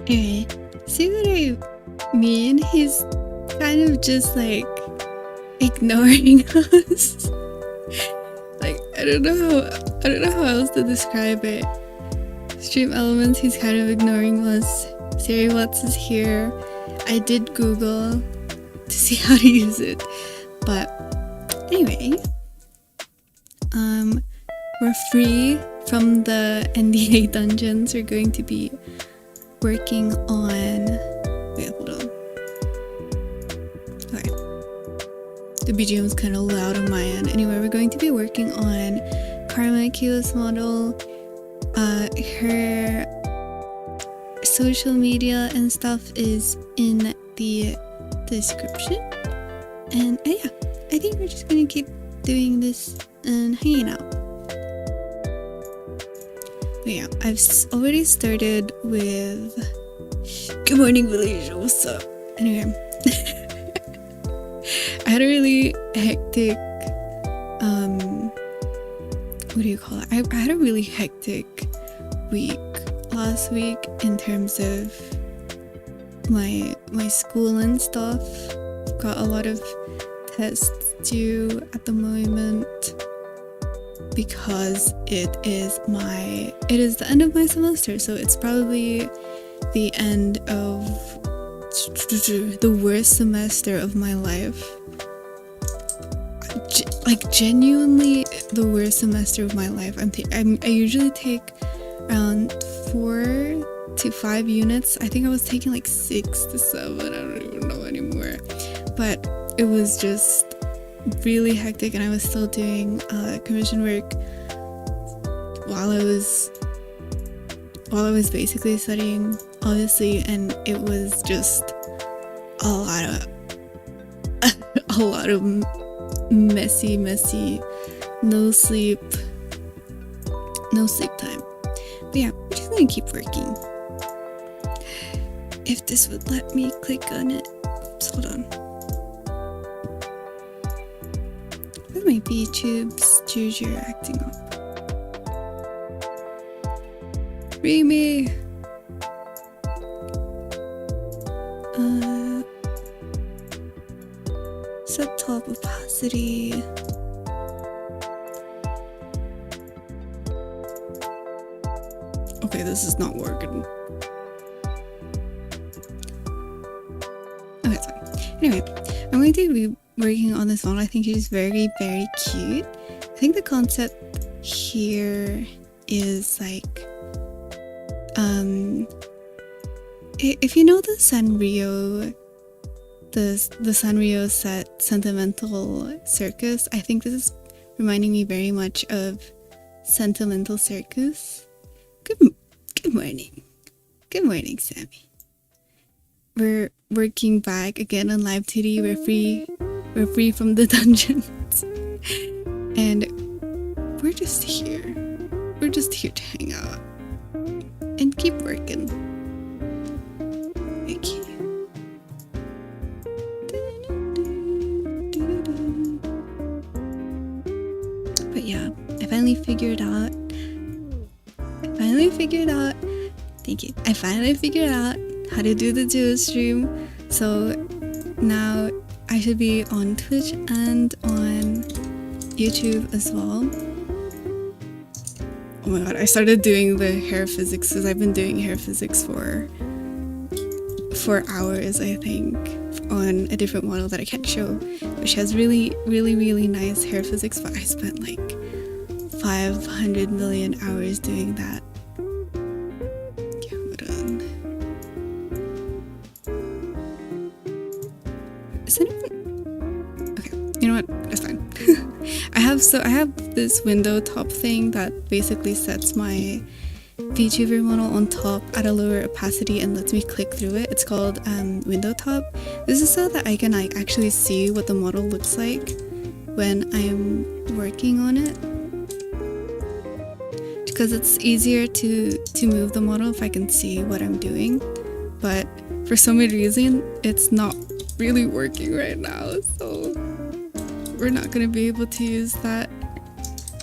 Anyway, see what I mean? He's kind of just like ignoring us. Like, I don't know how else to describe it. Stream Elements, he's kind of ignoring us. Siri Watts is here. I did Google to see how to use it. But anyway, we're free from the NDA dungeons. We're going to be working on... Wait, hold on. Okay. The BGM is kind of loud on my end. Anyway, we're going to be working on Karma Akila's model. Her social media and stuff is in the description. And yeah, I think we're just gonna keep doing this and hanging out. But yeah, I've already started with Good Morning Village, what's up? Anyway, I had a really hectic, what do you call it? I had a really hectic week last week in terms of my school and stuff. Got a lot of tests due at the moment because it is the end of my semester, so it's probably the end of the worst semester of my life. Like genuinely the worst semester of my life. I usually take around 4 to 5 units. I think I was taking like 6 to 7. I don't even know anymore. But it was just really hectic, and I was still doing commission work while I was basically studying, obviously, and it was just a lot of messy, no sleep time. But yeah, I'm just gonna keep working. If this would let me click on it. Oops, hold on. Why my VTube's Juju acting up? Remy! Set top opacity. Okay, this is not working. Okay, it's fine. Anyway, I'm going to be working on this one. I think it is very, very cute. I think the concept here is like, if you know the Sanrio, the Sanrio set Sentimental Circus, I think this is reminding me very much of Sentimental Circus. Good morning. Good morning, Sammy. We're working back again on Live2D. We're free from the dungeons. And we're just here. We're just here to hang out and keep working. Okay. But yeah, I finally figured out. Thank you. I finally figured out how to do the duo stream. So now I should be on Twitch and on YouTube as well. Oh my god, I started doing the hair physics because I've been doing hair physics for 4 hours, I think, on a different model that I can't show, which has really nice hair physics, but I spent like 500 million hours doing that. Hold on. Is anyone... Okay, you know what? It's fine. I have this window top thing that basically sets my VTuber model on top at a lower opacity and lets me click through it. It's called window top. This is so that I can like actually see what the model looks like when I'm working on it, because it's easier to move the model if I can see what I'm doing. But for some reason it's not really working right now, so we're not gonna be able to use that.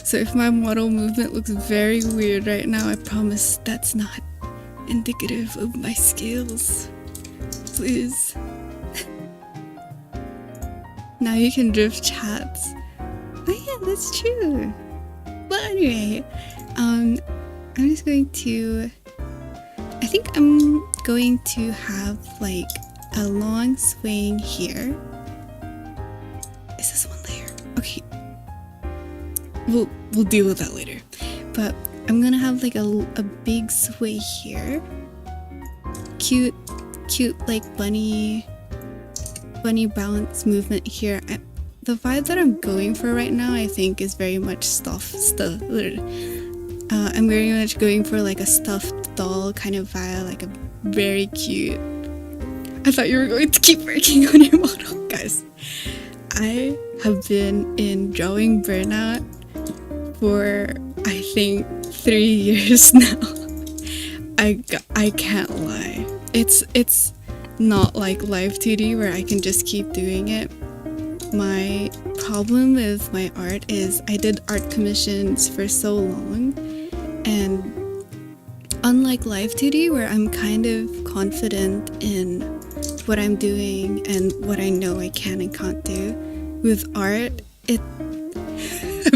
So if my model movement looks very weird right now, I promise that's not indicative of my skills. Please. Now you can drift chats. Oh yeah, that's true. Well, anyway, I'm just going to... I think I'm going to have like a long swing here. Is this one layer? Okay. We'll deal with that later. But I'm gonna have like a big sway here. Cute like bunny balance movement here. The vibe that I'm going for right now, I think, is very much stuff. I'm very much going for like a stuffed doll kind of vibe, like a very cute. I thought you were going to keep working on your model, guys. I have been in drawing burnout for I think 3 years now. I can't lie. It's not like Live2D where I can just keep doing it. My problem with my art is I did art commissions for so long, and unlike Live2D where I'm kind of confident in what I'm doing and what I know I can and can't do, with art, I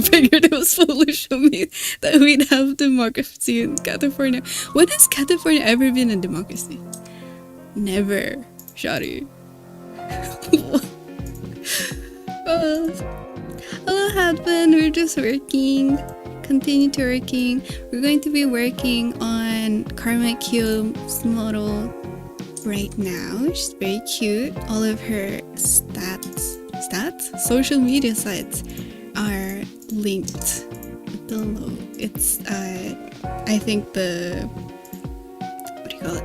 figured it was foolish of me that we'd have democracy in California. When has California ever been a democracy? Never, Shari. A lot happened. We're just working. Continue to working. We're going to be working on Karma Q's model right now. She's very cute. All of her social media sites are linked below. It's I think the, what do you call it?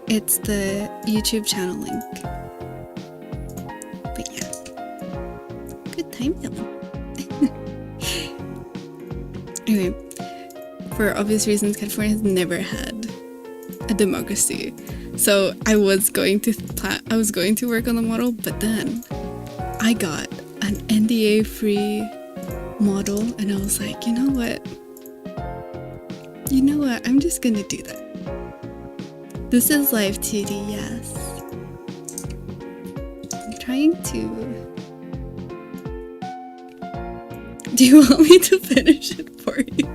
It's the YouTube channel link. But yeah, good time filming. Anyway, for obvious reasons, California has never had a democracy. So I was going to work on the model, but then I got an NDA-free model, and I was like, you know what? I'm just gonna do that. This is Live2D, yes. I'm trying to... Do you want me to finish it for you?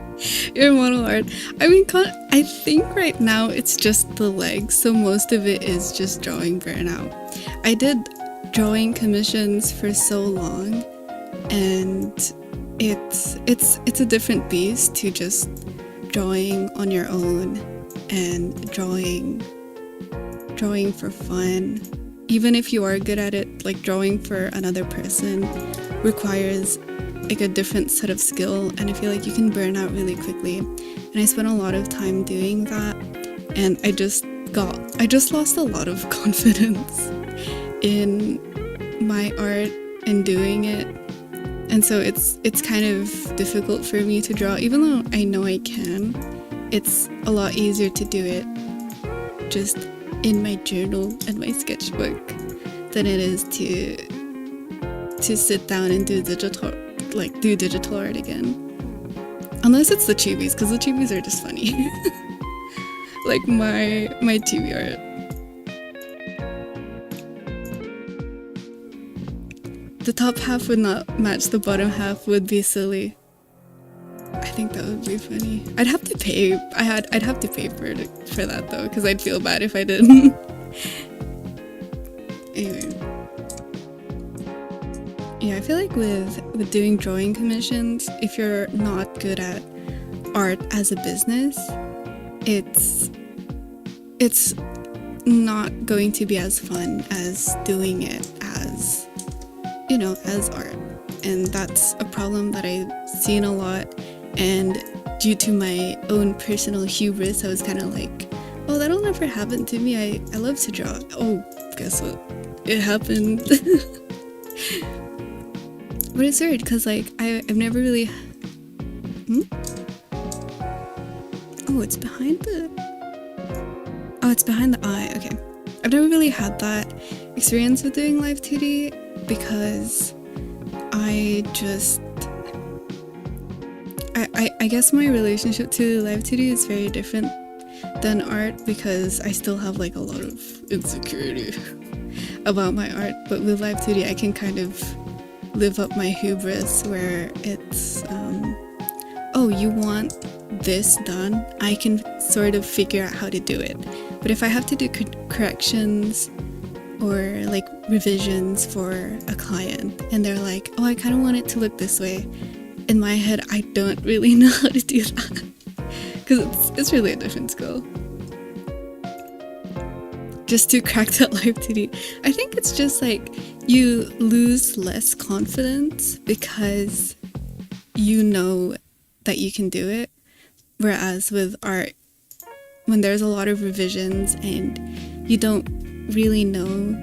Your model art. I mean, I think right now it's just the legs, so most of it is just drawing burnout. I did drawing commissions for so long, and it's a different beast to just drawing on your own and drawing for fun. Even if you are good at it, like drawing for another person requires like a different set of skill, and I feel like you can burn out really quickly. And I spent a lot of time doing that, and I just lost a lot of confidence in my art and doing it. And so it's kind of difficult for me to draw, even though I know I can. It's a lot easier to do it just in my journal and my sketchbook than it is to sit down and do digital art again. Unless it's the chibis, because the chibis are just funny. Like my chibi art. The top half would not match the bottom half would be silly. I think that would be funny. I'd have to pay for that though, because I'd feel bad if I didn't. Anyway. Yeah, I feel like with doing drawing commissions, if you're not good at art as a business, it's not going to be as fun as doing it as, as art. And that's a problem that I've seen a lot, and due to my own personal hubris, I was kind of like, oh, that'll never happen to me. I love to draw. Oh, guess what? It happened. But it's weird, because like I've never really... Oh, it's behind the... Oh, it's behind the eye. Okay. I've never really had that experience with doing Live2D, because I guess my relationship to Live2D is very different than art because I still have like a lot of insecurity about my art, but with Live2D I can kind of live up my hubris where it's oh, you want this done, I can sort of figure out how to do it. But if I have to do corrections or like revisions for a client and they're like, oh, I kind of want it to look this way, in my head I don't really know how to do that because it's really a different skill just to crack that Live2D. I think it's just like you lose less confidence because you know that you can do it, whereas with art, when there's a lot of revisions and you don't really know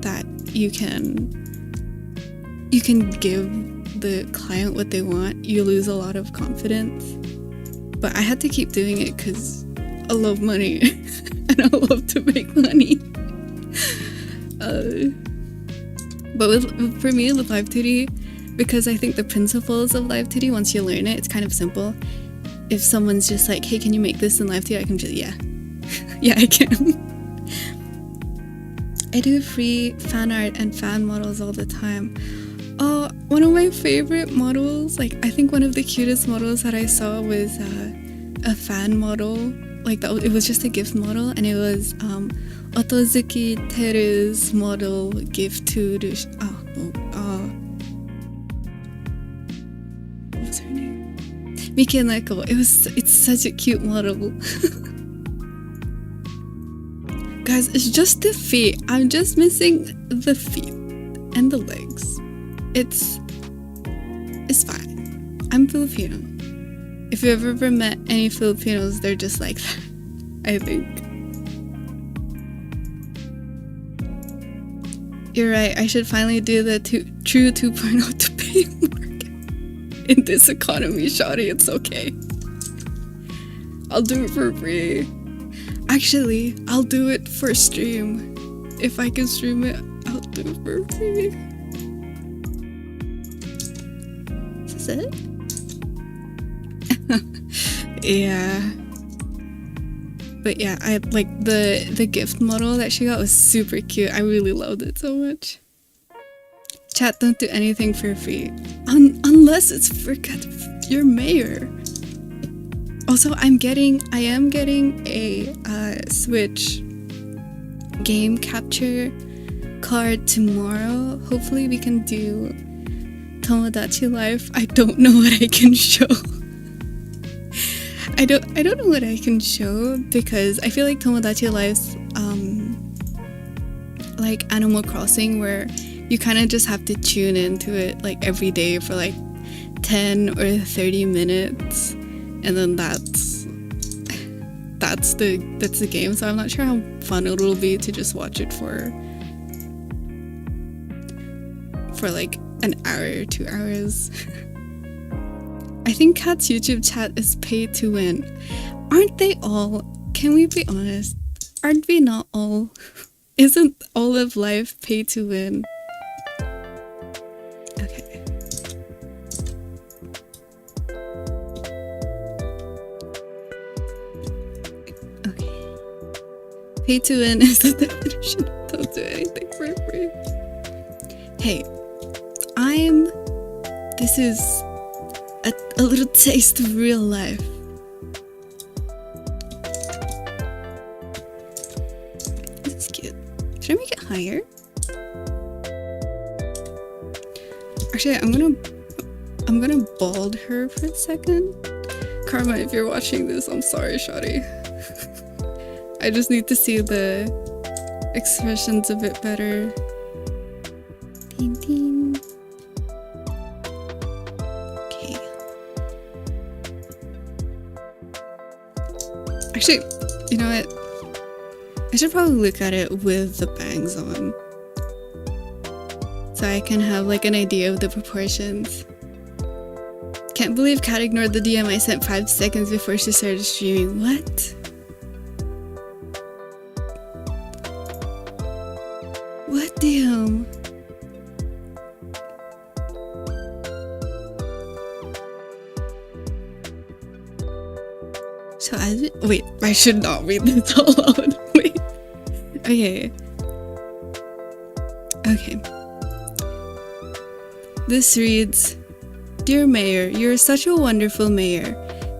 that you can give the client what they want, you lose a lot of confidence. But I had to keep doing it because I love money and I love to make money. But for me with Live2D, because I think the principles of Live2D, once you learn it, it's kind of simple. If someone's just like, hey, can you make this in Live2D? I can just, yeah. Yeah, I can. I do free fan art and fan models all the time. One of my favorite models, like I think one of the cutest models that I saw was a fan model. Like that, it was just a gift model, and it was Otozuki Teru's model gift to what was her name? Mikeneko. It's such a cute model. Guys, it's just the feet. I'm just missing the feet and the legs. It's fine. I'm Filipino. If you've ever met any Filipinos, they're just like that, I think. You're right, I should finally do the true 2.0 to pay market. In this economy, shawty, it's okay. I'll do it for free. Actually, I'll do it for stream. If I can stream it, I'll do it for free. Is this it? Yeah. But yeah, I like the gift model that she got was super cute. I really loved it so much. Chat, don't do anything for free. Unless it's for your mayor. Also, I am getting a Switch game capture card tomorrow. Hopefully we can do Tomodachi Life. I don't know what I can show. I don't know what I can show because I feel like Tomodachi Life's like Animal Crossing, where you kind of just have to tune into it like every day for like 10 or 30 minutes, and then that's the game. So I'm not sure how fun it'll be to just watch it for like an hour or 2 hours. I think Kat's YouTube chat is pay to win. Aren't they all? Can we be honest? Aren't we not all? Isn't all of life pay to win? Okay. Okay. Pay to win is the definition. Don't do anything for free. Hey, this is a little taste of real life. This is cute. Should I make it higher? Actually, I'm gonna bald her for a second. Karma, if you're watching this, I'm sorry, shawty. I just need to see the expressions a bit better. Ding ding. Actually, you know what? I should probably look at it with the bangs on, so I can have like an idea of the proportions. Can't believe Kat ignored the DM I sent 5 seconds before she started streaming. What? What DM? Wait, I should not read this out loud. Wait. Okay. Okay. This reads, Dear Mayor, you're such a wonderful mayor.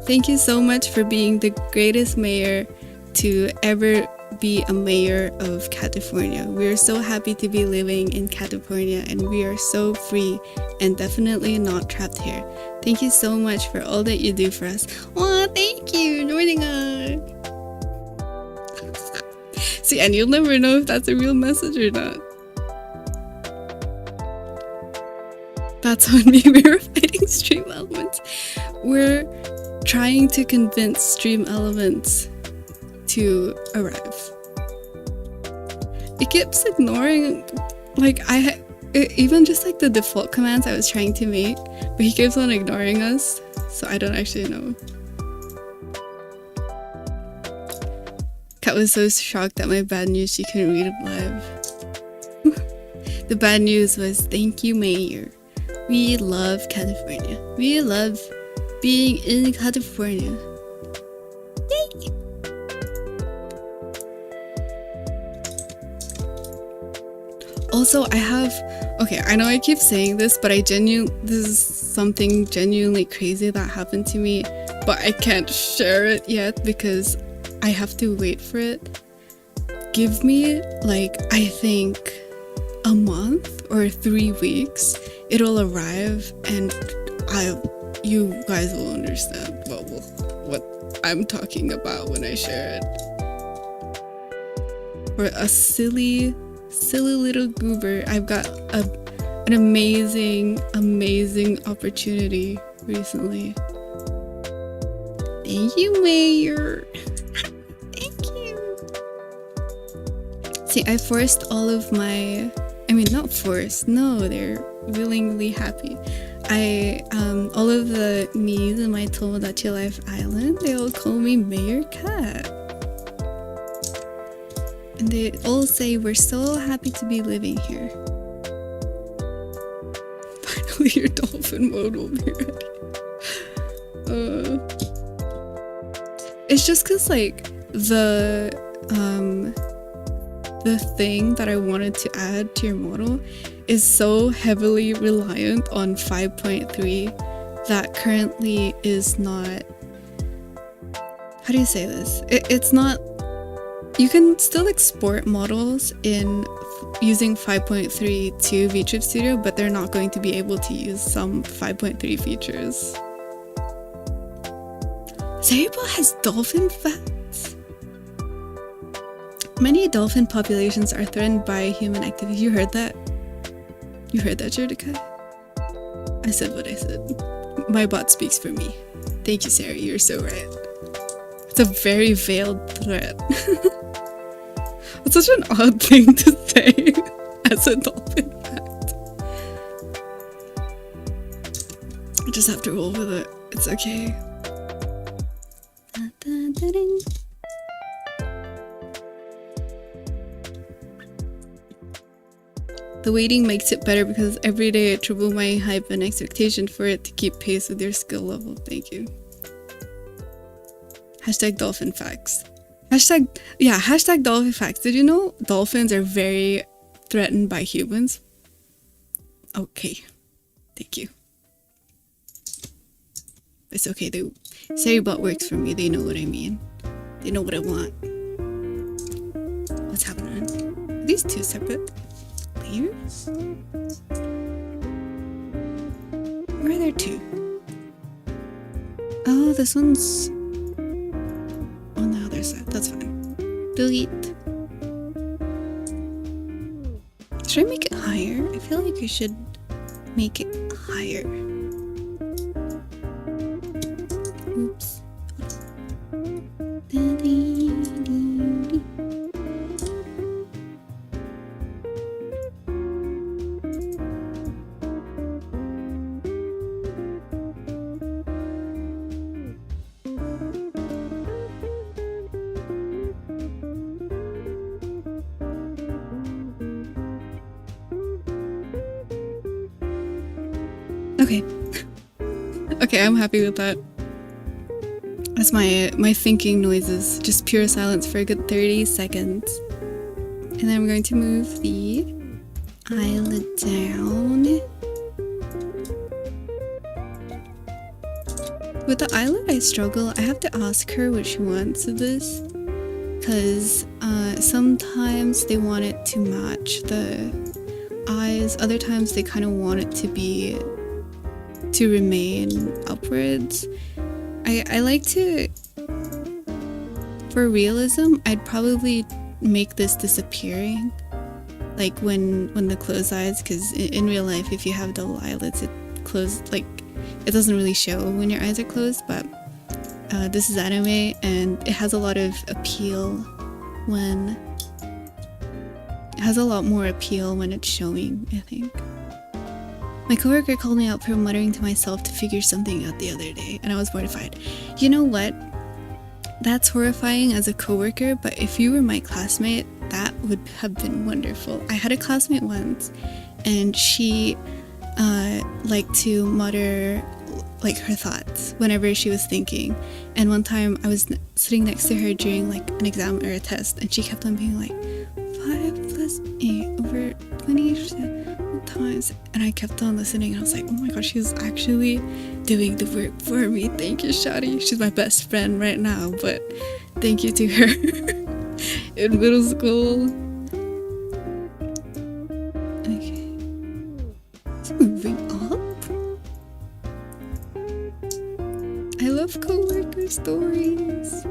Thank you so much for being the greatest mayor to ever be a mayor of California. We're so happy to be living in California and we are so free and definitely not trapped here. Thank you so much for all that you do for us. Aw, thank you for joining us. See, and you'll never know if that's a real message or not. That's on me. We were fighting Stream Elements. We're trying to convince Stream Elements to arrive. It keeps ignoring, like, even just like the default commands I was trying to make, but he keeps on ignoring us, so I don't actually know. Kat was so shocked at my bad news she couldn't read it live. The bad news was, thank you, Mayor. We love California. We love being in California. Yay! Also, okay, I know I keep saying this, but this is something genuinely crazy that happened to me, but I can't share it yet because I have to wait for it. Give me, like, I think a month or 3 weeks, it'll arrive and you guys will understand what I'm talking about when I share it. For a silly little goober, I've got an amazing opportunity recently. Thank you, Mayor. Thank you. See, I forced all of my, not forced, no, they're willingly happy. All of the me's in my Tomodachi Life Island, they all call me Mayor Cat. And they all say, we're so happy to be living here. Finally, your dolphin mode will be ready. It's just because, like, the thing that I wanted to add to your model is so heavily reliant on 5.3 that currently is not, how do you say this? It's not, you can still export models in using 5.3 to VTube Studio, but they're not going to be able to use some 5.3 features. Cerebral has dolphin facts. Many dolphin populations are threatened by human activity. You heard that? You heard that, Jerica? I said what I said. My bot speaks for me. Thank you, Sarah. You're so right. It's a very veiled threat. It's such an odd thing to say as a dolphin fact. I just have to roll with it. It's okay. The waiting makes it better because every day I triple my hype and expectation for it to keep pace with your skill level. Thank you. Hashtag dolphin facts. Hashtag dolphin facts. Did you know dolphins are very threatened by humans? Okay. Thank you. It's okay. Seribot works for me. They know what I mean. They know what I want. What's happening? Are these two separate layers? Where are there two? Oh, this one's on the other side. That's fine. Delete. Should I make it higher? I feel like I should make it higher. Oops. Okay. Okay, I'm happy with that. That's my thinking noises. Just pure silence for a good 30 seconds. And then I'm going to move the eyelid down. With the eyelid, I struggle. I have to ask her what she wants of this. Because sometimes they want it to match the eyes. Other times they kind of want it to remain upwards. I like to, for realism, I'd probably make this disappearing, like when the closed eyes, because in real life, if you have double eyelids, it doesn't really show when your eyes are closed. But this is anime, and it has a lot of appeal when it's showing, I think. My coworker called me out for muttering to myself to figure something out the other day, and I was mortified. You know what? That's horrifying as a coworker, but if you were my classmate, that would have been wonderful. I had a classmate once, and she liked to mutter like her thoughts whenever she was thinking. And one time I was sitting next to her during like an exam or a test, and she kept on being like 5 plus 8 over 27 times, and I kept on listening, and I was like, oh my gosh, she's actually doing the work for me. Thank you, Shadi. She's my best friend right now, but thank you to her. In middle school. Okay, so moving up. I love coworker stories.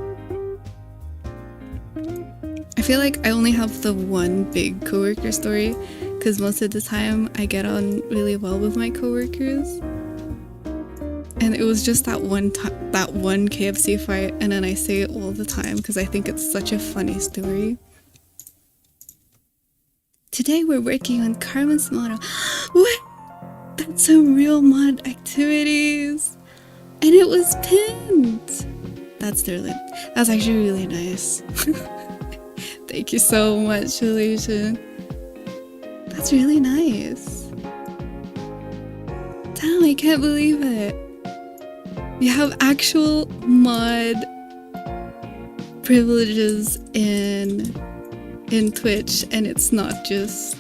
I feel like I only have the one big coworker story, because most of the time I get on really well with my coworkers. And it was just that one KFC fight, and then I say it all the time because I think it's such a funny story. Today we're working on Carmen's model. What? That's some real mod activities. And it was pinned. That's actually really nice. Thank you so much, Alicia. That's really nice. Damn, I can't believe it. We have actual mod privileges in Twitch, and it's not just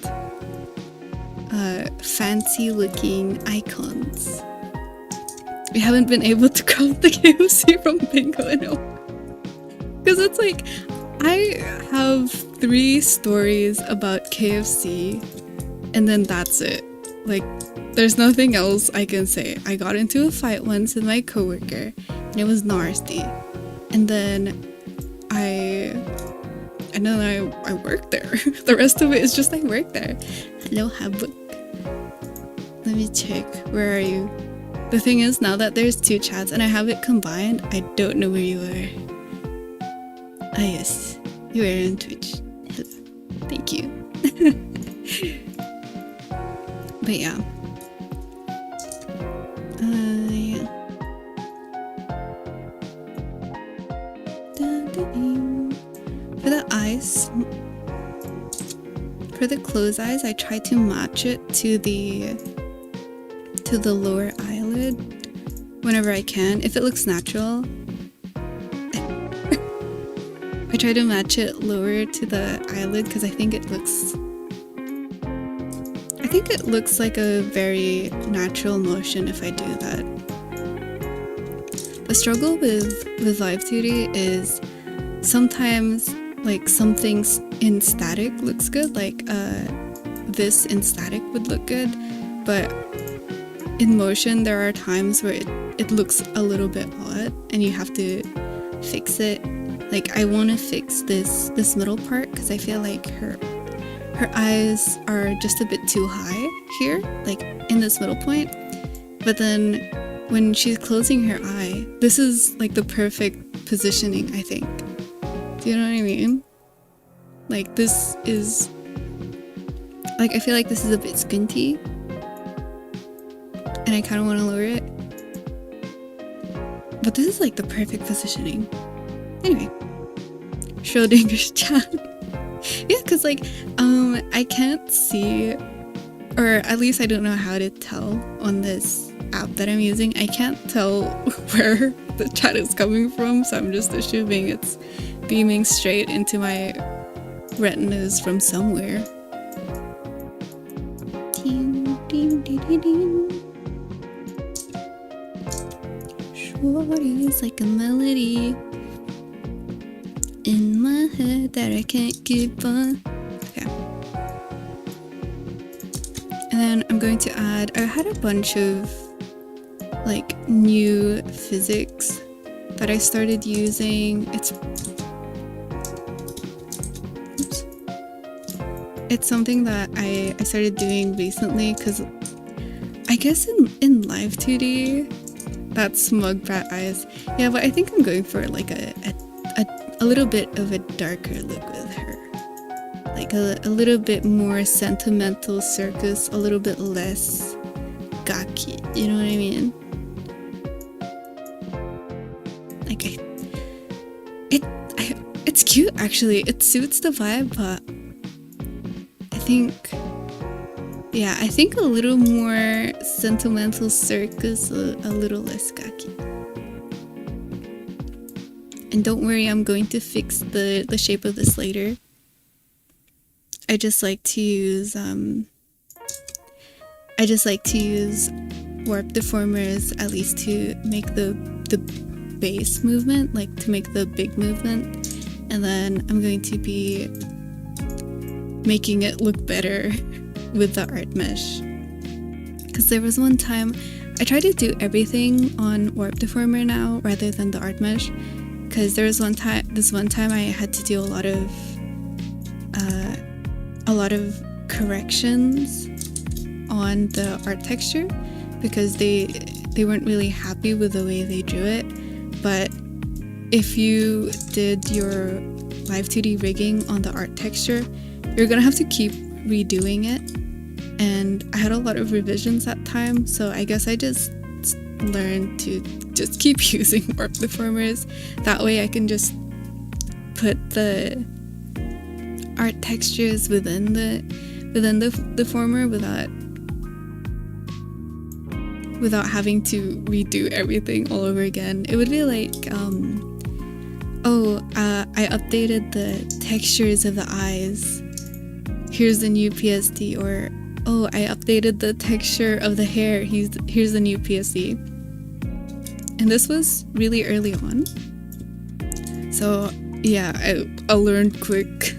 fancy looking icons. We haven't been able to crop the KFC from Bingo in a while. Because it's like, I have 3 stories about KFC, and then that's it. Like, there's nothing else I can say. I got into a fight once with my coworker, and it was nasty. And then I work there. The rest of it is just I work there. Hello, Habuk. Let me check. Where are you? The thing is, now that there's 2 chats and I have it combined, I don't know where you are. Ah yes, you are on Twitch. Hello. Thank you. But yeah. Yeah. For the eyes, for the closed eyes, I try to match it to the lower eyelid whenever I can. If it looks natural, I try to match it lower to the eyelid because I think it looks like a very natural motion if I do that. The struggle with Live2D is sometimes like something in static looks good, like this in static would look good, but in motion there are times where it looks a little bit odd and you have to fix it. Like, I want to fix this middle part because I feel like her eyes are just a bit too high here, like in this middle point. But then when she's closing her eye, this is like the perfect positioning, I think. Do you know what I mean? Like, this is like, I feel like this is a bit squinty and I kind of want to lower it, but this is like the perfect positioning. Anyway, Schrodinger's chat. Yeah, because like I can't see, or at least I don't know how to tell on this app that I'm using. I can't tell where the chat is coming from, so I'm just assuming it's beaming straight into my retinas from somewhere. Shorty's like a melody in my head that I can't keep on. Okay. And then I'm going to add, I had a bunch of like new physics that I started using. It's something that I started doing recently because I guess in Live2D, that's smug brat eyes. Yeah, but I think I'm going for like a little bit of a darker look with her. Like a little bit more sentimental circus, a little bit less gaki, you know what I mean? Like it's cute actually. It suits the vibe, but I think a little more sentimental circus, a little less gaki. And don't worry, I'm going to fix the shape of this later. I just like to use warp deformers at least to make the base movement, like to make the big movement, and then I'm going to be making it look better with the art mesh. Because there was one time I tried to do everything on warp deformer now rather than the art mesh, because there was this one time I had to do a lot of corrections on the art texture because they weren't really happy with the way they drew it. But if you did your Live2D rigging on the art texture, you're gonna have to keep redoing it, and I had a lot of revisions that time, so I guess I just learned to just keep using warp deformers. That way I can just put the art textures within the deformer without having to redo everything all over again. It would be like I updated the textures of the eyes, here's the new PSD, or I updated the texture of the hair, here's the new PSD. And this was really early on, so yeah, I learned quick.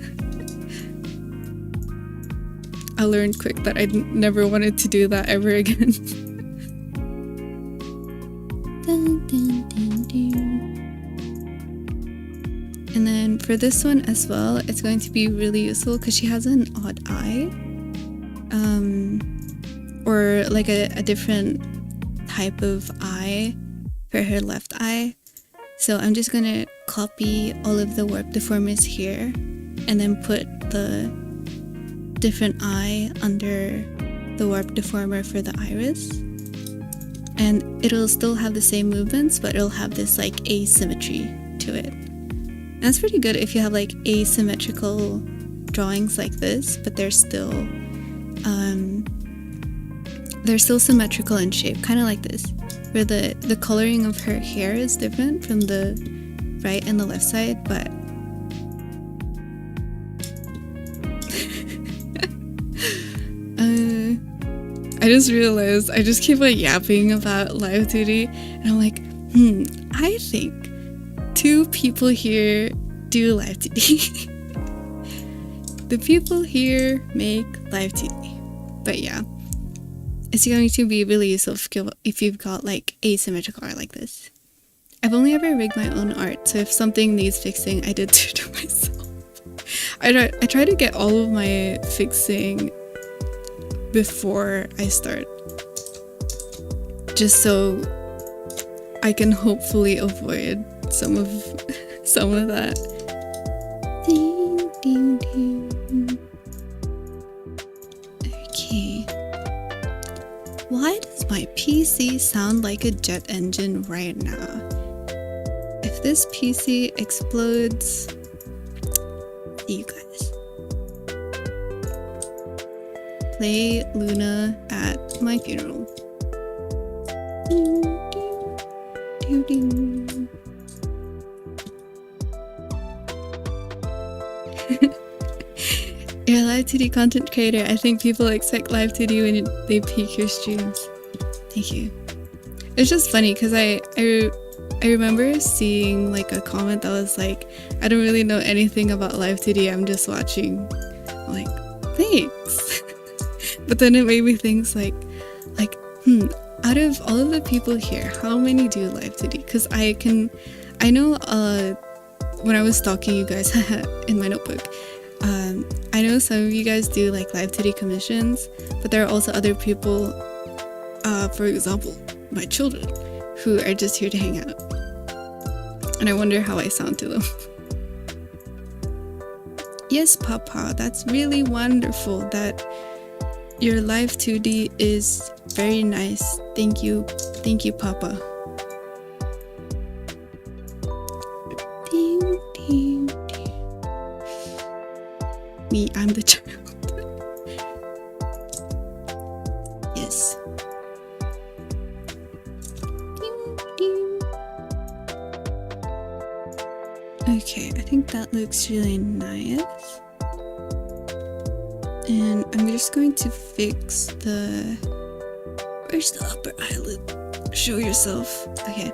I learned quick that I never wanted to do that ever again. And then for this one as well, it's going to be really useful because she has an odd eye, or like a different type of eye for her left eye. So I'm just gonna copy all of the warp deformers here and then put the different eye under the warp deformer for the iris, and it'll still have the same movements, but it'll have this like asymmetry to it. And that's pretty good if you have like asymmetrical drawings like this, but they're still symmetrical in shape, kind of like this, where the coloring of her hair is different from the right and the left side, but I just realized I just keep like yapping about Live2D, and I'm like, I think 2 people here do Live2D. The people here make Live2D. But yeah, it's going to be really useful if you've got like asymmetrical art like this. I've only ever rigged my own art, so if something needs fixing, I did do it myself. I try to get all of my fixing before I start, just so I can hopefully avoid some of that. Okay. Why does my PC sound like a jet engine right now? If this PC explodes, see you guys. Play Luna at my funeral. You're a Live2D content creator. I think people expect Live2D when they peak your streams. Thank you. It's just funny because I remember seeing like a comment that was like, I don't really know anything about Live2D, I'm just watching. I'm like, thanks. But then it made me think like, out of all of the people here, how many do Live2D? Because I know when I was stalking you guys in my notebook, I know some of you guys do like Live2D commissions, but there are also other people, for example, my children, who are just here to hang out. And I wonder how I sound to them. Yes, Papa, that's really wonderful that your Live2D is very nice. Thank you, Papa. Me, I'm the child. Yes. Okay, I think that looks really nice. And I'm just going to fix where's the upper eyelid? Show yourself. Okay.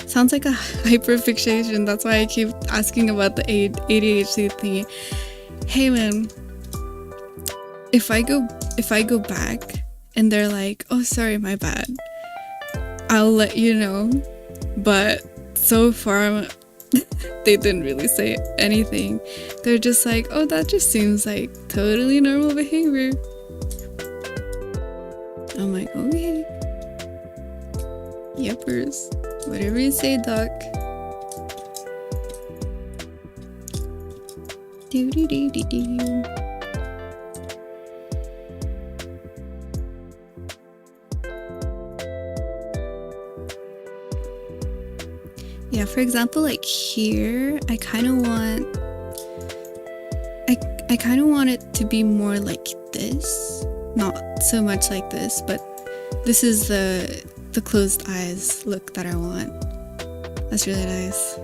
Sounds like a hyperfixation. That's why I keep asking about the ADHD thingy. Hey man, if I go back and they're like, oh sorry, my bad, I'll let you know. But so far they didn't really say anything. They're just like, oh, that just seems like totally normal behavior. I'm like, okay, yepers, whatever you say, doc. Do do do do do. Yeah, for example, like here, I kind of want it to be more like this, not so much like this, but this is the closed eyes look that I want. That's really nice.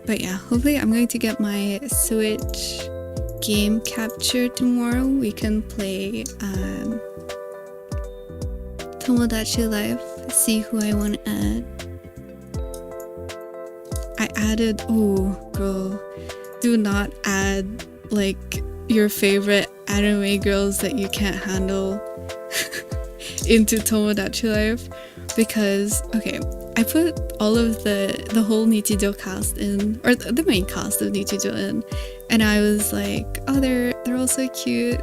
But yeah, hopefully I'm going to get my Switch game capture tomorrow. We can play Tomodachi Life, see who I want to add. I added, oh girl, do not add like your favorite anime girls that you can't handle into Tomodachi Life, because okay, I put all of the whole Nichijou cast in, or the main cast of Nichijou in, and I was like, oh, they're all so cute,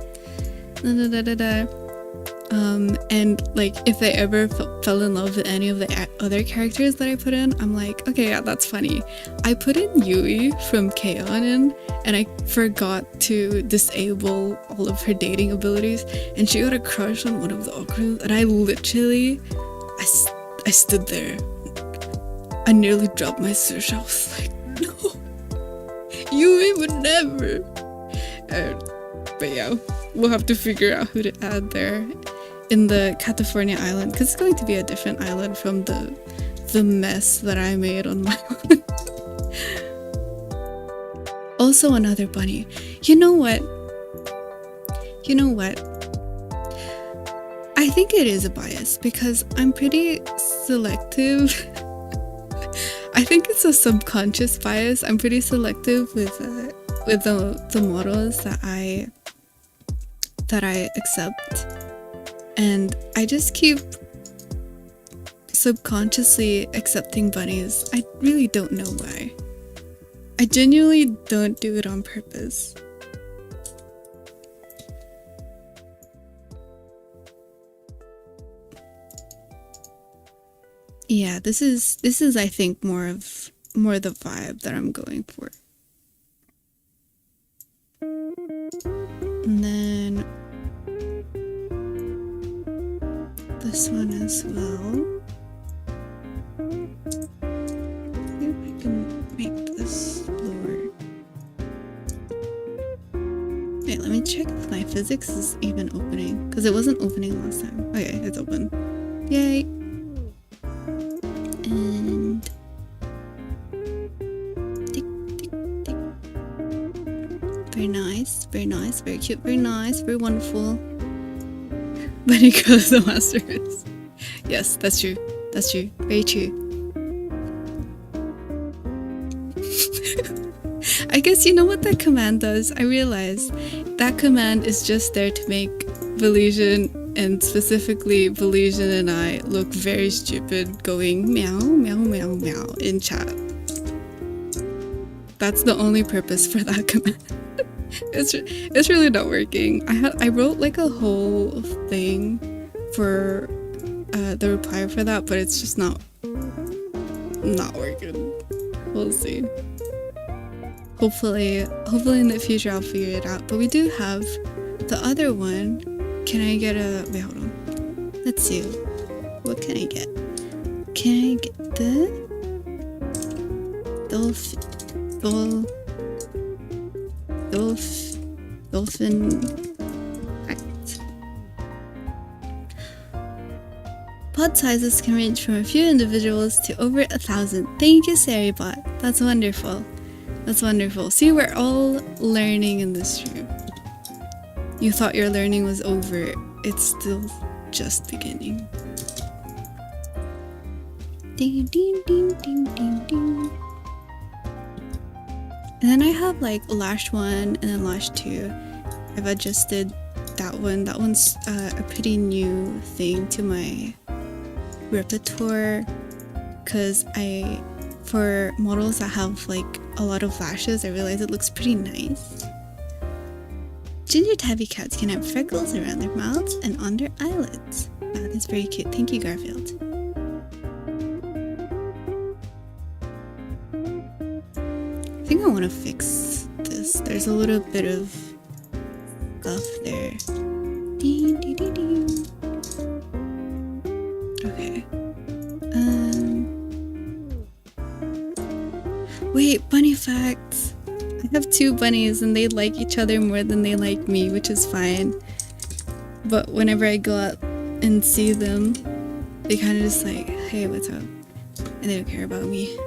da da da da da. And like if they ever fell in love with any of the other characters that I put in, I'm like, okay, yeah, that's funny. I put in Yui from K-On! in, and I forgot to disable all of her dating abilities, and she got a crush on one of the Okarus, and I literally, I stood there. I nearly dropped my search. I was like, no, Yui would never. But yeah, we'll have to figure out who to add there in the Catifornia island, because it's going to be a different island from the mess that I made on my own. Also another bunny. You know what? I think it is a bias because I'm pretty selective. I think it's a subconscious bias. I'm pretty selective with the models that I accept, and I just keep subconsciously accepting bunnies. I really don't know why. I genuinely don't do it on purpose. Yeah, this is I think more the vibe that I'm going for. And then this one as well. See if I can make this lower. Wait, let me check if my physics is even opening, because it wasn't opening last time. Okay, it's open. Yay. And tick, tick, tick. Very nice, very nice, very cute, very nice, very wonderful. Bunny girl is the master race. Yes, that's true. That's true. Very true. I guess you know what that command does? I realized that command is just there to make Velesian, and specifically Velesian and I, look very stupid going meow, meow, meow, meow in chat. That's the only purpose for that command. It's really not working. I wrote like a whole thing for the reply for that, but it's just not working. We'll see. Hopefully in the future I'll figure it out. But we do have the other one. Can I get a... Wait, hold on. Let's see. What can I get? Can I get the... Dolphin... Act. Pod sizes can range from a few individuals to over 1,000. Thank you, Saribot. That's wonderful. That's wonderful. See, we're all learning in this room. You thought your learning was over. It's still just beginning. Ding, ding, ding, ding, ding, ding. And then I have like lash 1 and then lash 2. I've adjusted that one. That one's a pretty new thing to my repertoire, because for models that have like a lot of lashes, I realize it looks pretty nice. Ginger tabby cats can have freckles around their mouths and on their eyelids. Wow, that's very cute. Thank you, Garfield. I think I want to fix this. There's a little bit of stuff there. Ding, ding, ding, ding. Okay. Wait, bunny facts. I have 2 bunnies and they like each other more than they like me, which is fine. But whenever I go out and see them, they kind of just like, hey, what's up? And they don't care about me.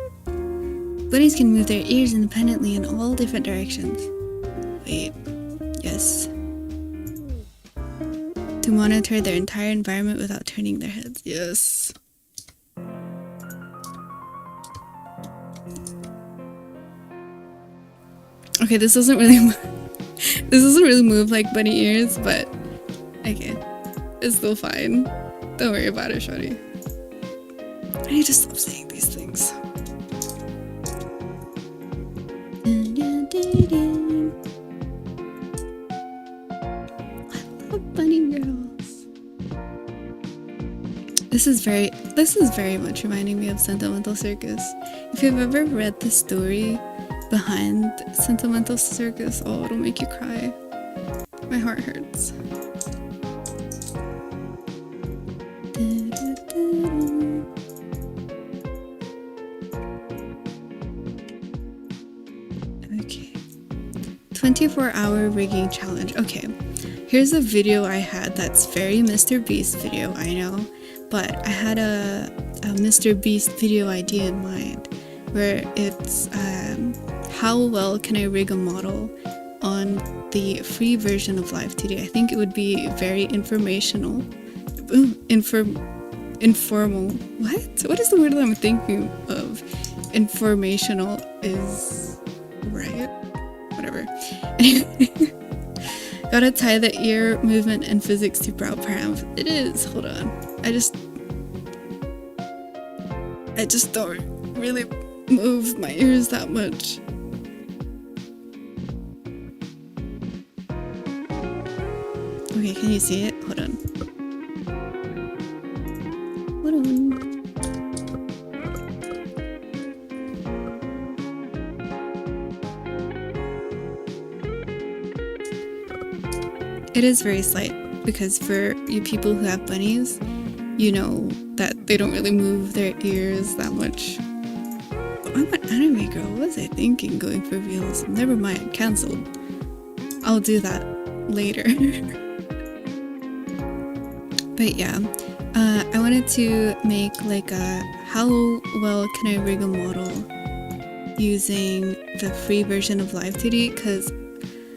Bunnies can move their ears independently in all different directions. Wait, yes. To monitor their entire environment without turning their heads. Yes. Okay, this doesn't really move like bunny ears, but okay, it's still fine. Don't worry about it, shorty. I need to stop saying these things. I love bunny girls. This is very much reminding me of Sentimental Circus. If you've ever read the story behind Sentimental Circus, oh, it'll make you cry. My heart hurts. Okay. 24-hour rigging challenge. Okay. Here's a video I had that's very Mr. Beast video, I know. But I had a Mr. Beast video idea in mind, where it's how well can I rig a model on the free version of Live2D. I think it would be very informational. Informal. What is the word that I'm thinking of? Informational is right. Whatever. Gotta tie the ear movement and physics to brow params. It is. Hold on. I just don't really move my ears that much. Okay, can you see it? Hold on. Hold on. It is very slight, because for you people who have bunnies, you know that they don't really move their ears that much. But I'm an anime girl. What was I thinking going for realism? Never mind, cancelled. I'll do that later. But yeah, I wanted to make like a how well can I rig a model using the free version of Live2D, because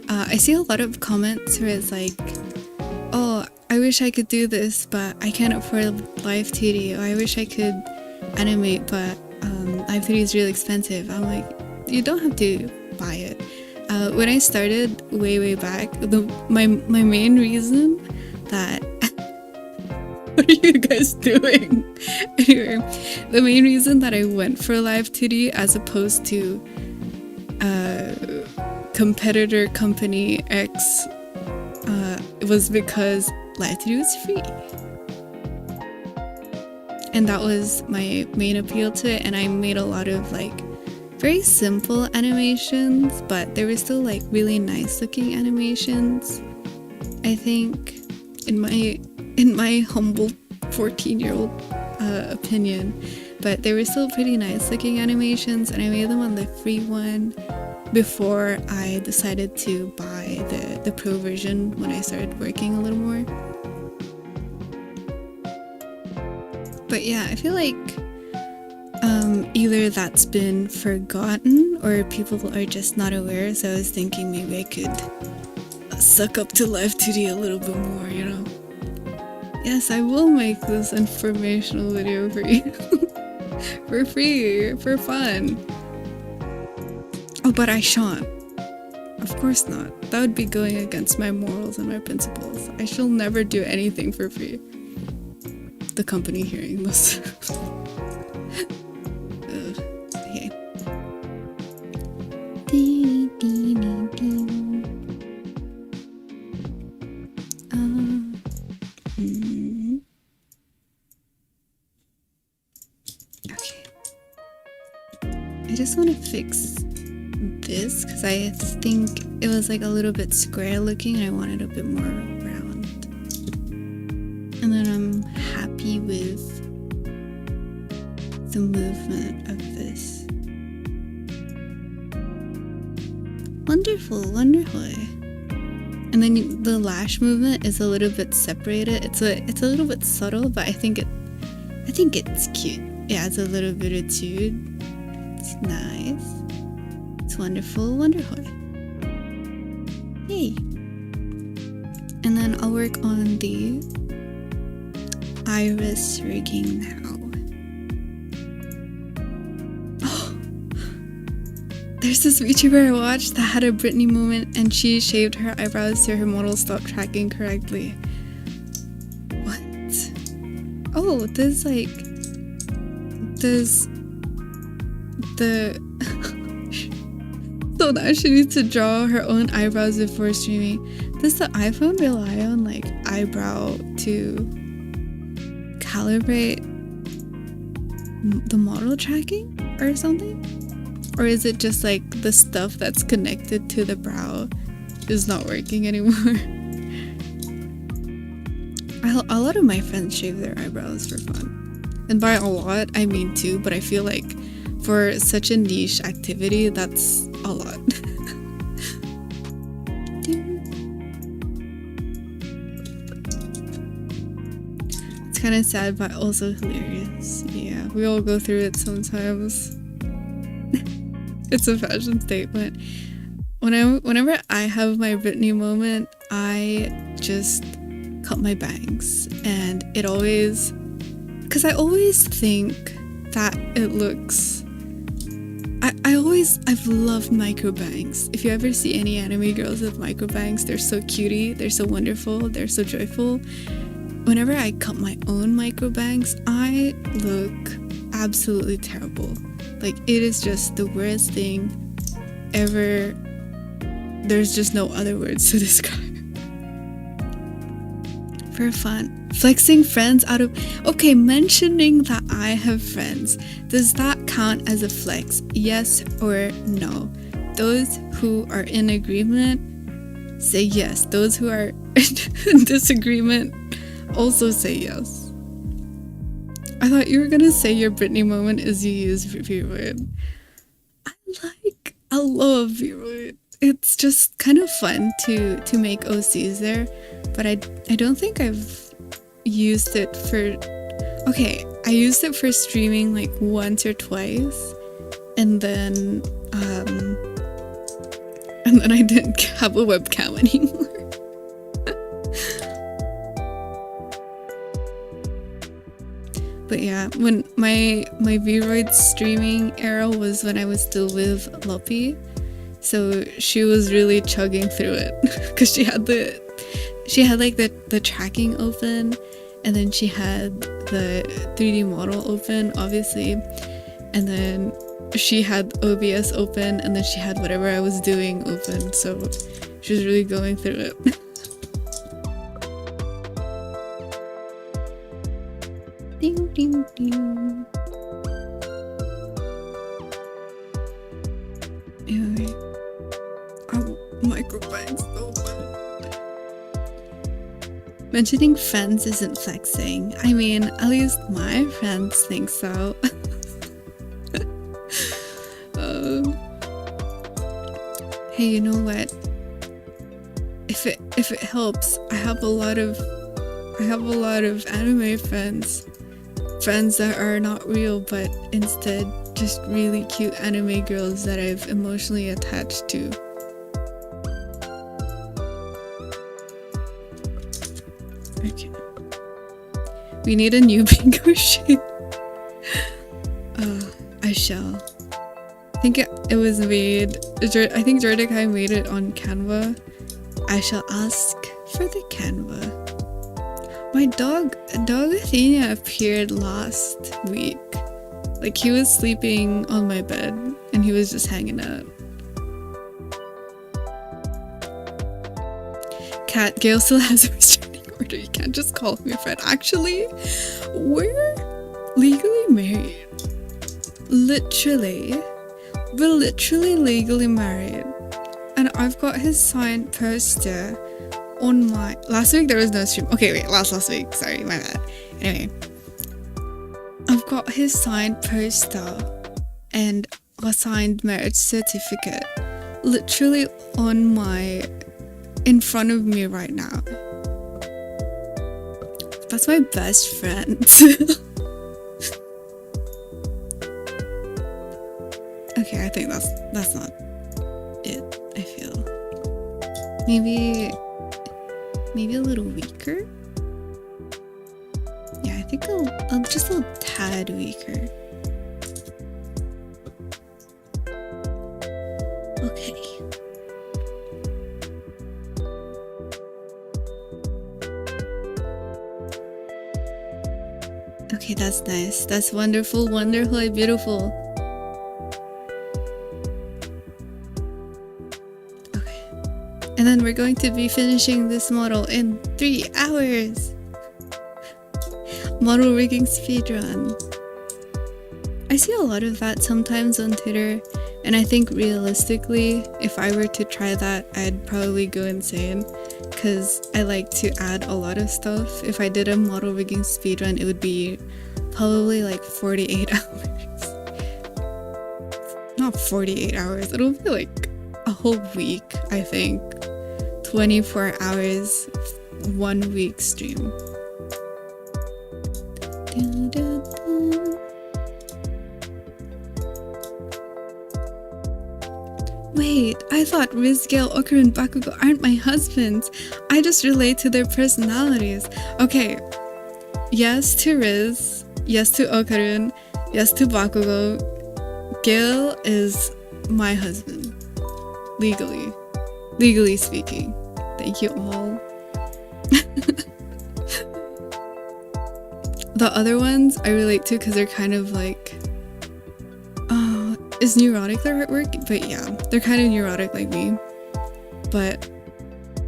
I see a lot of comments where it's like, oh, I wish I could do this, but I can't afford Live2D. Or I wish I could animate, but Live2D is really expensive. I'm like, you don't have to buy it. When I started way back, my main reason that what are you guys doing? Anyway, the main reason that I went for Live2D as opposed to competitor company X was because Live2D was free. And that was my main appeal to it, and I made a lot of like very simple animations, but they were still like really nice looking animations. I think in my humble 14-year-old opinion, but they were still pretty nice looking animations, and I made them on the free one before I decided to buy the pro version when I started working a little more. But yeah, I feel like either that's been forgotten or people are just not aware, so I was thinking maybe I could suck up to Live2D a little bit more, you know? Yes, I will make this informational video for you. For free, for fun. Oh, but I shan't. Of course not. That would be going against my morals and my principles. I shall never do anything for free. The company hearing this. Okay. Okay. I just want to fix this because I think it was like a little bit square looking and I wanted a bit more round. And then I'm happy with the movement of this. Wonderful, wonderful. And then the lash movement is a little bit separated. It's a little bit subtle, but I think it's cute. It adds a little bit of tude. It's nice. It's wonderful, wonderful. Yay. And then I'll work on the iris rigging now. Oh, there's this VTuber I watched that had a Britney moment and she shaved her eyebrows so her model stopped tracking correctly. What? Oh, there's the so now she needs to draw her own eyebrows before streaming. Does the iPhone rely on like eyebrow to calibrate the model tracking or something? Or is it just like the stuff that's connected to the brow is not working anymore? A lot of my friends shave their eyebrows for fun. And by a lot, I mean two, but I feel like for such a niche activity, that's a lot. It's kind of sad, but also hilarious. Yeah, we all go through it sometimes. It's a fashion statement. Whenever I have my Britney moment, I just cut my bangs, and it always, because I always think that it looks. I've loved micro bangs. If you ever see any anime girls with micro bangs, they're so cutie, they're so wonderful, they're so joyful. Whenever I cut my own micro bangs, I look absolutely terrible. Like, it is just the worst thing ever. There's just no other words to describe. For fun. Flexing friends out of... Okay, mentioning that I have friends. Does that count as a flex? Yes or no? Those who are in agreement, say yes. Those who are in disagreement, also say yes. I thought you were gonna say your Britney moment is you use V-Roid. I love V-Roid. It's just kind of fun to make OCs there, but I don't think I've used it for... Okay, I used it for streaming like once or twice, and then I didn't have a webcam anymore. But yeah, when my V-Roid streaming era was when I was still with Loppy, so she was really chugging through it because she had like the tracking open, and then she had the 3D model open, obviously, and then she had OBS open, and then she had whatever I was doing open, so she was really going through it. Ding, ding, ding. Anyway, our microphone's open. Mentioning friends isn't flexing. I mean, at least my friends think so. Hey, you know what? If it helps, I have a lot of anime friends that are not real, but instead just really cute anime girls that I've emotionally attached to. Okay. We need a new bingo sheet. I shall. I think it was made... I think Jordikai made it on Canva. I shall ask for the Canva. My dog Athenia appeared last week. Like, he was sleeping on my bed and he was just hanging out. Cat, Gail still has a restraining order. You can't just call me a friend. Actually, we're legally married. We're literally legally married. And I've got his signed poster on my... Last week there was no stream. Okay, wait, last week. Sorry, my bad. Anyway. I've got his signed poster and a signed marriage certificate literally on my... in front of me right now. That's my best friend. Okay, I think that's not it, I feel. Maybe a little weaker? Yeah, I think just a little tad weaker. Okay. Okay, that's nice. That's wonderful, wonderfully beautiful. And then we're going to be finishing this model in 3 hours. Model rigging speedrun. I see a lot of that sometimes on Twitter, and I think realistically, if I were to try that, I'd probably go insane, because I like to add a lot of stuff. If I did a model rigging speedrun, it would be probably like 48 hours. Not 48 hours, it'll be like a whole week, I think. 24 hours, 1 week stream. Wait, I thought Rizgale, Okaru, and Bakugo aren't my husbands. I just relate to their personalities. Okay, yes to Riz, yes to Okarun, yes to Bakugo. Gale is my husband. Legally speaking. Thank you all. The other ones I relate to because they're kind of like... is neurotic the right word? But yeah, they're kind of neurotic like me. But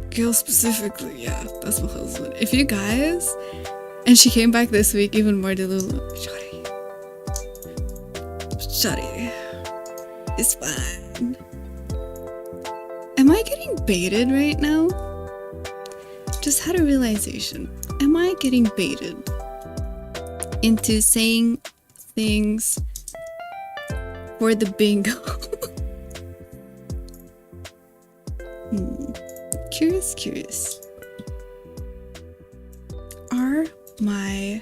Gale specifically, yeah, that's my husband. If you guys... And she came back this week even more delulu. Shawty. It's fine. Am I getting baited right now? Just had a realization. Am I getting baited into saying things for the bingo? Curious. Are my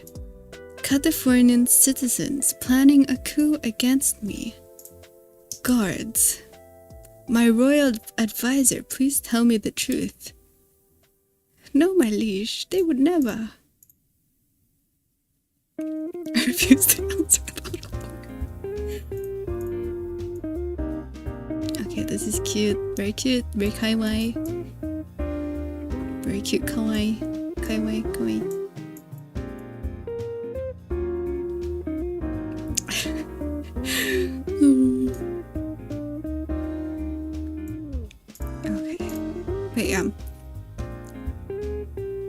Catifornian citizens planning a coup against me. Guards. My royal advisor, please tell me the truth. No, my liege, they would never. I refuse to answer that. Okay, this is cute, very kawaii. Very cute, kawaii, kawaii. Okay, but yeah,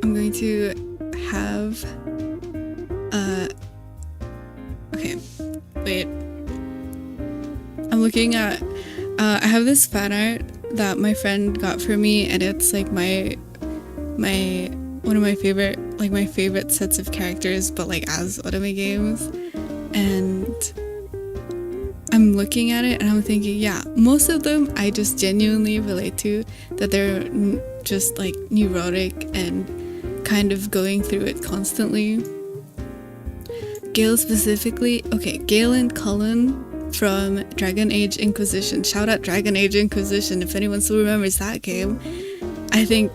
I'm going to have okay, wait, I'm looking at I have this fan art that my friend got for me, and it's like my one of my favorite, like my favorite sets of characters, but like as anime games. And I'm looking at it and I'm thinking, yeah, most of them I just genuinely relate to, that they're just like neurotic and kind of going through it constantly. Gale specifically, okay, Gale and Cullen from Dragon Age Inquisition. Shout out Dragon Age Inquisition if anyone still remembers that game. I think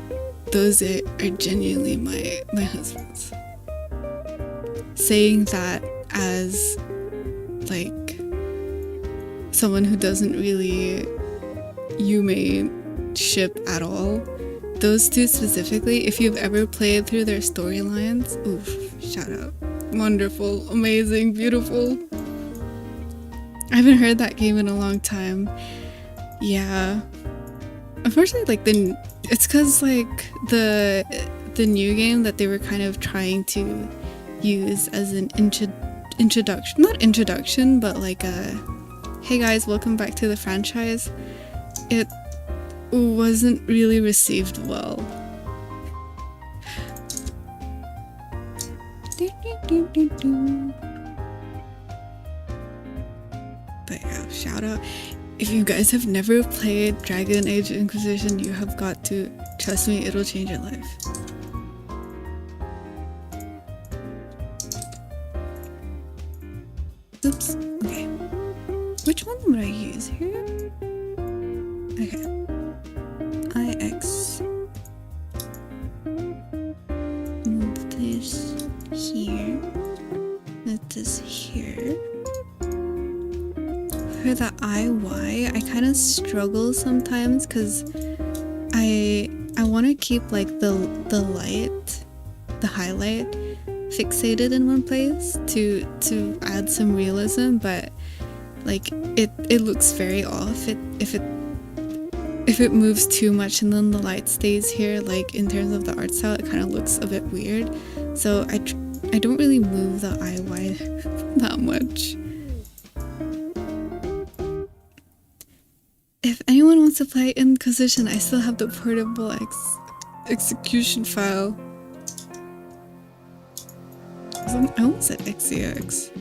those are genuinely my husbands. Saying that as like someone who doesn't really Yume ship at all, those two specifically, if you've ever played through their storylines, oof, shout out. Wonderful, amazing, beautiful. I haven't heard that game in a long time. Yeah. Unfortunately, like it's because like the new game that they were kind of trying to use as an introduction, not introduction, but like a hey guys, welcome back to the franchise, it wasn't really received well. But yeah, shout out. If you guys have never played Dragon Age Inquisition, you have got to. Trust me, it'll change your life. Oops. Okay. Which one would I use here? Okay. IX. Move this here. Move this here. For the IY, I kind of struggle sometimes because I want to keep like the light, the highlight fixated in one place to add some realism, but like it looks very off if it moves too much and then the light stays here, like in terms of the art style, it kind of looks a bit weird. So I don't really move the IY that much. If anyone wants to play Inquisition, I still have the portable execution file. I almost said XEX.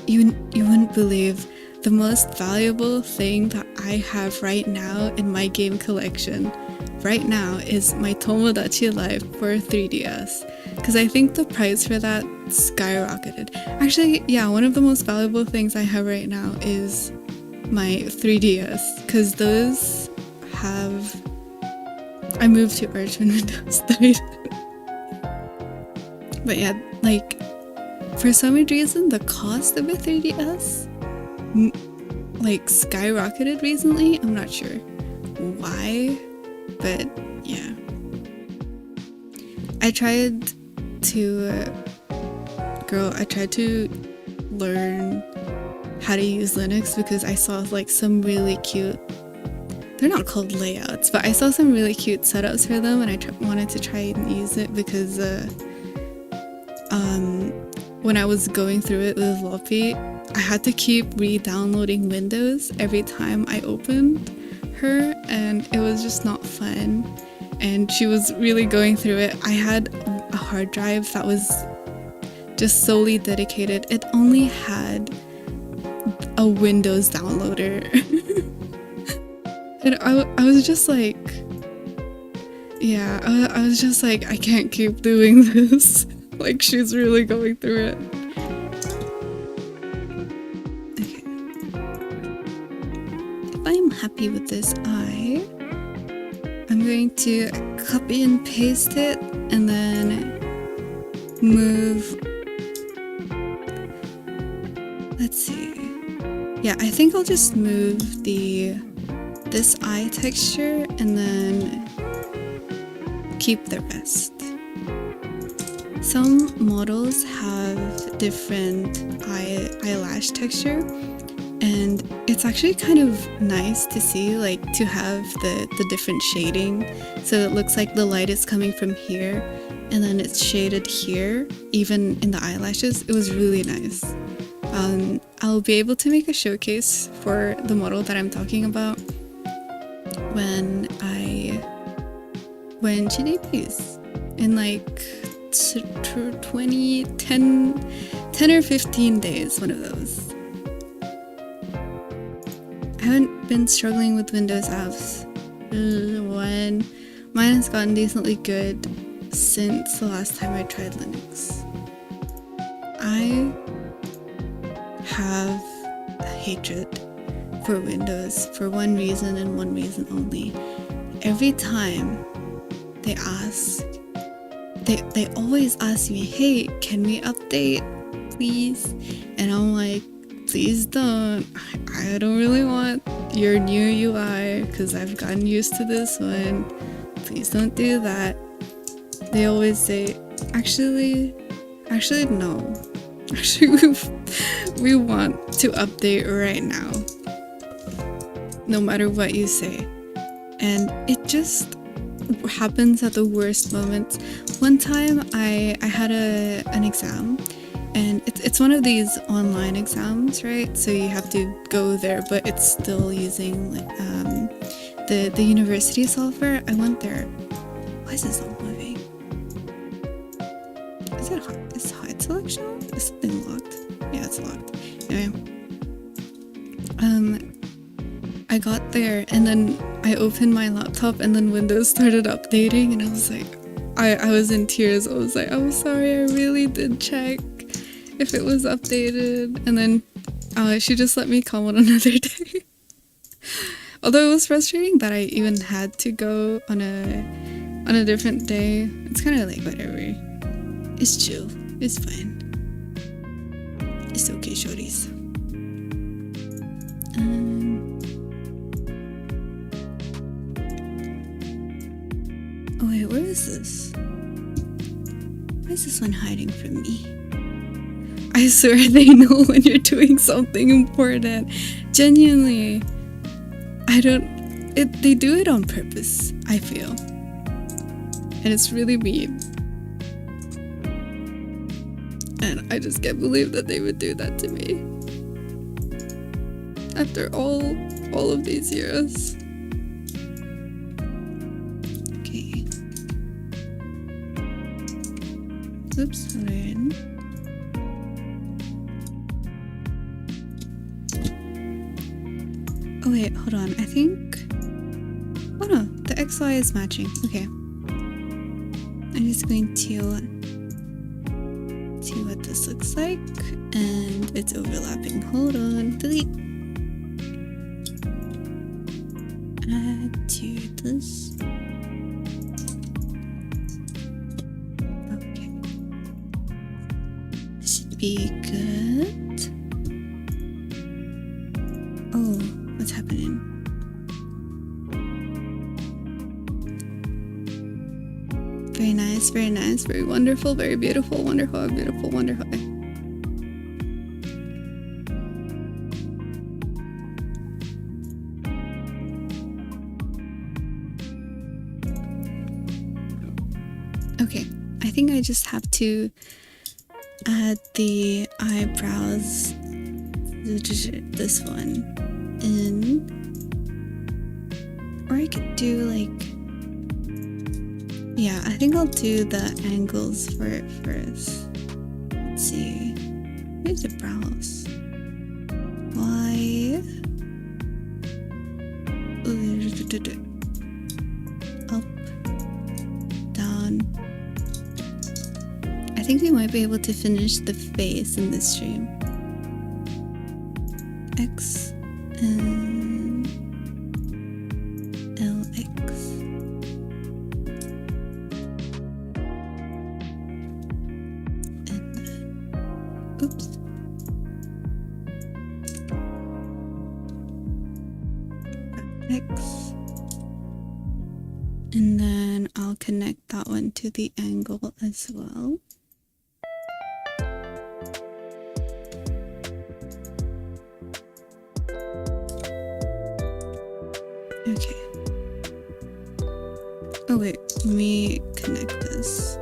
You wouldn't believe the most valuable thing that I have right now in my game collection right now is my Tomodachi Life for 3DS, because I think the price for that skyrocketed. Actually, yeah, one of the most valuable things I have right now is my 3DS, because those have... I moved to Arch when Windows died. But yeah, like, for some reason, the cost of a 3DS like skyrocketed recently. I'm not sure why, but yeah. I tried to learn how to use Linux because I saw like some really cute, they're not called layouts, but I saw some really cute setups for them, and I wanted to try and use it because when I was going through it with Loppy, I had to keep re-downloading Windows every time I opened her, and it was just not fun. And she was really going through it. I had a hard drive that was just solely dedicated. It only had a Windows downloader. And I was just like, Yeah, I was just like, I can't keep doing this. Like, she's really going through it. Okay. If I'm happy with this eye, I'm going to copy and paste it and then move. Let's see. Yeah, I think I'll just move this eye texture and then keep the rest. Some models have different eyelash texture, and it's actually kind of nice to see, like, to have the different shading. So it looks like the light is coming from here and then it's shaded here, even in the eyelashes. It was really nice. I'll be able to make a showcase for the model that I'm talking about when she debuts in like 10 or 15 days, one of those. I haven't been struggling with Windows apps. Mine has gotten decently good since the last time I tried Linux. I have a hatred for Windows for one reason and one reason only. Every time they always ask me, hey, can we update, please? And I'm like, please don't. I don't really want your new UI because I've gotten used to this one. Please don't do that. They always say, actually no. Actually, we want to update right now, no matter what you say. And it just happens at the worst moments. One time I had an exam, and it's one of these online exams, right? So you have to go there, but it's still using like the university software. I went there. Why is this not moving? Is hide selection? Is something locked? Yeah, it's locked. Anyway, I got there and then I opened my laptop and then Windows started updating and I was like, I was in tears. I was like, I'm sorry, I really did check if it was updated. And then she just let me come on another day. Although it was frustrating that I even had to go on a different day. It's kind of like whatever. It's chill. It's fine. It's okay, shorties. Oh wait, where is this? Why is this one hiding from me? I swear they know when you're doing something important. Genuinely. They do it on purpose, I feel. And it's really mean. And I just can't believe that they would do that to me. After all of these years. Okay. Oops, we're Oh wait, hold on. I think... Oh no, the XY is matching. Okay. I'm just going to see what this looks like, and it's overlapping. Hold on, delete. Add to this. Okay. Should be good. Oh, what's happening? Very nice, very nice, very wonderful, very beautiful, wonderful, beautiful, wonderful. Okay, I think I just have to add the eyebrows, this one, in. Or I could do like, yeah, I think I'll do the angles for it first. Let's see. Where's the brows? Why? Up. on. I think we might be able to finish the face in this stream. X and LX. And then, oops. X. And then I'll connect that one to the angle as well. Okay. Oh wait, let me connect this.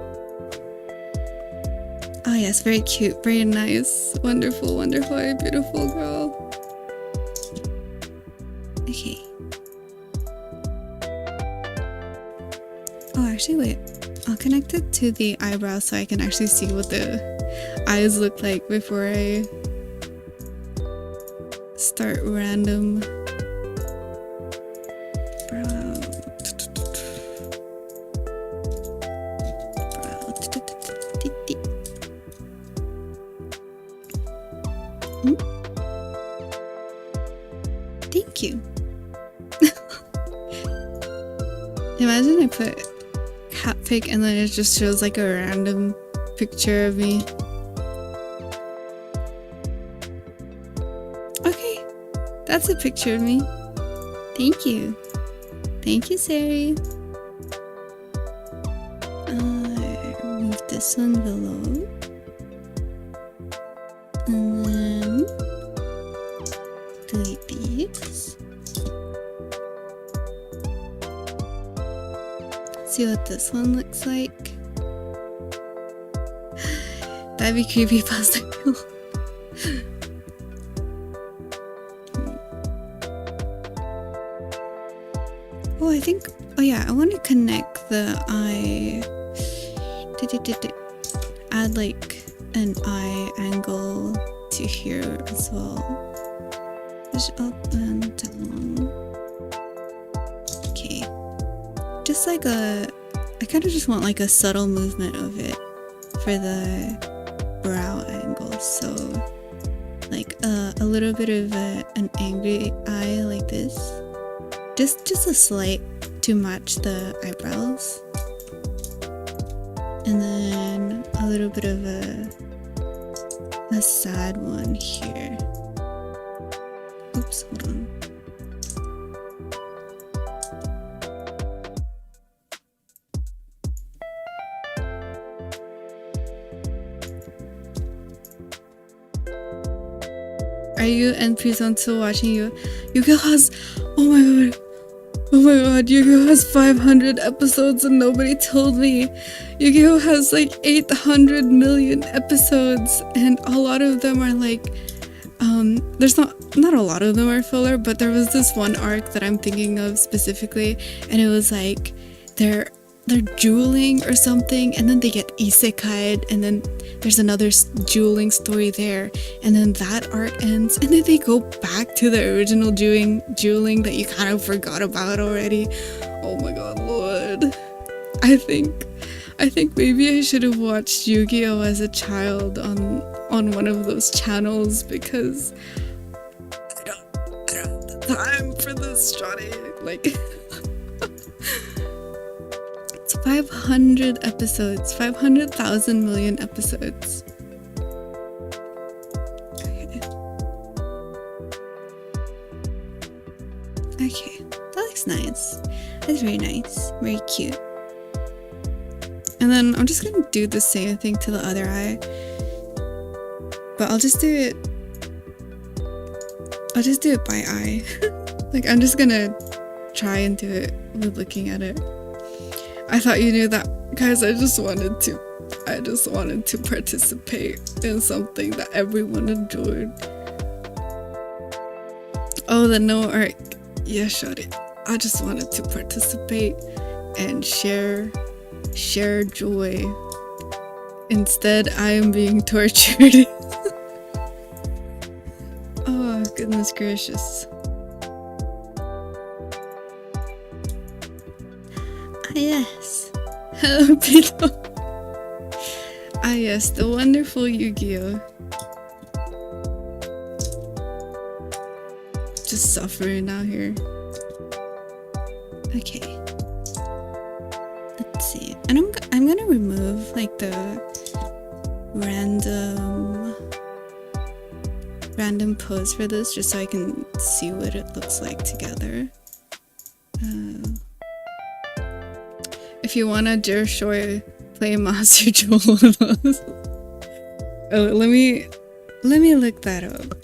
Oh yes, very cute, very nice. Wonderful, wonderful, beautiful girl. Okay. Oh, actually, wait. I'll connect it to the eyebrow so I can actually see what the eyes look like before I start random brow. Thank you. Imagine I put cat pic and then it just shows like a random picture of me. Okay, that's a picture of me. Thank you. Thank you, Sari. Move this one below. And then delete these. See what this one looks like. That'd be creepy pasta. Oh, I think. Oh yeah, I want to connect the eye. Add like an eye angle to here as well. Push up and down. Okay. Just like I kind of just want like a subtle movement of it for the brow angle. So like a little bit of an angry eye like this. Just a slight to match the eyebrows. And then a little bit of a sad one here. Oops, hold on. Are you and Prison still watching you? Yu-Gi-Oh has, oh my god, Yu-Gi-Oh has 500 episodes and nobody told me. Yu-Gi-Oh has like 800 million episodes and a lot of them are like, there's not a lot of them are filler, but there was this one arc that I'm thinking of specifically and it was like, they're dueling or something and then they get isekai'd and then there's another dueling story there and then that arc ends and then they go back to the original dueling that you kind of forgot about already. Oh my god, Lord. I think maybe I should have watched Yu-Gi-Oh as a child on one of those channels because I don't have the time for this, Johnny. Like 500 episodes, 500,000 million episodes. Okay, that looks nice. That's very nice, very cute. And then I'm just gonna do the same thing to the other eye, but I'll just do it by eye. Like I'm just gonna try and do it with looking at it. I thought you knew that, guys. I just wanted to participate in something that everyone enjoyed. Oh, the no arc. Yeah, shut it. I just wanted to participate and share joy. Instead, I am being tortured. Oh, goodness gracious. Yes. Pillow. Ah yes, the wonderful Yu-Gi-Oh! Just suffering out here. Okay. Let's see. And I'm gonna remove like the random pose for this just so I can see what it looks like together. If you wanna dare show play Master Jewel with us. Oh, let me look that up.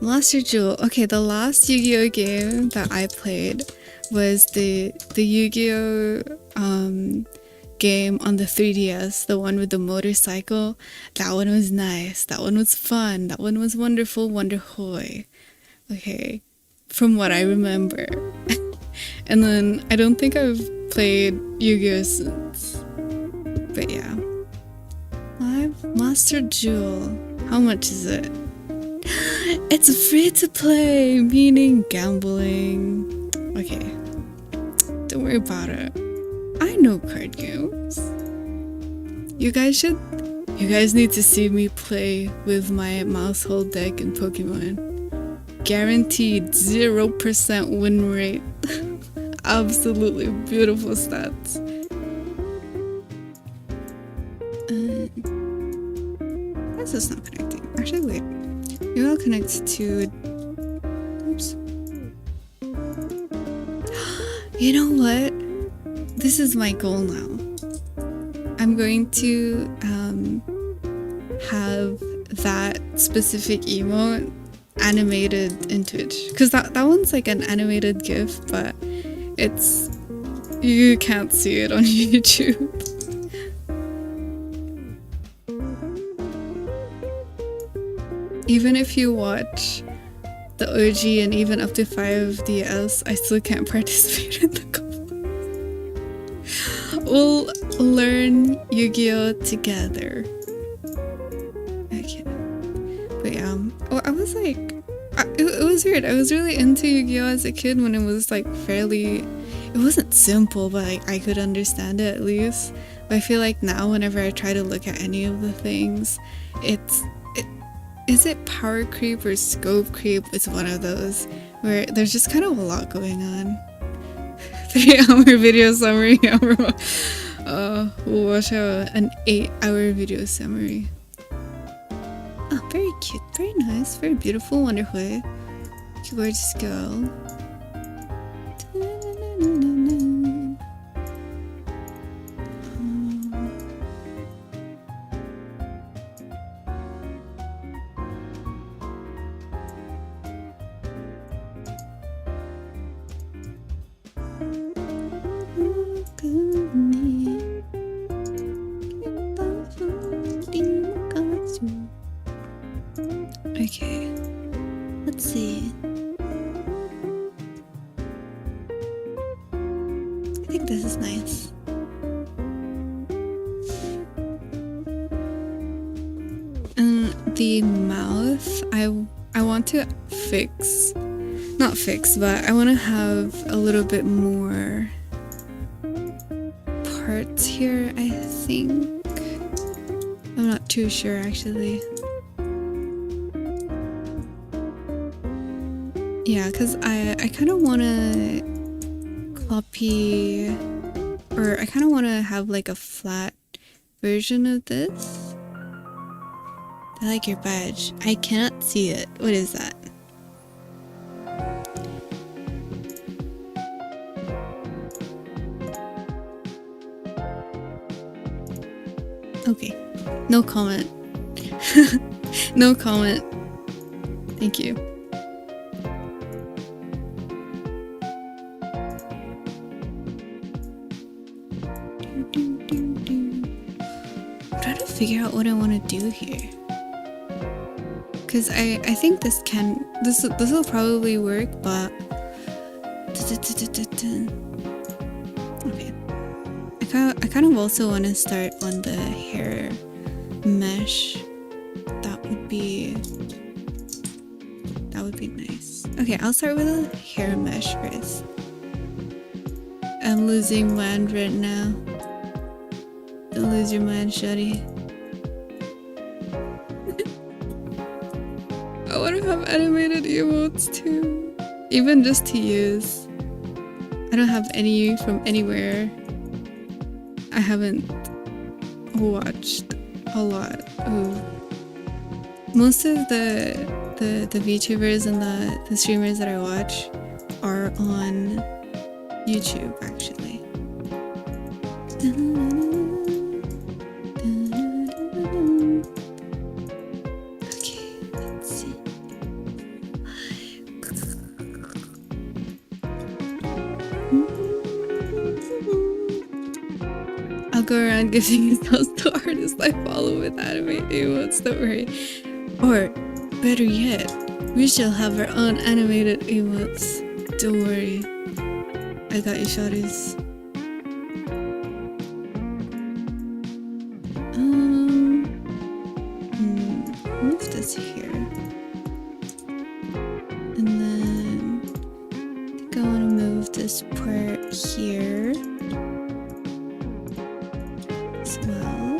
Master Jewel. Okay, the last Yu-Gi-Oh game that I played was the Yu-Gi-Oh game on the 3DS, the one with the motorcycle. That one was nice. That one was fun. That one was wonderful, wonderhoy. Okay, from what I remember. And then I don't think I've played Yu-Gi-Oh since. But yeah. Live Master Jewel. How much is it? It's free to play, meaning gambling. Okay. Don't worry about it. I know card games. You guys need to see me play with my Mousehold deck in Pokemon. Guaranteed 0% win rate. Absolutely beautiful stats. Why is this not connecting? Actually, wait. Maybe I'll connect to... Oops. You know what? This is my goal now. I'm going to have that specific emote animated in Twitch. Because that one's like an animated GIF, but you can't see it on YouTube. Even if you watch the OG and even up to 5DS, I still can't participate in the combos. We'll learn Yu-Gi-Oh! Together. Okay. But yeah, I was like, it was weird. I was really into Yu-Gi-Oh! As a kid when it was like fairly, it wasn't simple, but like, I could understand it at least. But I feel like now whenever I try to look at any of the things, is it power creep or scope creep? It's one of those where there's just kind of a lot going on. 3-hour video summary. We'll watch an 8-hour video summary. Oh, very cute, very nice, very beautiful, wonderful. Gorgeous girl. Okay, let's see. I think this is nice. And the mouth, I want to not fix, but I want to have a little bit more parts here, I think. I'm not too sure actually. Yeah, because I kind of want to copy, or I kind of want to have like a flat version of this. I like your badge. I cannot see it. What is that? Okay, no comment. No comment. Thank you. I'm trying to figure out what I want to do here. Because I think this will probably work, but okay. I kind of also want to start on the hair mesh. That would be nice. Okay, I'll start with a hair mesh first. I'm losing land right now. Don't lose your mind, shawty. I want to have animated emotes too. Even just to use. I don't have any from anywhere. I haven't watched a lot of... Most of the VTubers and the streamers that I watch are on YouTube, actually. Okay, let's see. I'll go around giving yourselves to artists I follow with anime emotes, don't worry. Or, better yet, we shall have our own animated emotes. Don't worry. I got you, shawties. Move this here. And then I think I want to move this part here as well.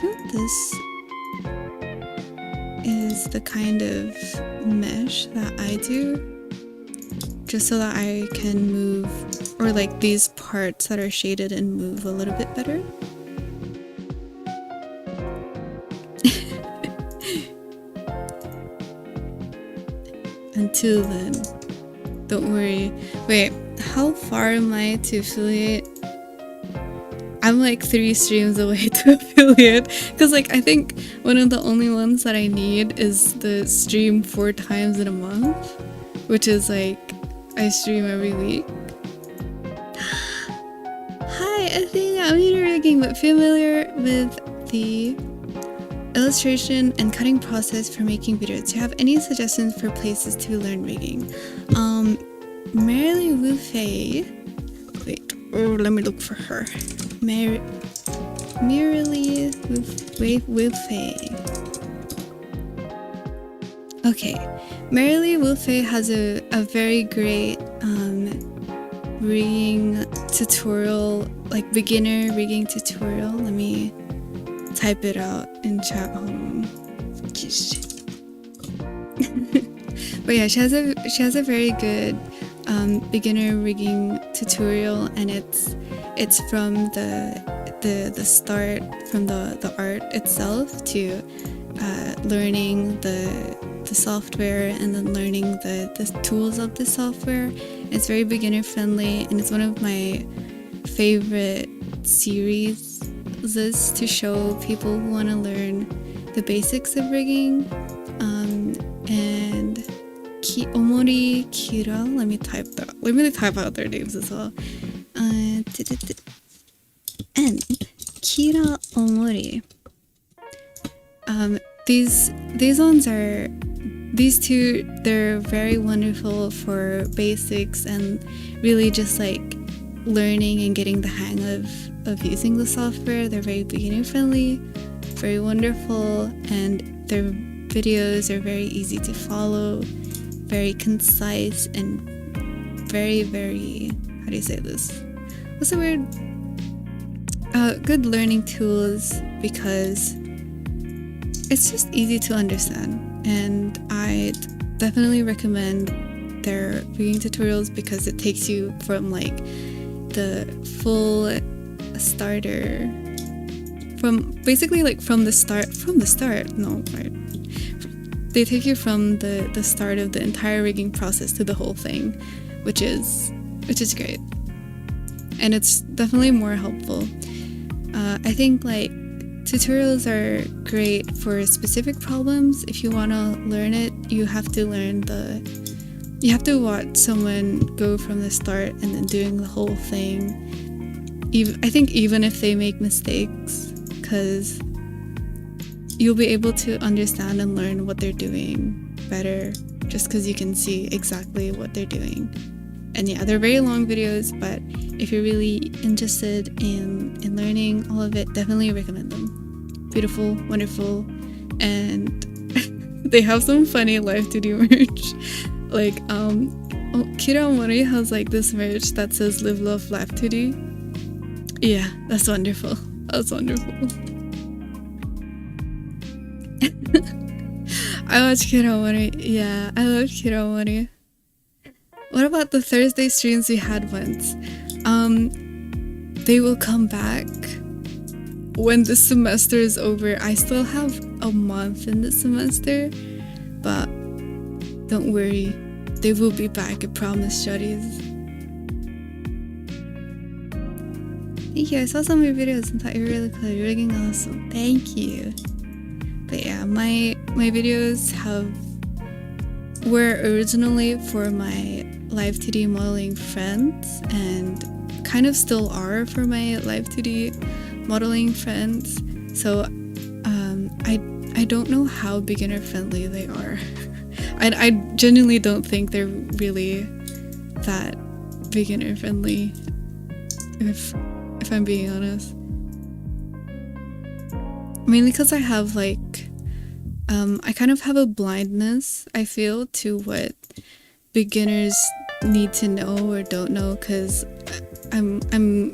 So this is the kind of mesh that I do, just so that I can move, or like these parts that are shaded and move a little bit better. Until then, don't worry. Wait, how far am I to affiliate? I'm like 3 streams away to affiliate, because like I think one of the only ones that I need is the stream 4 times in a month, which is like I stream every week. Hi, I think I'm new to rigging, but familiar with the illustration and cutting process for making videos. Do you have any suggestions for places to learn rigging? Merrily Wu Fei. Wait, oh, let me look for her. Merrily Wu Fei. Okay, Merrily Wu Fei has a very great rigging tutorial, like beginner rigging tutorial. Let me type it out in chat. Hold on. But yeah, she has a very good beginner rigging tutorial, and it's from the start, from the art itself to learning the software, and then learning the tools of the software. It's very beginner friendly, and it's one of my favorite series to show people who want to learn the basics of rigging. And Omori Kira, let me type out their names as well. And Kira Omori. These two, they're very wonderful for basics and really just like learning and getting the hang of using the software. They're very beginner friendly, very wonderful, and their videos are very easy to follow, very concise, and very, very, how do you say this? What's the word? Good learning tools, because it's just easy to understand. And I definitely recommend their rigging tutorials, because it takes you from like the full starter, from basically like from the start, no, right? They take you from the start of the entire rigging process to the whole thing, which is great. And it's definitely more helpful. I think like tutorials are great for specific problems. If you want to learn it, you have to watch someone go from the start and then doing the whole thing. I think even if they make mistakes, because you'll be able to understand and learn what they're doing better, just because you can see exactly what they're doing. And yeah, they're very long videos, but if you're really interested in learning all of it, definitely recommend them. Beautiful, wonderful, and they have some funny Live2D merch. Like, Kira Omori has like this merch that says "Live, Love, Live2D." Yeah, that's wonderful. That's wonderful. I watch Kiramori. Yeah, I love Kiramori. What about the Thursday streams we had once? They will come back when the semester is over. I still have a month in the semester, but don't worry, they will be back, I promise, shorties. Thank you, I saw some of your videos and thought you were really cool. You're rigging awesome. Thank you. But yeah, my videos were originally for my Live2D modeling friends and kind of still are for my Live2D modeling friends. So I don't know how beginner friendly they are. I genuinely don't think they're really that beginner friendly, if I'm being honest. Mainly because I have I kind of have a blindness, I feel, to what beginners need to know or don't know, because I'm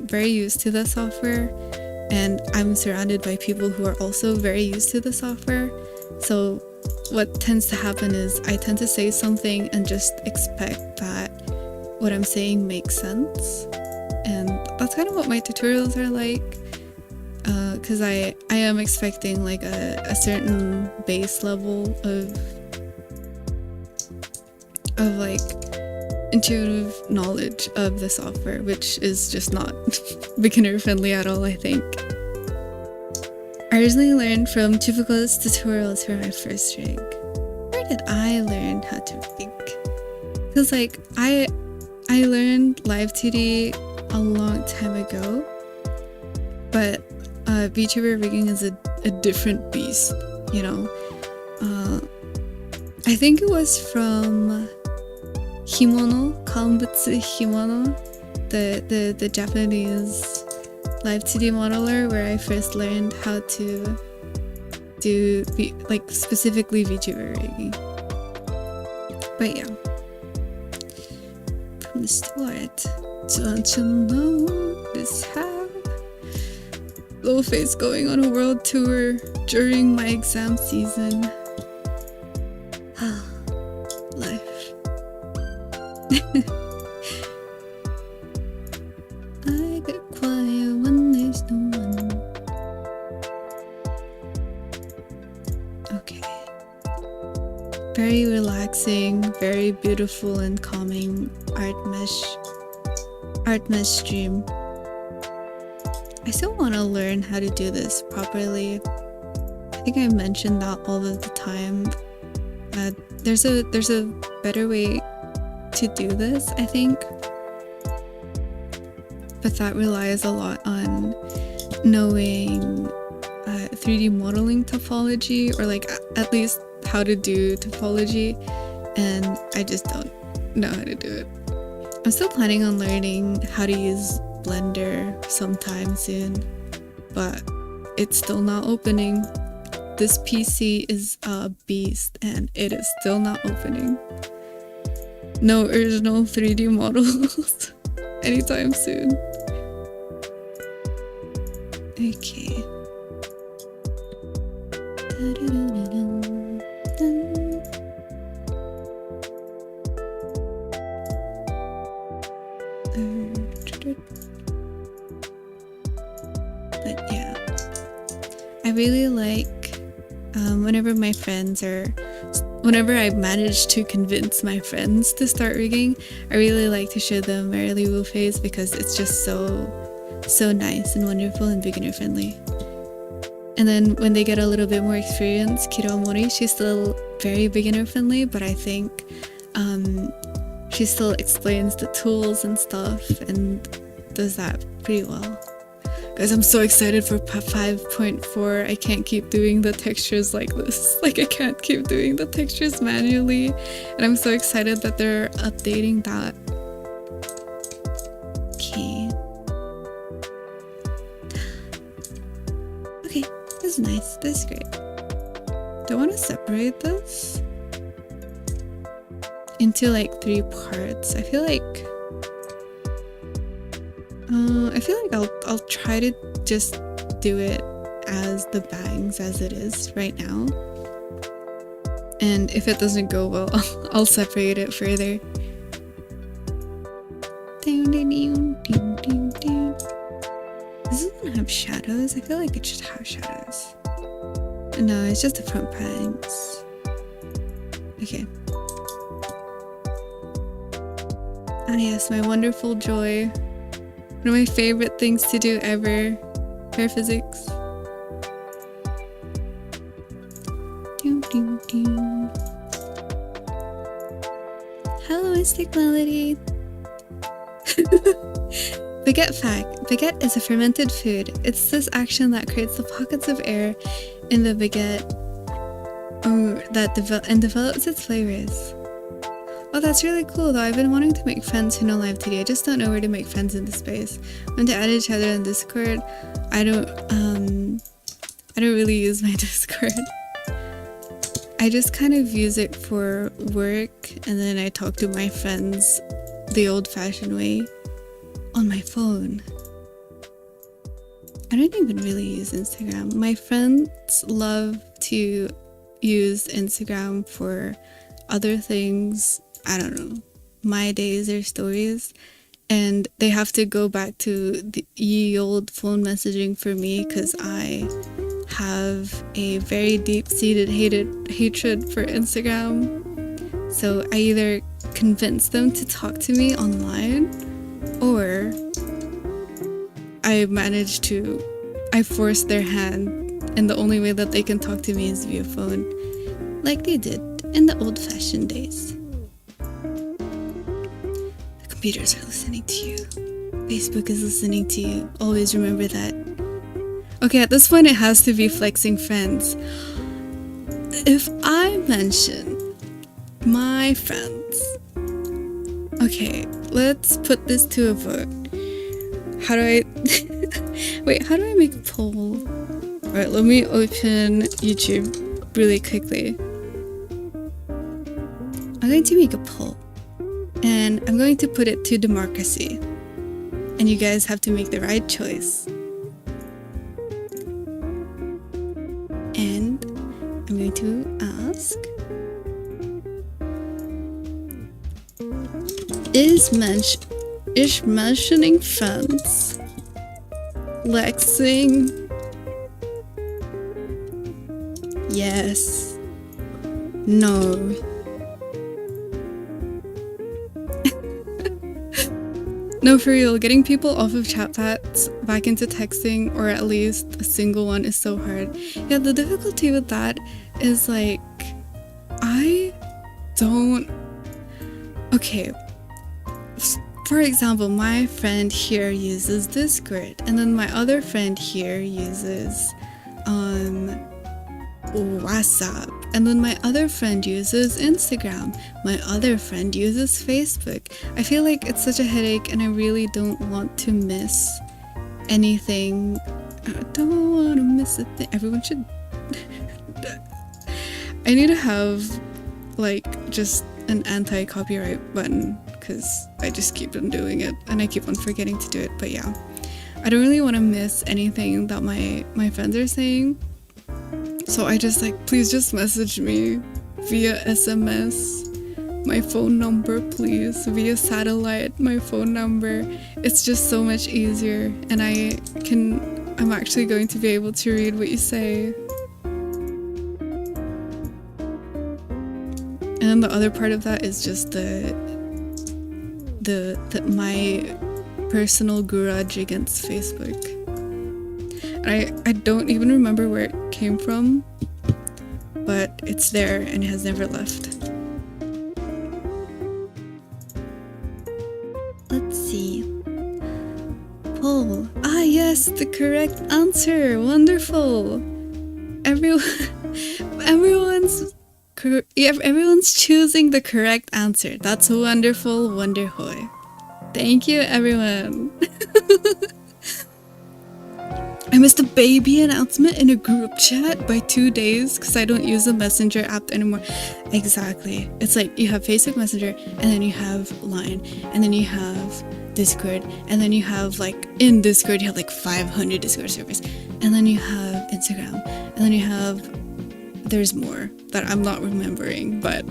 very used to the software and I'm surrounded by people who are also very used to the software. So what tends to happen is I tend to say something and just expect that what I'm saying makes sense. And that's kind of what my tutorials are like, because I am expecting like a certain base level of like intuitive knowledge of the software, which is just not beginner friendly at all, I think. I originally learned from Chufuko's tutorials for my first rig. Where did I learn how to rig? Because like I learned Live2D a long time ago, but VTuber rigging is a different beast, you know. I think it was from Himono, Kanbutsu Himono, the Japanese Live2D modeler, where I first learned how to do specifically VTuber rigging. But yeah, from the start, don't you know this how low face going on a world tour during my exam season. Life. I get quiet when there's no one. Okay. Very relaxing, very beautiful and calming art mesh stream. I still want to learn how to do this properly. I think I mentioned that all of the time. There's a better way to do this, I think, but that relies a lot on knowing 3D modeling topology, or like at least how to do topology, and I just don't know how to do it. I'm still planning on learning how to use Blender sometime soon, but it's still not opening. This PC is a beast and it is still not opening. No original 3D models anytime soon. Okay. But yeah, I really like whenever I manage to convince my friends to start rigging, I really like to show them my early woo phase, because it's just so nice and wonderful and beginner friendly. And then when they get a little bit more experience, Kiramori, she's still very beginner friendly, but I think she still explains the tools and stuff and does that pretty well. Guys, I'm so excited for 5.4. I can't keep doing the textures like this. Like, I can't keep doing the textures manually. And I'm so excited that they're updating that. Okay. Okay, this is nice. This is great. Do I want to separate this into like 3 parts? I feel like I'll try to just do it as the bangs as it is right now. And if it doesn't go well, I'll separate it further. Does this one have shadows? I feel like it should have shadows. No, it's just the front bangs. Okay. Ah yes, my wonderful joy. One of my favorite things to do ever. Hair physics. Hello, Mystic Melody. Baguette fact. Baguette is a fermented food. It's this action that creates the pockets of air in the baguette and develops its flavors. Oh, that's really cool though. I've been wanting to make friends who know Live2D. I just don't know where to make friends in the space. When to add each other in Discord, I don't really use my Discord. I just kind of use it for work, and then I talk to my friends the old-fashioned way on my phone. I don't even really use Instagram. My friends love to use Instagram for other things. I don't know, my days or stories, and they have to go back to the ye old phone messaging for me because I have a very deep-seated hatred for Instagram. So I either convince them to talk to me online, or I force their hand, and the only way that they can talk to me is via phone, like they did in the old-fashioned days. The computers are listening to you. Facebook is listening to you. Always remember that. Okay, at this point it has to be flexing friends. If I mention my friends... Okay, let's put this to a vote. How do I... Wait, how do I make a poll? Alright, let me open YouTube really quickly. I'm going to make a poll. And I'm going to put it to democracy. And you guys have to make the right choice. And I'm going to ask... Is mentioning friends flexing? Yes. No. No, for real, getting people off of chat chats back into texting, or at least a single one, is so hard. Yeah, the difficulty with that is like, I don't... Okay. For example, my friend here uses Discord, and then my other friend here uses WhatsApp, and then my other friend uses Instagram, my other friend uses Facebook. I feel like it's such a headache, and I really don't want to miss anything. I don't want to miss a thing. Everyone should... I need to have like just an anti-copyright button, because I just keep on doing it and I keep on forgetting to do it. But yeah, I don't really want to miss anything that my friends are saying, so I just like, please just message me via SMS, my phone number, please, via satellite, my phone number. It's just so much easier, and I'm actually going to be able to read what you say. And then the other part of that is just my personal grudge against Facebook. I don't even remember where it came from, but it's there and it has never left. Let's see. Poll. Ah yes, the correct answer. Wonderful. Everyone's choosing the correct answer. That's wonderful, wonderhoy. Thank you, everyone. I missed a baby announcement in a group chat by 2 days because I don't use the Messenger app anymore. Exactly. It's like you have Facebook Messenger, and then you have Line, and then you have Discord, and then you have like in Discord you have like 500 Discord servers, and then you have Instagram, and then you have, there's more that I'm not remembering, but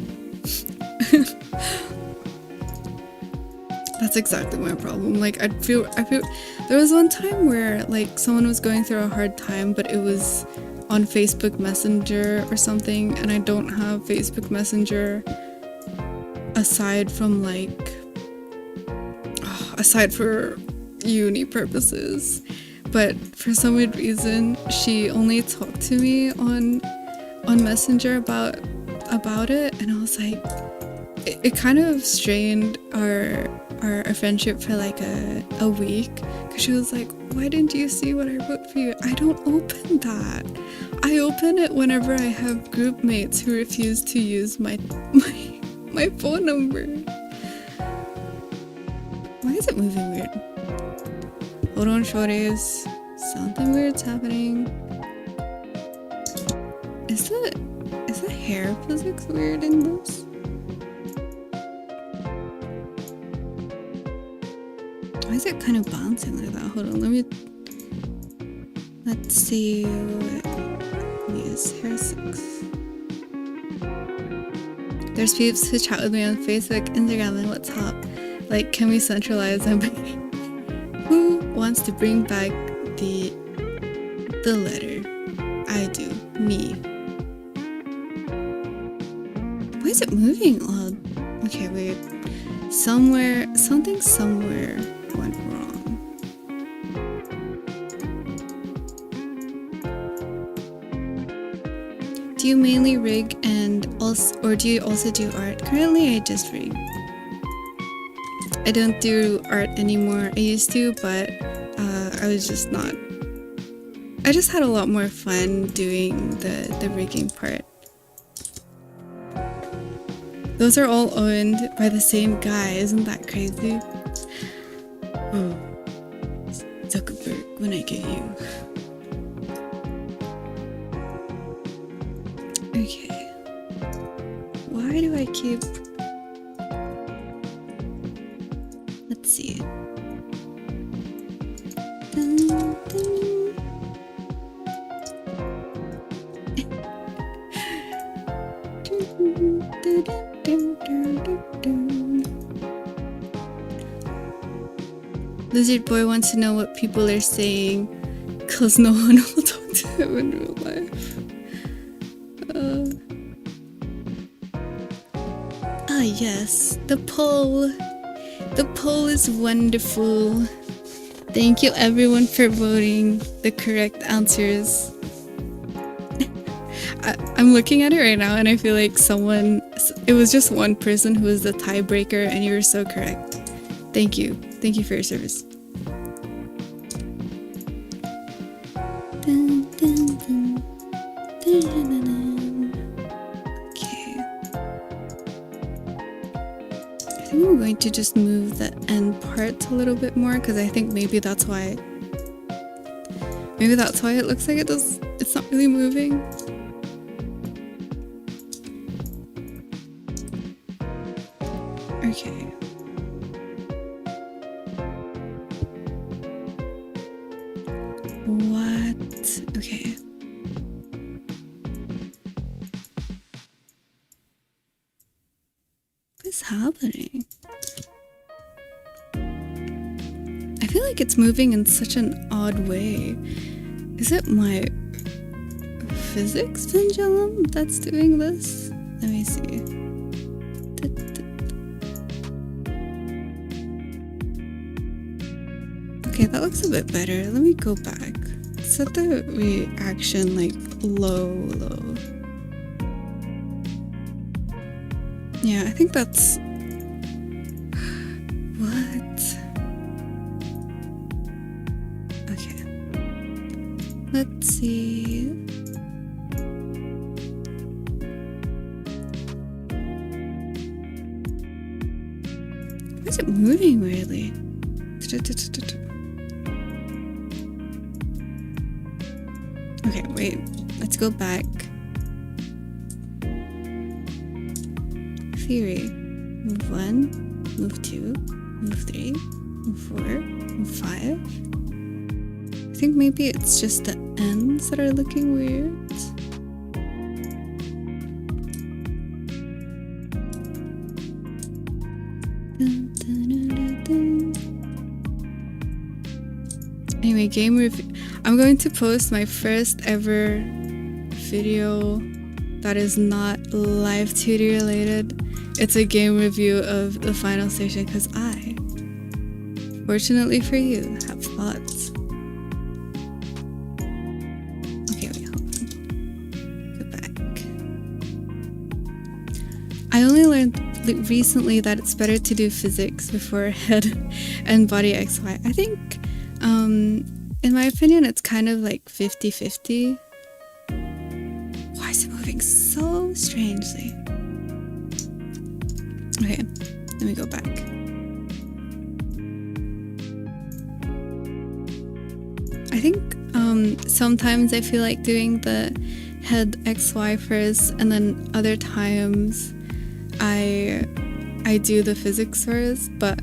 that's exactly my problem. Like I feel there was one time where like someone was going through a hard time, but it was on Facebook Messenger or something, and I don't have Facebook Messenger aside from like aside for uni purposes. But for some weird reason she only talked to me on Messenger about it, and I was like, it kind of strained our friendship for like a week, because she was like, why didn't you see what I wrote for you? I don't open that. I open it whenever I have group mates who refuse to use my phone number. Why is it moving weird? Hold on, shorties. Something weird's happening. Is the hair physics weird in this? Why is it kind of bouncing like that? Hold on, let's see what use hair 6. There's peeps who chat with me on Facebook, Instagram, and WhatsApp. Like, can we centralize them? Who wants to bring back the letter? I do. Me. Why is it moving? Oh, okay, wait. Something somewhere went wrong. Do you mainly rig or do you also do art? Currently, I just rig. I don't do art anymore. I used to, but I was just not. I just had a lot more fun doing the rigging part. Those are all owned by the same guy. Isn't that crazy? Oh, Zuckerberg, when I get you. Okay. Why do I keep... Let's see. Dun, dun. Lizard Boy wants to know what people are saying, cause no one will talk to him in real life. Yes, the poll. The poll is wonderful. Thank you everyone for voting the correct answers. I'm looking at it right now and I feel like it was just one person who was the tiebreaker, and you were so correct. Thank you. Thank you for your service. Dun, dun, dun. Dun, dun, dun, dun. Okay. I think I'm going to just move the end parts a little bit more, because I think maybe that's why it looks like it's not really moving. Okay. What? Okay. What's happening? I feel like it's moving in such an odd way. Is it my physics pendulum that's doing this? Let me see. Okay, that looks a bit better. Let me go back. Set the reaction like low. Yeah, I think that's... What? Okay. Let's see. Why is it moving weirdly? Okay, wait. Let's go back. Theory. Move 1, move 2, move 3, 4, 5. I think maybe it's just the ends that are looking weird. Anyway, game review. I'm going to post my first ever video that is not Live2D related. It's a game review of the final station because I, fortunately for you, have thoughts. Okay, wait, hold on. Go back. I only learned recently that it's better to do physics before head and body XY. I think, in my opinion, it's kind of like 50-50. Why is it moving so strangely? Okay, let me go back. I think sometimes I feel like doing the head XY first, and then other times I do the physics first. But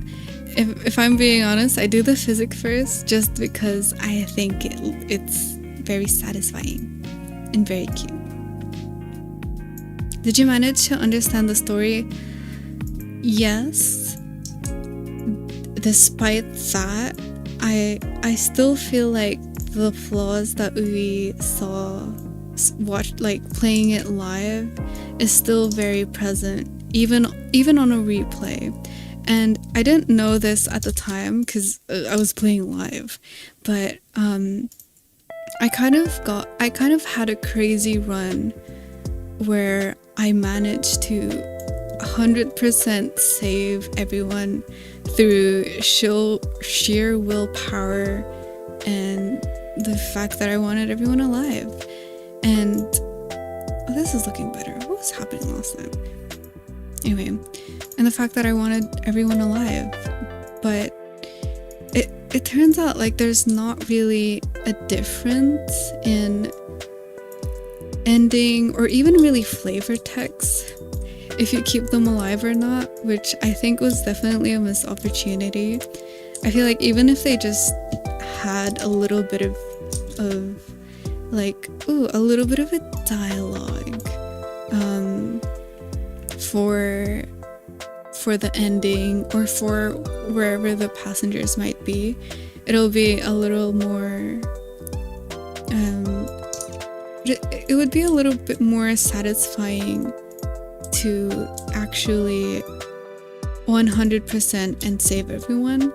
if I'm being honest, I do the physics first just because I think it's very satisfying and very cute. Did you manage to understand the story? Yes. Despite that, I still feel like the flaws that we watched, like playing it live, is still very present, even on a replay. And I didn't know this at the time because I was playing live, but I kind of had a crazy run where I managed to 100% save everyone through sheer willpower and the fact that I wanted everyone alive. And this is looking better. What was happening last time? Anyway, and the fact that I wanted everyone alive. But it turns out like there's not really a difference in ending or even really flavor text if you keep them alive or not, which I think was definitely a missed opportunity. I feel like even if they just had a little bit of like, a little bit of a dialogue for the ending or for wherever the passengers might be, it'll be a little more it would be a little bit more satisfying to actually 100% and save everyone.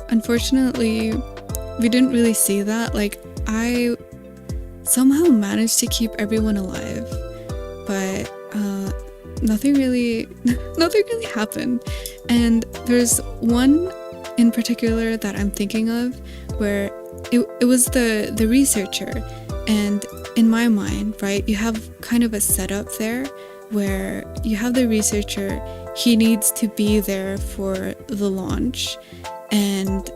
Unfortunately, we didn't really see that. Like, I somehow managed to keep everyone alive, but nothing really happened. And there's one in particular that I'm thinking of where it was the researcher, and in my mind, right, you have kind of a setup there where you have the researcher, he needs to be there for the launch, and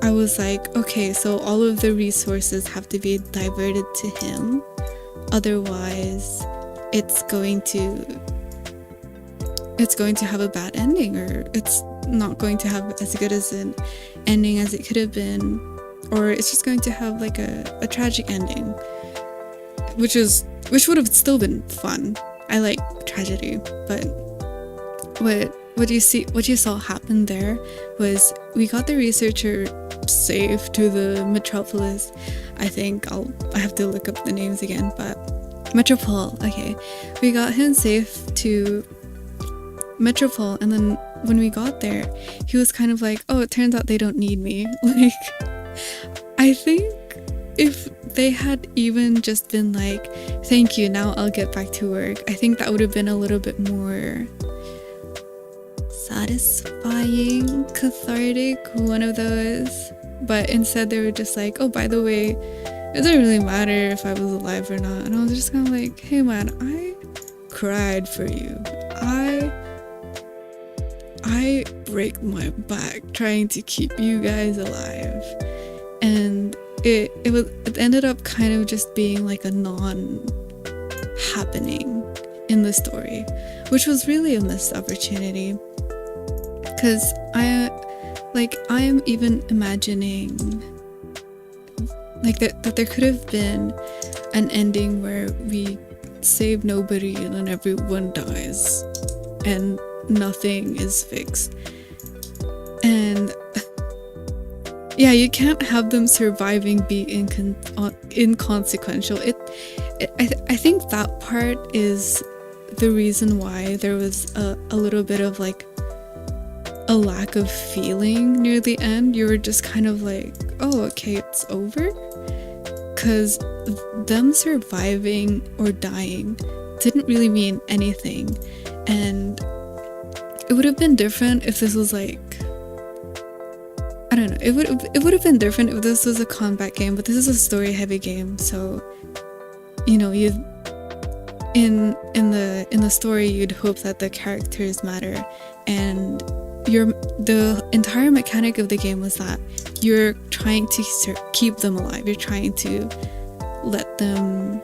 I was like, okay, so all of the resources have to be diverted to him, otherwise it's going to have a bad ending, or it's not going to have as good as an ending as it could have been, or it's just going to have like a tragic ending, which would have still been fun. I like tragedy, but what you saw happen there was we got the researcher safe to the metropolis. I think I have to look up the names again, but Metropole. Okay, we got him safe to Metropole, and then when we got there, he was kind of like, oh, it turns out they don't need me. Like, I think if they had even just been like, thank you, now I'll get back to work, I think that would have been a little bit more satisfying, cathartic, one of those. But instead they were just like, oh, by the way, it doesn't really matter if I was alive or not. And I was just kind of like, hey man, I cried for you. I break my back trying to keep you guys alive. And it ended up kind of just being like a non-happening in the story, which was really a missed opportunity. Because Like, I am even imagining like that there could have been an ending where we save nobody and then everyone dies and nothing is fixed. And yeah, you can't have them surviving be inconsequential. I think that part is the reason why there was a little bit of like a lack of feeling near the end. You were just kind of like, oh, okay, it's over. Because them surviving or dying didn't really mean anything. And it would have been different if this was like, I don't know, it would have been different if this was a combat game, but this is a story heavy game, so you know, you in the story you'd hope that the characters matter, and the entire mechanic of the game was that you're trying to keep them alive, you're trying to let them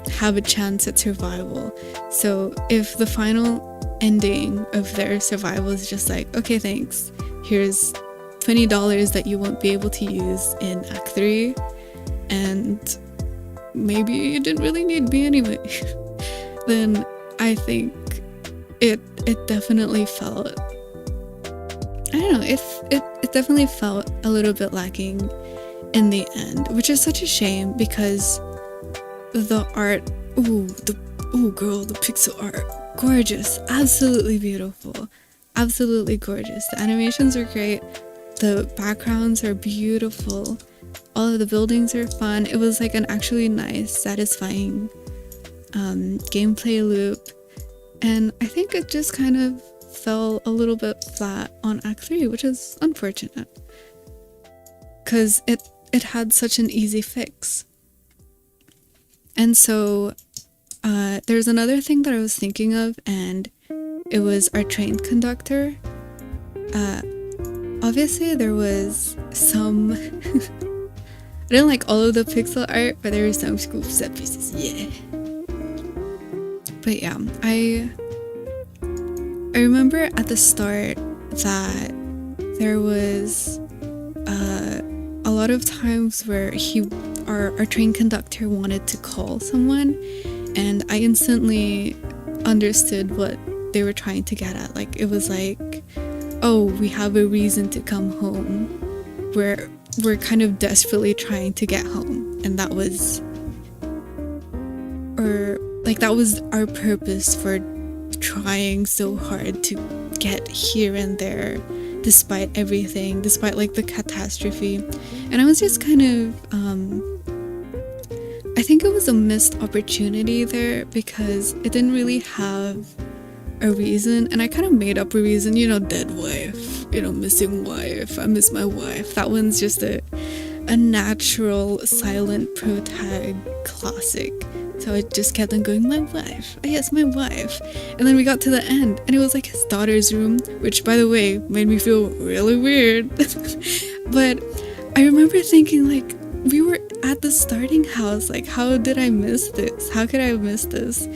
have a chance at survival. So if the final ending of their survival is just like, okay, thanks, here's $20 that you won't be able to use in Act 3, and maybe you didn't really need me anyway, then I think it definitely felt, I don't know, it definitely felt a little bit lacking in the end, which is such a shame because the art, girl, the pixel art, gorgeous, absolutely beautiful, absolutely gorgeous. The animations are great, the backgrounds are beautiful, all of the buildings are fun. It was like an actually nice, satisfying gameplay loop, and I think it just kind of fell a little bit flat on Act 3, which is unfortunate because it had such an easy fix. And so there's another thing that I was thinking of, and it was our train conductor. Obviously there was some I didn't like all of the pixel art, but there were some cool set pieces, yeah. But yeah, I remember at the start that there was a lot of times where our train conductor wanted to call someone, and I instantly understood what they were trying to get at. Like, it was like, oh, we have a reason to come home. We're kind of desperately trying to get home, and that was our purpose for trying so hard to get here and there, despite everything, despite like the catastrophe. And I was just kind of I think it was a missed opportunity there because it didn't really have a reason, and I kind of made up a reason, you know, dead wife, you know, missing wife, I miss my wife. That one's just a natural silent protag classic. So I just kept on going, my wife, oh yes, my wife. And then we got to the end, and it was like his daughter's room, which by the way made me feel really weird. But I remember thinking, like, we were at the starting house, like, how did I miss this? How could I have missed this?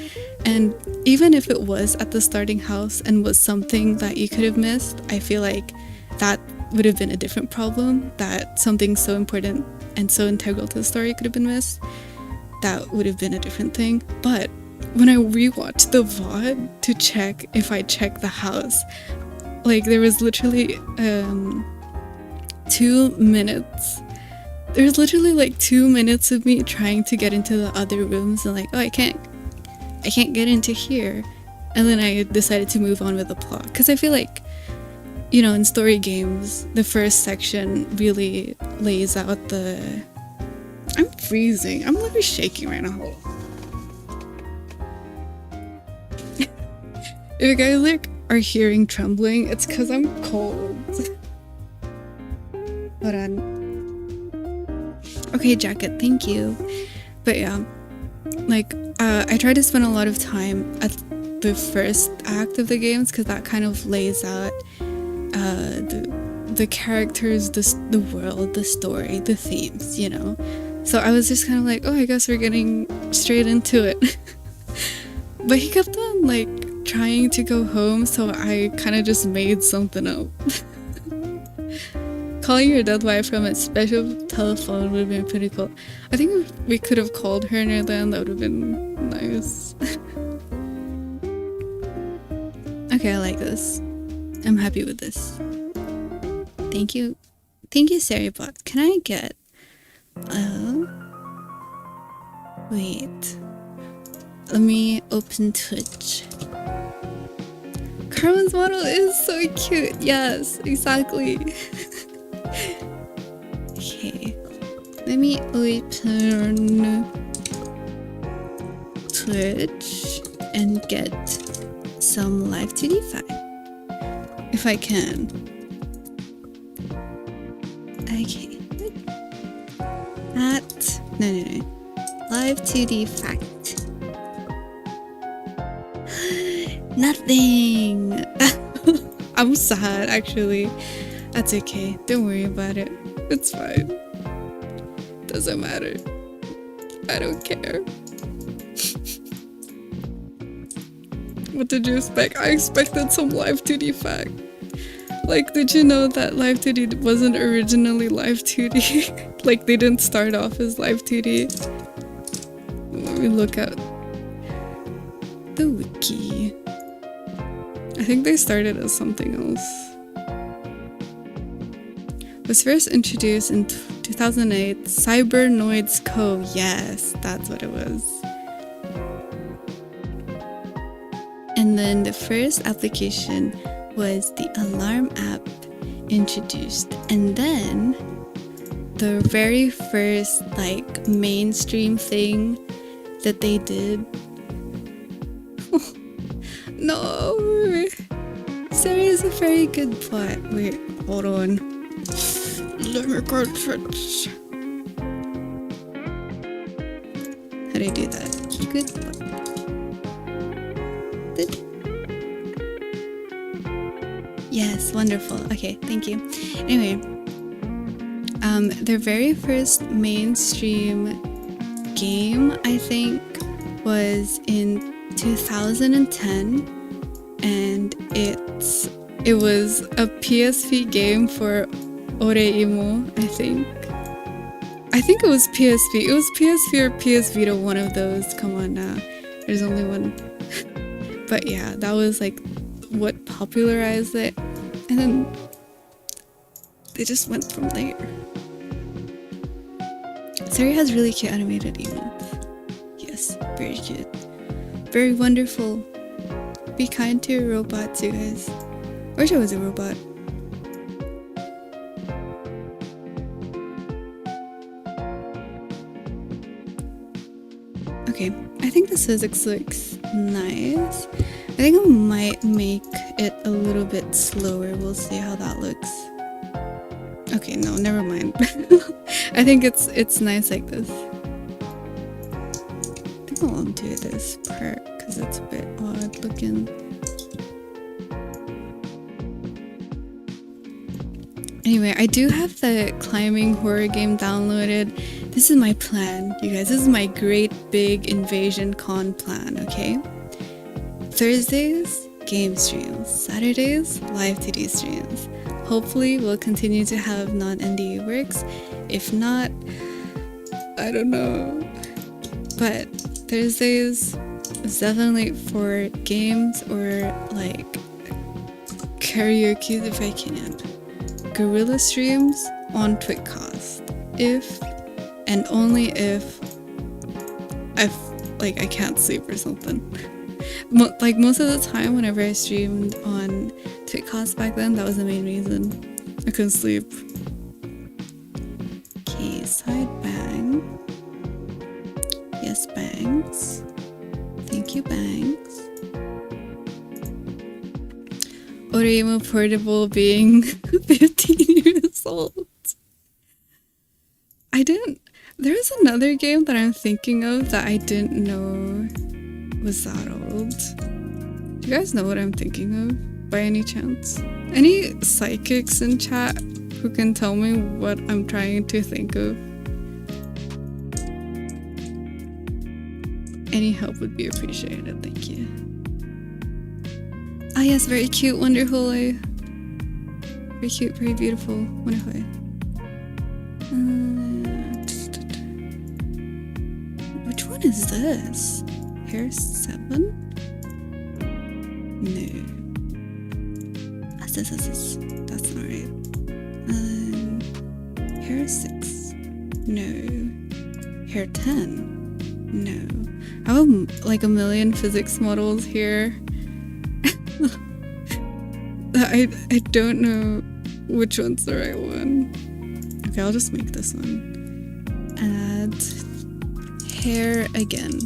And even if it was at the starting house and was something that you could have missed, I feel like that would have been a different problem, that something so important and so integral to the story could have been missed. That would have been a different thing. But when I rewatched the VOD to check if I checked the house, like, there was literally 2 minutes. There's literally like 2 minutes of me trying to get into the other rooms and like, oh, I can't get into here. And then I decided to move on with the plot, because I feel like, you know, in story games, the first section really lays out the... I'm freezing. I'm literally shaking right now. If you guys like are hearing trembling, it's because I'm cold. Hold on. Okay, jacket, thank you. But yeah, like, I try to spend a lot of time at the first act of the games, because that kind of lays out the characters, the world, the story, the themes, you know? So I was just kind of like, oh, I guess we're getting straight into it. But he kept on like trying to go home, so I kind of just made something up. calling your dead wife from a special telephone would have been pretty cool. I think we could have called her near the end. That would have been nice. Okay, I like this. I'm happy with this. Thank you. Thank you, Saribot. Can I get... wait. Let me open Twitch. Carmen's model is so cute. Yes, exactly. Okay. Let me open Twitch and get some Live2D fact. If I can. Okay. No. Live2D fact. Nothing. I'm sad, actually. That's okay. Don't worry about it. It's fine. Doesn't matter. I don't care. What did you expect? I expected some Live2D fact. Like, did you know that Live2D wasn't originally Live2D? Like, they didn't start off as Live2D. Let me look at the wiki. I think they started as something else. Was first introduced in 2008. Cybernoids Co. Yes, that's what it was. And then the first application was the alarm app introduced. And then the very first like mainstream thing that they did. No, Sari is a very good plot. Wait, hold on. Let me go touch. How do I do that? Good plot. Yes, wonderful. Okay, thank you. Anyway, their very first mainstream game, I think, was in 2010, and it was a PSP game for Oreimo, I think. I think it was PSP. It was PSP or PS Vita, one of those. Come on now. There's only one. But yeah, that was like what popularized it. And then they just went from there. Sari has really cute animated emotes. Yes, very cute. Very wonderful. Be kind to your robots, you guys. I wish I was a robot. Okay, I think the physics looks nice. I think I might make it a little bit slower. We'll see how that looks. Okay, no, never mind. I think it's nice like this. I think I'll undo this part because it's a bit odd looking. Anyway, I do have the climbing horror game downloaded. This is my plan, you guys. This is my great big invasion con plan, okay? Thursdays, game streams. Saturdays, Live2D streams. Hopefully, we'll continue to have non-NDA works. If not, I don't know. But Thursdays is definitely for games or like karaoke if I can. Guerrilla streams on Twitcast. If and only if I can't sleep or something. Like most of the time whenever I streamed on Twitcast back then, that was the main reason. I couldn't sleep. Okay, side bang. Yes, bangs. Thank you, bangs. Oreimo Portable being 15 years old. There's another game that I'm thinking of that I didn't know was that old. Do you guys know what I'm thinking of by any chance? Any psychics in chat who can tell me what I'm trying to think of? Any help would be appreciated, thank you. Ah yes, very cute, wonderful. Very very cute, very beautiful. What if I? Which one is this? Hair 7? No. That's not right. Hair 6? No. Hair 10? No. I have like a million physics models here. I don't know which one's the right one. Okay, I'll just make this one. Add hair again.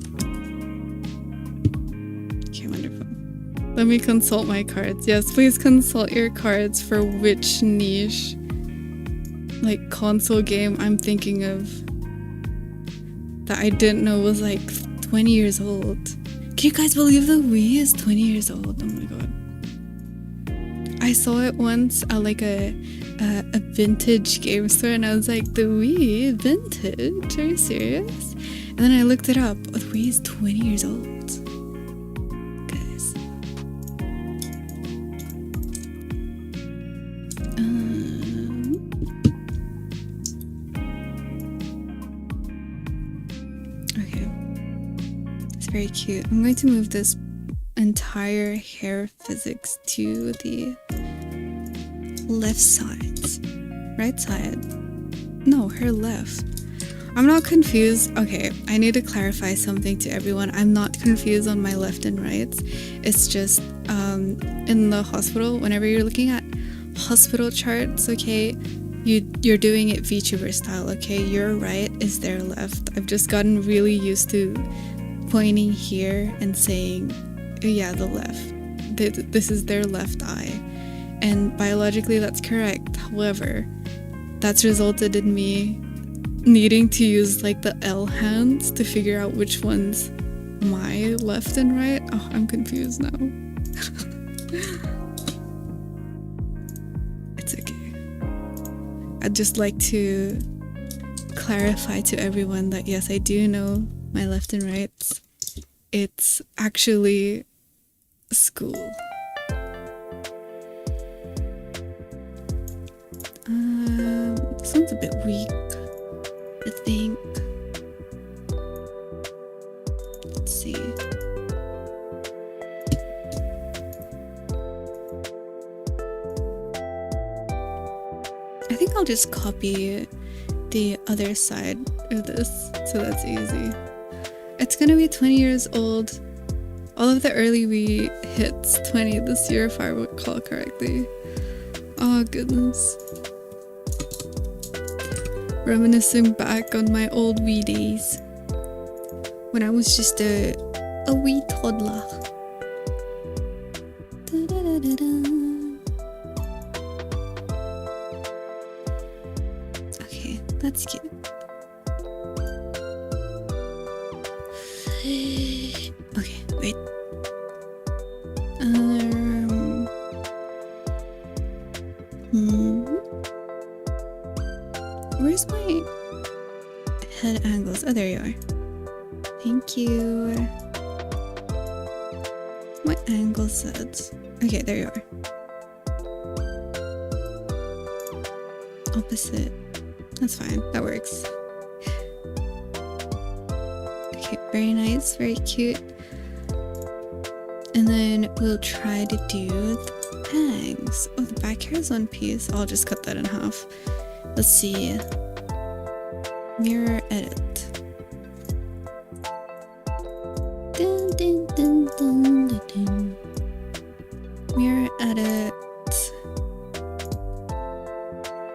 Okay, wonderful. Let me consult my cards. Yes, please consult your cards for which niche, like, console game I'm thinking of that I didn't know was like 20 years old. Can you guys believe the Wii is 20 years old? Oh my god. I saw it once at like a vintage game store and I was like, the Wii? Vintage? Are you serious? And then I looked it up. The Wii is 20 years old. Guys. Okay. It's very cute. I'm going to move this entire hair physics to the left side. Right side? No, her left. I'm not confused. Okay, I need to clarify something to everyone. I'm not confused on my left and right. It's just in the hospital, whenever you're looking at hospital charts, okay, you're doing it VTuber style, okay? Your right is their left. I've just gotten really used to pointing here and saying, yeah, the left. This is their left eye. And biologically that's correct. However, that's resulted in me needing to use like the L hands to figure out which one's my left and right. Oh, I'm confused now. It's okay. I'd just like to clarify to everyone that yes, I do know my left and right. It's actually school. This one's a bit weak, I think. Let's see. I think I'll just copy the other side of this, so that's easy. It's gonna be 20 years old. All of the early Wii hits 20 this year, if I recall correctly. Oh goodness. Reminiscing back on my old Wii days. When I was just a wee toddler. Okay, that's cute. Okay, wait. Where's my head angles? Oh, there you are. Thank you. My angle sets. Okay, there you are. Opposite. That's fine. That works. Okay, very nice. Very cute. And then we'll try to do the bangs. Oh, the back hair is one piece. I'll just cut that in half. Let's see. Mirror edit. Dun, dun, dun, dun, dun, dun. Mirror edit.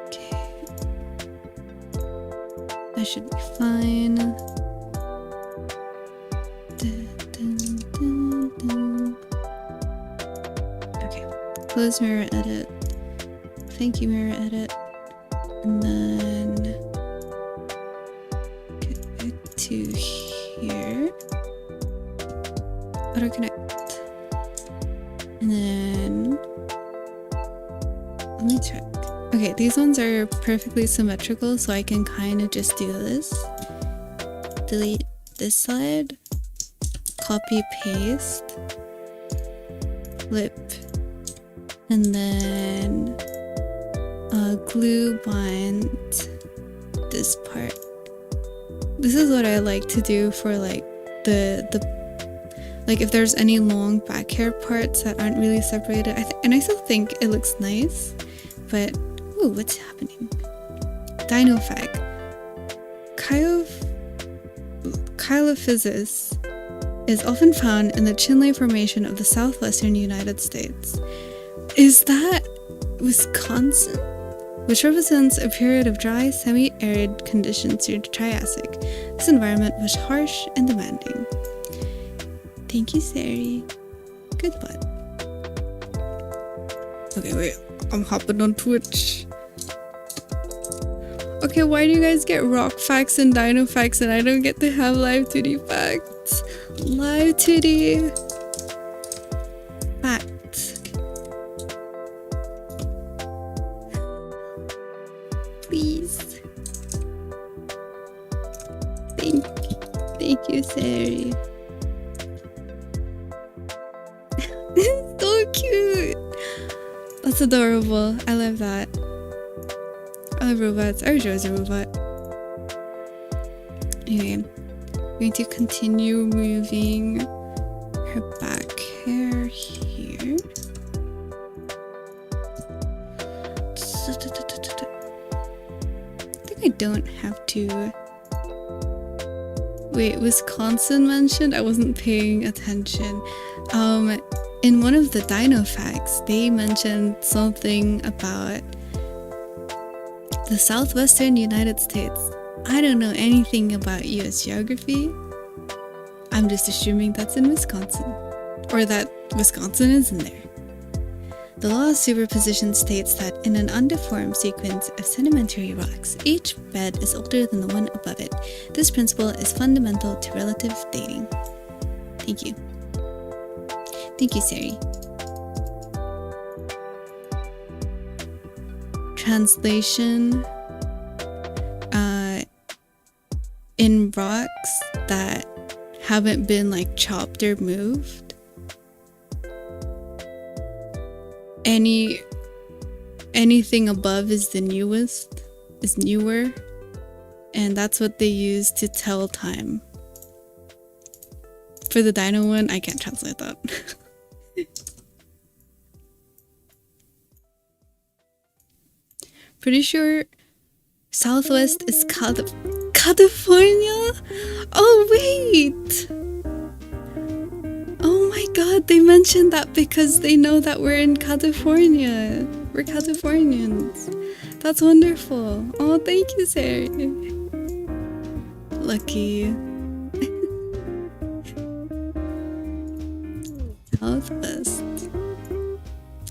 Okay. That should be fine. Dun, dun, dun, dun. Okay. Close mirror edit. Thank you, mirror edit. And then get it to here. Auto connect. And then let me check. Okay, these ones are perfectly symmetrical, so I can kind of just do this. Delete this side. Copy paste. Flip. And then glue bond this part. This is what I like to do for like the like if there's any long back hair parts that aren't really separated. And I still think it looks nice, but ooh, what's happening? Dino fact. Chilophysis is often found in the Chinle Formation of the southwestern United States. Is that Wisconsin? Which represents a period of dry, semi-arid conditions during the Triassic. This environment was harsh and demanding. Thank you, Sari. Good one. Okay, wait. I'm hopping on Twitch. Okay, why do you guys get rock facts and dino facts and I don't get to have Live2D facts? Live2D facts. Please. Thank you, Sari. So cute. That's adorable. I love that. I love robots. I wish I was a robot. Anyway, I'm going to continue moving her back hair here. I think I don't have to. Wait, Wisconsin mentioned? I wasn't paying attention. In one of the dino facts, they mentioned something about the southwestern United States. I don't know anything about US geography. I'm just assuming that's in Wisconsin, or that Wisconsin is in there. The law of superposition states that in an undeformed sequence of sedimentary rocks, each bed is older than the one above it. This principle is fundamental to relative dating. Thank you. Thank you, Sari. Translation. In rocks that haven't been like chopped or moved, anything above is the newest, is newer, and that's what they use to tell time. For the dino one, I can't translate that. Pretty sure Southwest is Catifornia? Oh wait! Oh my god, they mentioned that because they know that we're in California. We're Californians. That's wonderful. Oh, thank you, Sarah. Lucky. Southwest.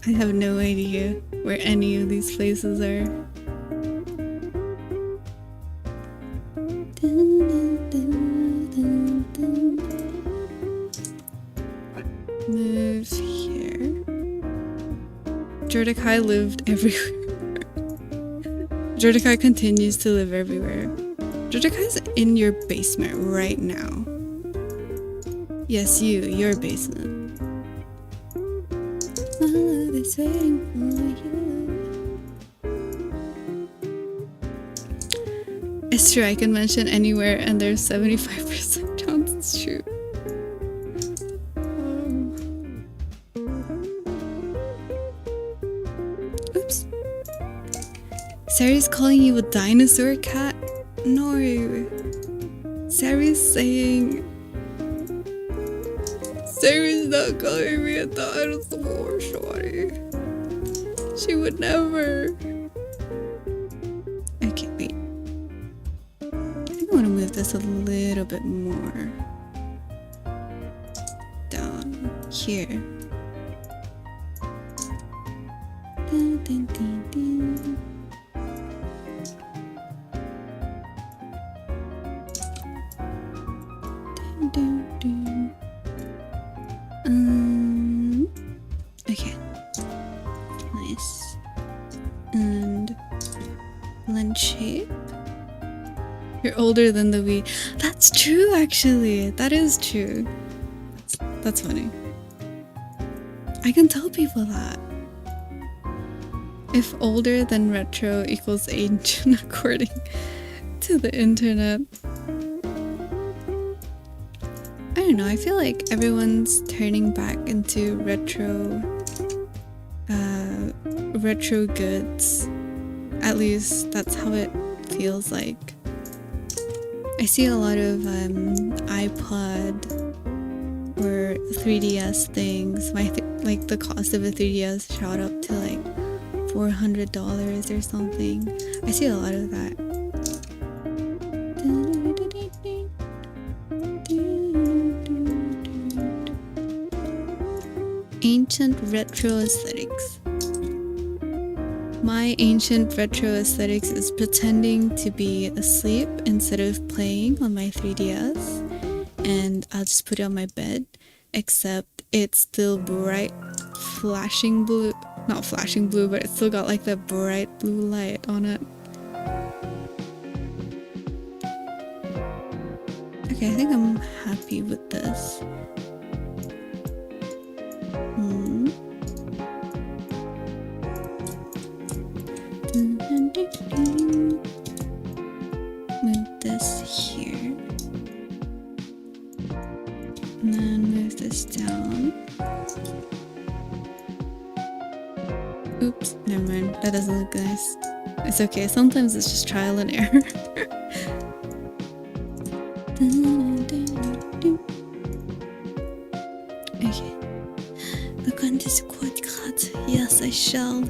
I have no idea where any of these places are. Move here. Jordakai lived everywhere. Jordakai continues to live everywhere. Jordakai's in your basement right now. Yes, your basement. My love is waiting for you. It's true, I can mention anywhere and there's 75% chance it's true. Oops. Sari's calling you a dinosaur cat? No. Sari's saying... Sari's not calling me a dinosaur, shorty. She would never. Okay, wait. I think I want to move this a little bit more. Down here. Dun, dun, dun, dun. Dun, dun, dun. Okay. Nice. And blend shape. You're older than the Wii. That's true, actually. That is true. That's funny. I can tell people that. If older than retro equals ancient according to the internet. I don't know, I feel like everyone's turning back into retro goods. At least that's how it feels like. I see a lot of iPod or 3DS things. Like the cost of a 3DS shot up to like $400 or something. I see a lot of that. Ancient retro aesthetics. My ancient retro aesthetics is pretending to be asleep instead of playing on my 3DS, and I'll just put it on my bed, except it's still bright flashing blue, not flashing blue, but it's still got like that bright blue light on it. Okay, I think I'm happy with this. Move this here. And then move this down. Oops, never mind. That doesn't look nice. It's okay, sometimes it's just trial and error. Okay. Look on this quadrat. Yes, I shall.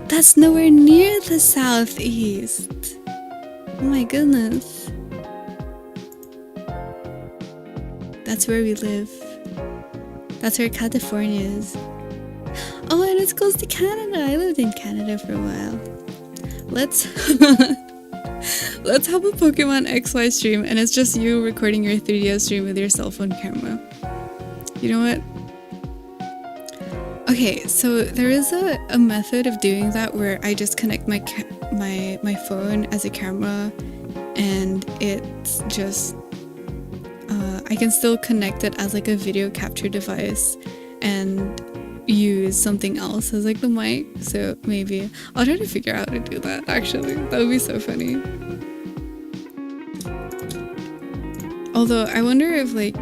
That's nowhere near the southeast. Oh my goodness. That's where we live. That's where Catifornia is. Oh, and it's close to Canada. I lived in Canada for a while. Let's let's have a Pokemon XY stream, and it's just you recording your 3DS stream with your cell phone camera. You know what? Okay, so there is a method of doing that where I just connect my phone as a camera, and it's just I can still connect it as like a video capture device and use something else as like the mic. So maybe I'll try to figure out how to do that. Actually, that would be so funny. Although I wonder if like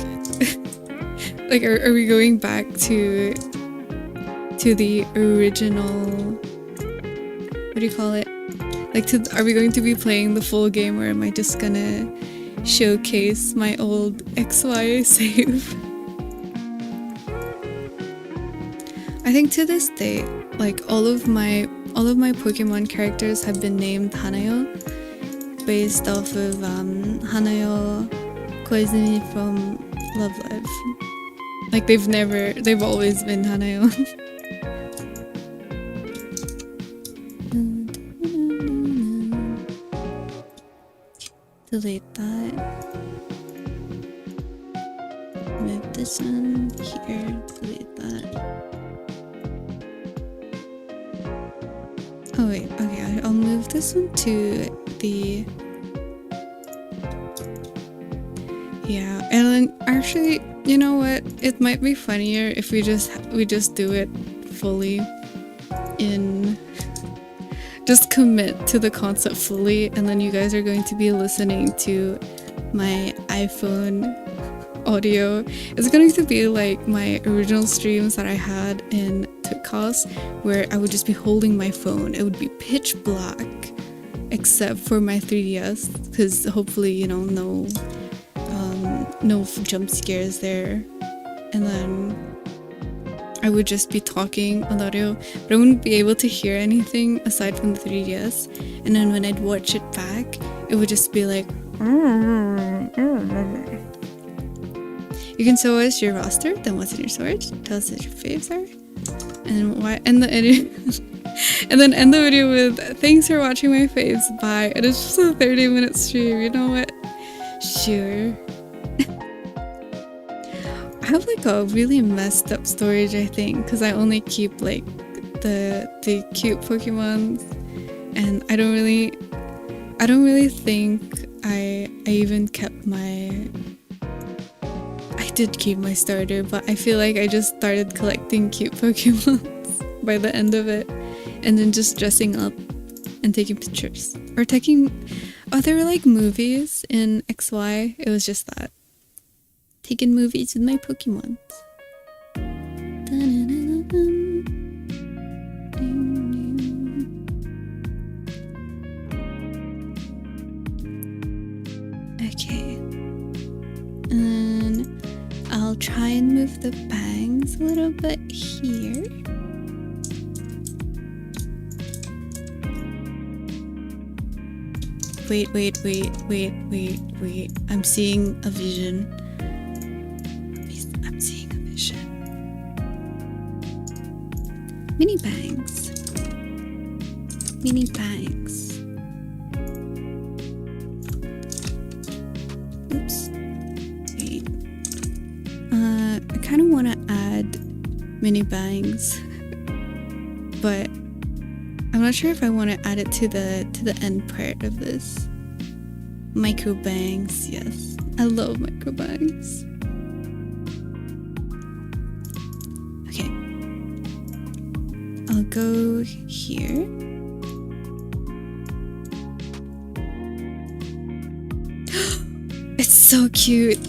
like are we going back to the original, what do you call it? Like, are we going to be playing the full game, or am I just gonna showcase my old XY save? I think to this day, like all of my Pokemon characters have been named Hanayo, based off of Hanayo Koizumi from Love Live. Like they've always been Hanayo. Delete that. Move this one here. Delete that. Oh wait, okay, I'll move this one to the... Yeah, and then actually, you know what? It might be funnier if we just do it fully in... Just commit to the concept fully, and then you guys are going to be listening to my iPhone audio. It's going to be like my original streams that I had in Tukos, where I would just be holding my phone. It would be pitch black, except for my 3DS, because hopefully, you know, no jump scares there. And then I would just be talking on the audio, but I wouldn't be able to hear anything aside from the 3DS. And then when I'd watch it back, it would just be like... You can show us your roster, then what's in your storage, tell us what your faves are, and why, and the edit, and then end the video with thanks for watching my faves, bye. And it's just a 30-minute stream, you know what? Sure. I have like a really messed up storage, I think, because I only keep like the cute Pokemons, and I don't really think I even kept my... I did keep my starter, but I feel like I just started collecting cute Pokemons by the end of it, and then just dressing up and taking pictures. Or taking... Oh, there were like movies in XY. It was just that. Taking movies with my Pokemon. Okay. And I'll try and move the bangs a little bit here. Wait. I'm seeing a vision. I'm seeing a vision. Mini bangs. Mini bangs. Oops. Wait. I kind of want to add mini bangs, but I'm not sure if I want to add it to the end part of this. Micro bangs, yes. I love micro bangs. Okay. I'll go here. It's so cute.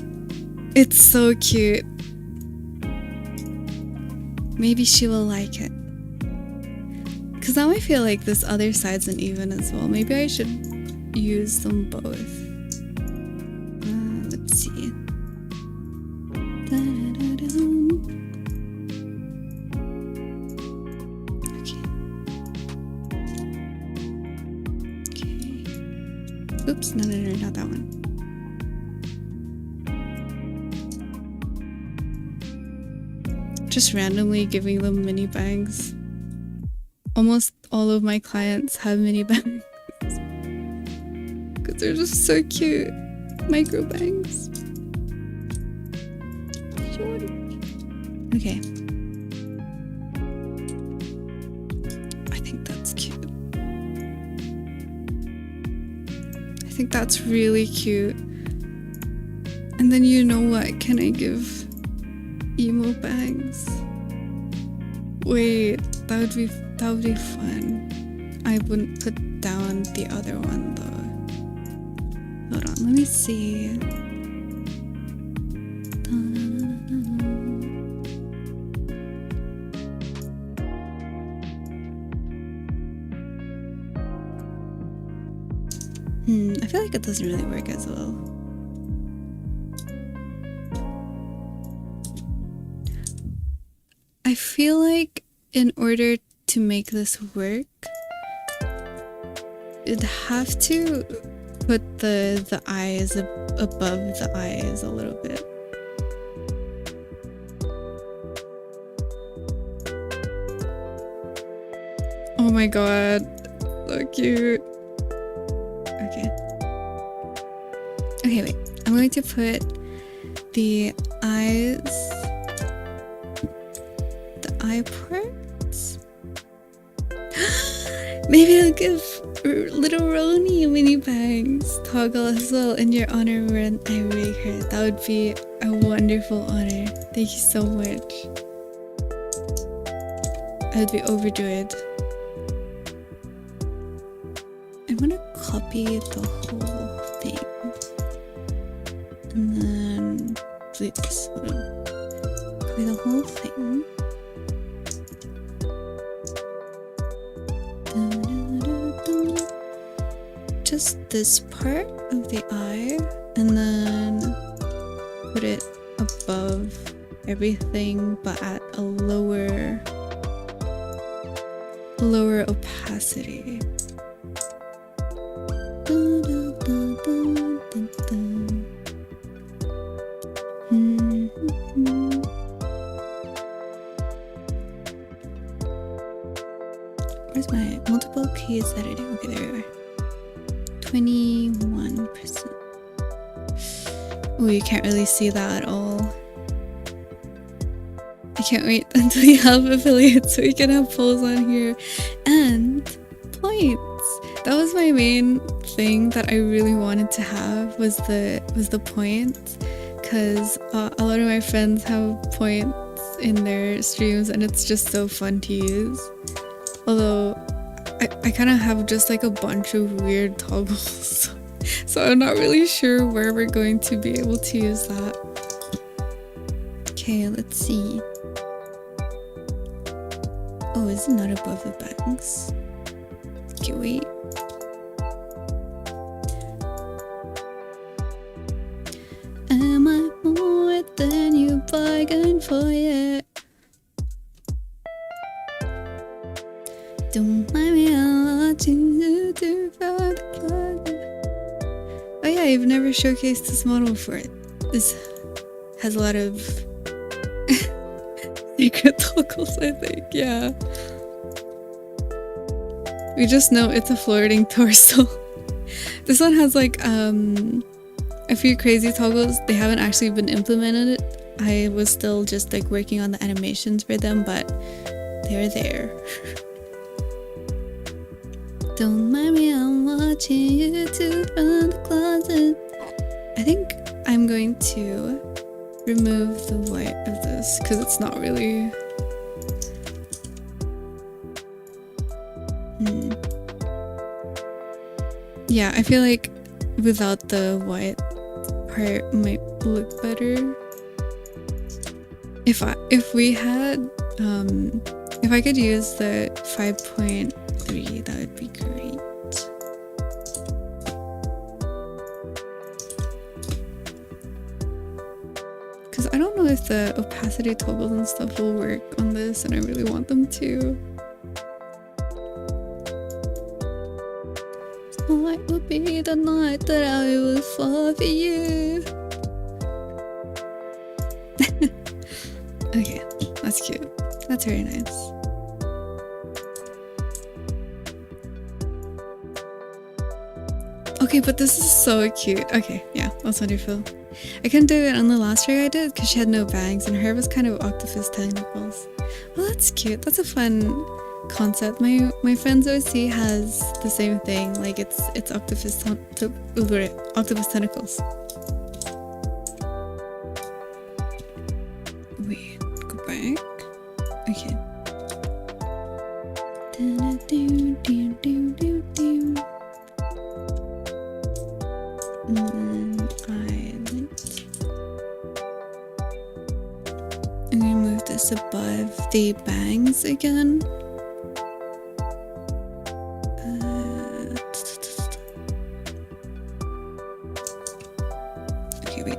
It's so cute. Maybe she will like it. Because now I feel like this other side's uneven as well. Maybe I should use them both. Let's see. Okay. Oops, no, not that one. Just randomly giving them mini bangs. Almost all of my clients have mini bangs because they're just so cute. Micro bangs. Okay. I think that's cute. I think that's really cute. And then you know what? Can I give emo bangs? Wait, that would be fun. I wouldn't put down the other one though. Hold on, let me see. I feel like it doesn't really work as well. I feel like in order to make this work, you'd have to put the eyes above the eyes a little bit. Oh my god, so cute. Okay, wait. I'm going to put the eyes, the eye parts. Maybe I'll give little Roni mini bangs toggle as well in your honor when I make her. That would be a wonderful honor. Thank you so much. I would be overjoyed. I'm gonna copy the whole thing. And then delete this one. Copy the whole thing. Just this part of the eye, and then put it above everything but at a lower opacity. Where's my multiple keys editing? Okay, there we are. 21%. Oh, you can't really see that at all. I can't wait until you have affiliates so we can have polls on here. And points. That was my main thing that I really wanted to have was the points. because a lot of my friends have points in their streams and it's just so fun to use. Although I kind of have just like a bunch of weird toggles, so I'm not really sure where we're going to be able to use that. Okay, let's see. Oh, is it not above the bangs? Okay, wait. Am I more than you bargained for yet? Don't mind me, I'm watching you do from the closet. Oh yeah, I've never showcased this model before. This has a lot of secret toggles, I think, yeah. We just know it's a floating torso. This one has like a few crazy toggles. They haven't actually been implemented. I was still just like working on the animations for them, but they're there. Don't mind me, I'm watching you two from the closet. I think I'm going to remove the white of this because it's not really... Yeah, I feel like without the white part might look better. If I could use the 5.3, that would be great. Because I don't know if the opacity toggles and stuff will work on this, and I really want them to. Tonight will be the night that I will fall for you. Okay, that's cute. That's very nice. Okay, but this is so cute. Okay, yeah, that's wonderful. I couldn't do it on the last rig I did because she had no bangs and her hair was kind of octopus tentacles. Well, that's cute. That's a fun concept. My friend's OC has the same thing. Like it's octopus tentacles. Wait, go back. Okay. I'm gonna move this above the bangs again. Okay, wait.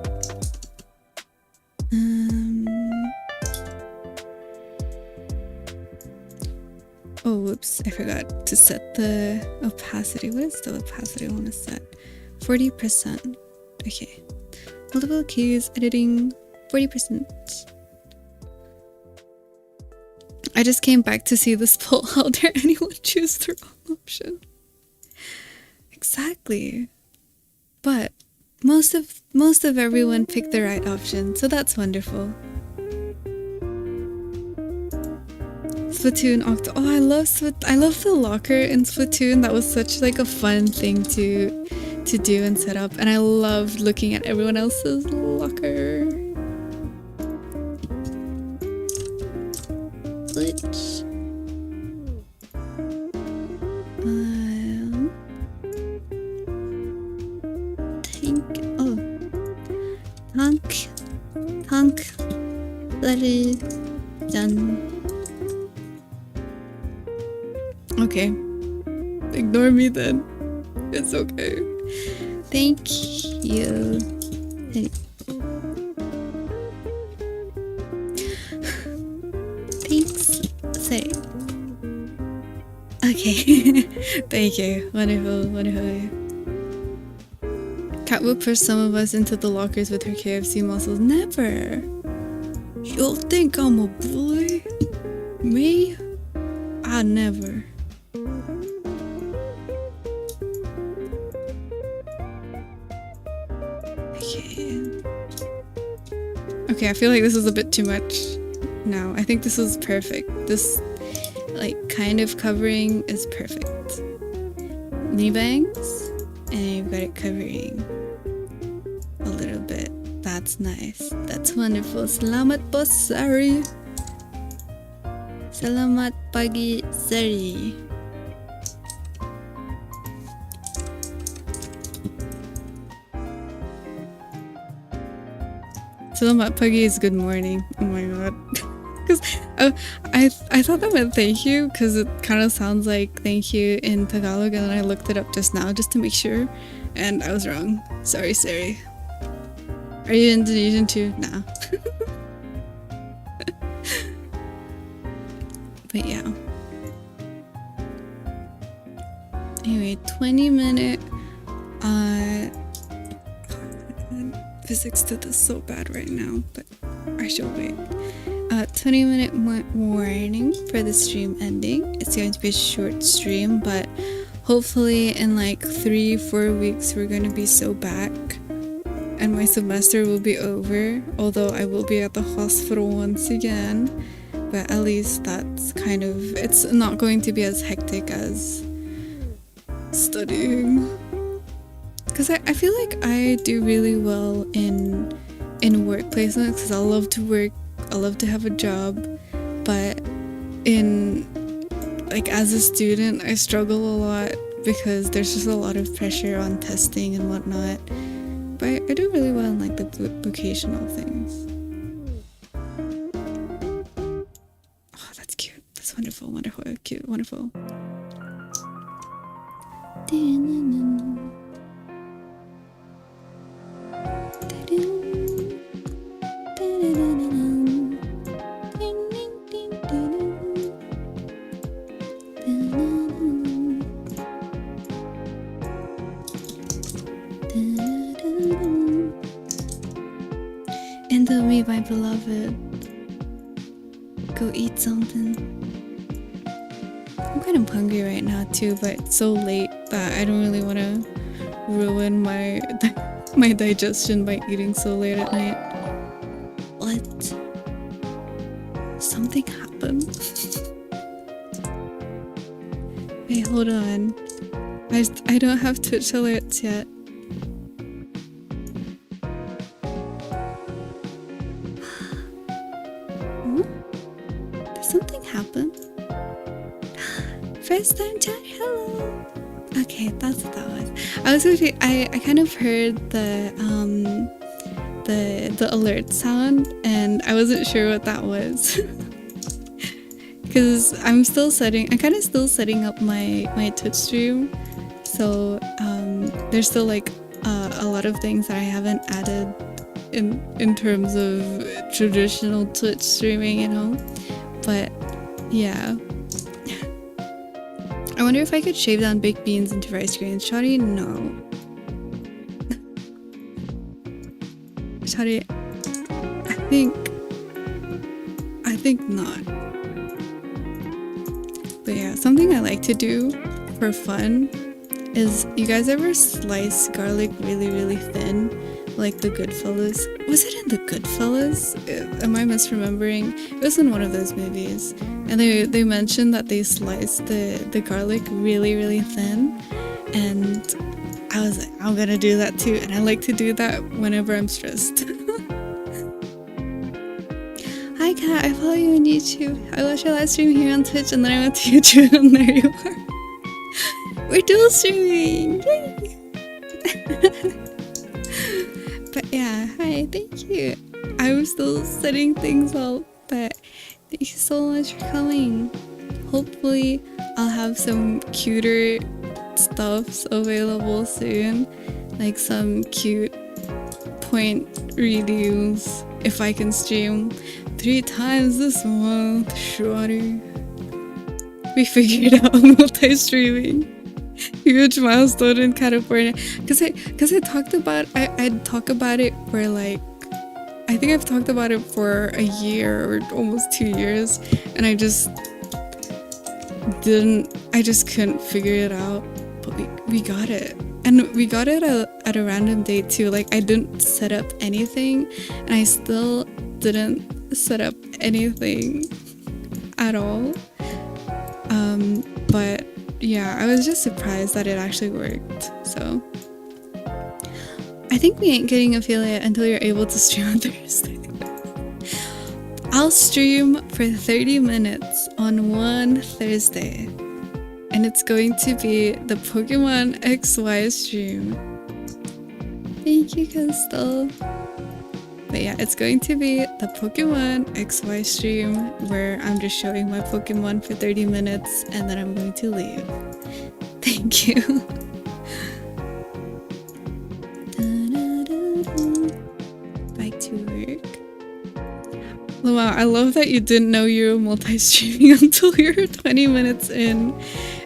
Oh, whoops, I forgot to set the opacity. What is the opacity I want to set? 40%. Okay. Multiple keys, editing, 40%. I just came back to see this poll. How dare anyone choose the wrong option? Exactly. But most of everyone picked the right option, so that's wonderful. Splatoon Octo. Oh, I love the locker in Splatoon. That was such like a fun thing to do and set up, and I loved looking at everyone else's locker. Which Tank that is done. Okay, ignore me then. It's okay. Thank you. Thanks. Say. Okay. Thank you. Wonderful, wonderful. Cat will push some of us into the lockers with her KFC muscles. Never. You'll think I'm a bully? Me? I never. Okay, I feel like this is a bit too much now. I think this is perfect. This, like, kind of covering is perfect. Knee bangs, and you've got it covering a little bit That's nice. That's wonderful. Salamat po, Sari. Salamat pagi, Sari. Salamat pagi is good morning. Oh my god. Because I thought that meant thank you because it kind of sounds like thank you in Tagalog, and then I looked it up just now just to make sure, and I was wrong. Sorry, Sari. Are you Indonesian too? Nah. But yeah. Anyway, 20-minute physics did this so bad right now, but I shall wait. 20-minute warning for the stream ending. It's going to be a short stream, but hopefully in like 3-4 weeks we're going to be so back and my semester will be over, although I will be at the hospital once again. But at least that's kind of, it's not going to be as hectic as studying. Because I feel like I do really well in workplace because I love to work, I love to have a job, but in like as a student I struggle a lot because there's just a lot of pressure on testing and whatnot. But I do really well in like the vocational things. Oh, that's cute. That's wonderful, wonderful, cute, wonderful. Indomie, my beloved. Go eat something. I'm kind of hungry right now too, but it's so late that I don't really want to ruin my my digestion by eating so late at night. What? Something happened? Wait, hold on. I don't have Twitch alerts yet. Something happened. First time chat, hello. Okay, that's what that was. I kind of heard the alert sound and I wasn't sure what that was. Because I'm kind of still setting up my Twitch stream. So there's still like a lot of things that I haven't added in terms of traditional Twitch streaming, you know. But yeah, I wonder if I could shave down baked beans into rice grains. Shawty, no. Shawty, I think not. But yeah, something I like to do for fun is, you guys ever slice garlic really, really thin? Like the Goodfellas. Was it in the Goodfellas? Am I misremembering? It was in one of those movies. And they mentioned that they sliced the garlic really, really thin. And I was like, I'm gonna do that too. And I like to do that whenever I'm stressed. Hi Kat, I follow you on YouTube. I watched your live stream here on Twitch and then I went to YouTube and there you are. We're dual streaming! Yay! But yeah, hi, thank you. I'm still setting things up, but thank you so much for coming. Hopefully, I'll have some cuter stuffs available soon, like some cute point readings if I can stream 3 times this month. Shorty. We figured out multi-streaming. Huge milestone in California. Cause I talked about, I'd talk about it for like, I think I've talked about it for a year or almost 2 years, and I just couldn't figure it out. But we got it, and we got it at a random date too. Like I didn't set up anything, and I still didn't set up anything at all. But yeah, I was just surprised that it actually worked. So I think we ain't getting affiliate until you're able to stream on Thursday. I'll stream for 30 minutes on one Thursday. And it's going to be the Pokemon XY stream. Thank you, Crystal. But yeah, it's going to be the Pokemon XY stream where I'm just showing my Pokemon for 30 minutes and then I'm going to leave. Thank you. Back to work. Oh, wow, I love that you didn't know you were multi-streaming until you were 20 minutes in.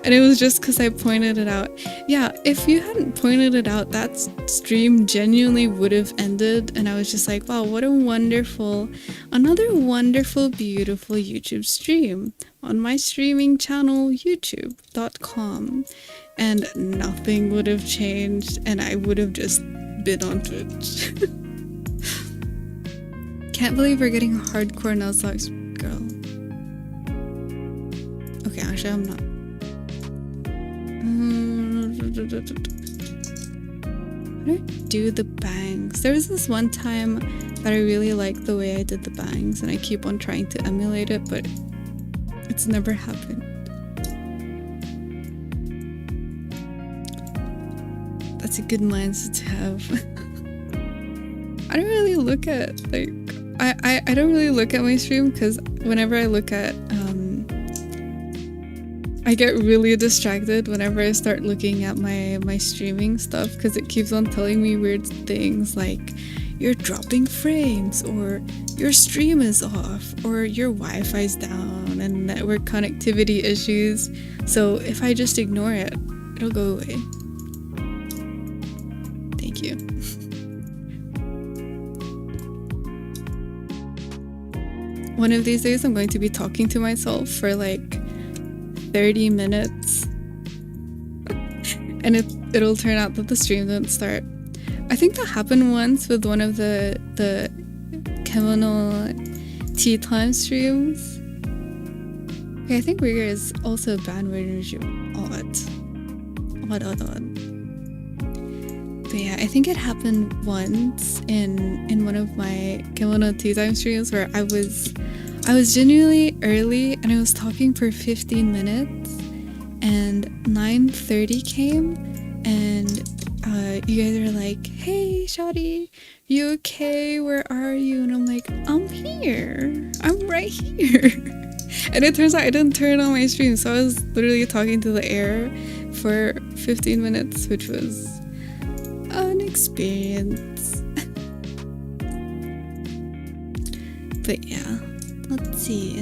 And it was just because I pointed it out. Yeah, if you hadn't pointed it out, that stream genuinely would have ended. And I was just like, wow, what a wonderful, another wonderful, beautiful YouTube stream on my streaming channel, youtube.com. And nothing would have changed and I would have just been on Twitch. Can't believe we're getting hardcore Nuzlocke, girl. Okay, actually I'm not. How do I do the bangs? There was this one time that I really liked the way I did the bangs and I keep on trying to emulate it, but it's never happened. That's a good mindset to have. I don't really look at like I don't really look at my stream because whenever I look at I get really distracted whenever I start looking at my streaming stuff because it keeps on telling me weird things like you're dropping frames or your stream is off or your Wi-Fi's down and network connectivity issues. So if I just ignore it, it'll go away. Thank you. One of these days I'm going to be talking to myself for like 30 minutes and it'll turn out that the stream didn't start. I think that happened once with one of the Kimono tea time streams. Okay, I think Rigger is also a banned word in stream. Odd. But yeah, I think it happened once in one of my Kimono tea time streams where I was genuinely early and I was talking for 15 minutes and 9:30 came and you guys are like, hey Shawty, you okay? Where are you? And I'm like, I'm here. I'm right here. And it turns out I didn't turn on my stream, so I was literally talking to the air for 15 minutes, which was an experience. But yeah. Let's see.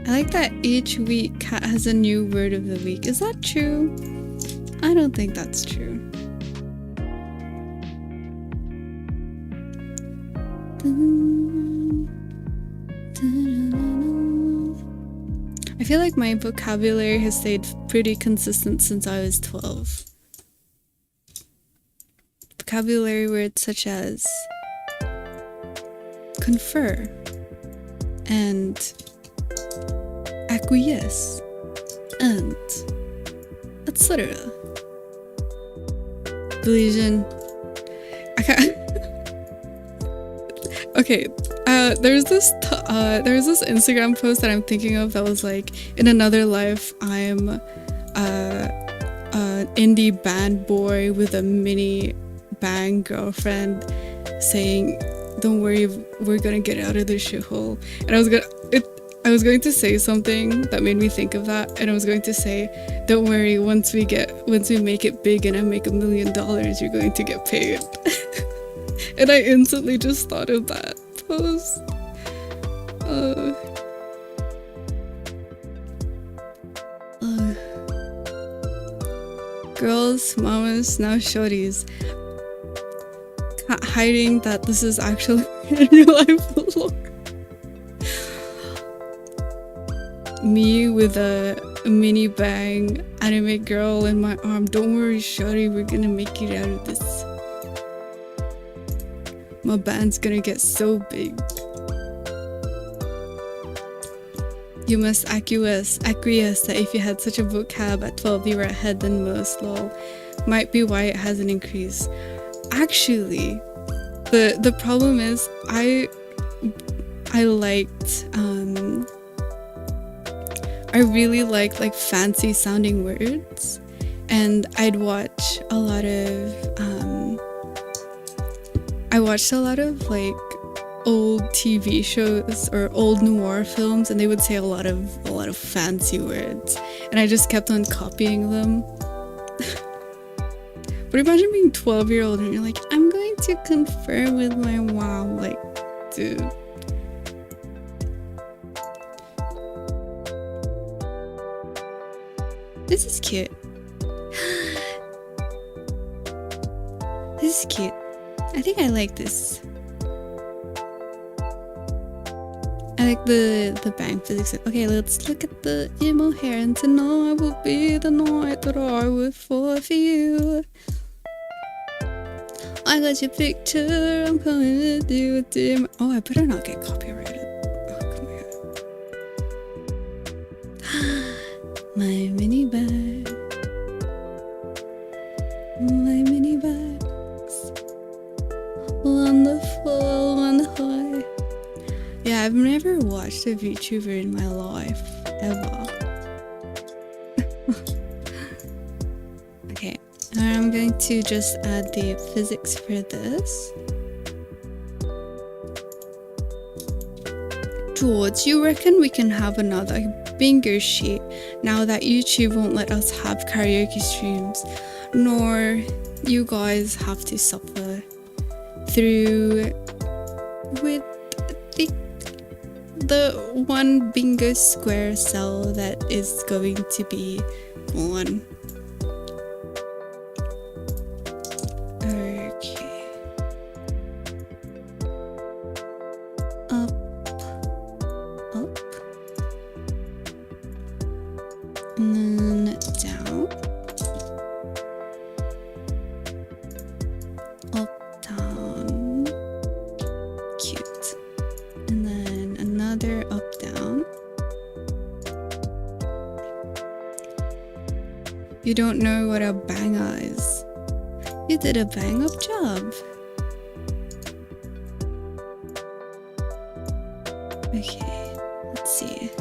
I like that each week Kat has a new word of the week. Is that true? I don't think that's true. I feel like my vocabulary has stayed pretty consistent since I was 12. Vocabulary words such as confer and acquiesce and etc. Delusion. I can't. Okay. There's this Instagram post that I'm thinking of that was like, in another life, I'm an indie band boy with a mini bang girlfriend saying, don't worry, we're gonna get out of this shithole. And I was going to say something that made me think of that, and I was going to say, don't worry, once we make it big and I make $1 million, you're going to get paid. And I instantly just thought of that post. Girls, mamas, now shorties, hiding that this is actually in real life lore. Me with a mini bang anime girl in my arm. Don't worry, shorty, we're gonna make it out of this. my band's gonna get so big. You must acquiesce that if you had such a vocab at 12 you were ahead than most, lol. Might be why it hasn't increased. Actually, the problem is I really liked like fancy sounding words, and I watched a lot of like old TV shows or old noir films, and they would say a lot of fancy words, and I just kept on copying them. But imagine being 12-year-old and you're like, I'm going to confer with my mom. Like, dude. This is cute. This is cute. I think I like this. I like the bang physics. Okay, let's look at the emo hair, and tonight will be the night that I would fall for you. I got your picture, I'm coming with you, dear. Oh, I better not get copyrighted. Oh, come here. My mini bag. My mini bags. Wonderful, wonderful. Yeah, I've never watched a VTuber in my life, ever. Okay, I'm going to just add the physics for this. George, you reckon we can have another bingo sheet now that YouTube won't let us have karaoke streams, nor you guys have to suffer through with the one bingo square cell that is going to be gone. Okay. Up. And then down. Up, down. Cute. And then another up, down. You don't know what a banger is. You did a bang up job. Okay, let's see.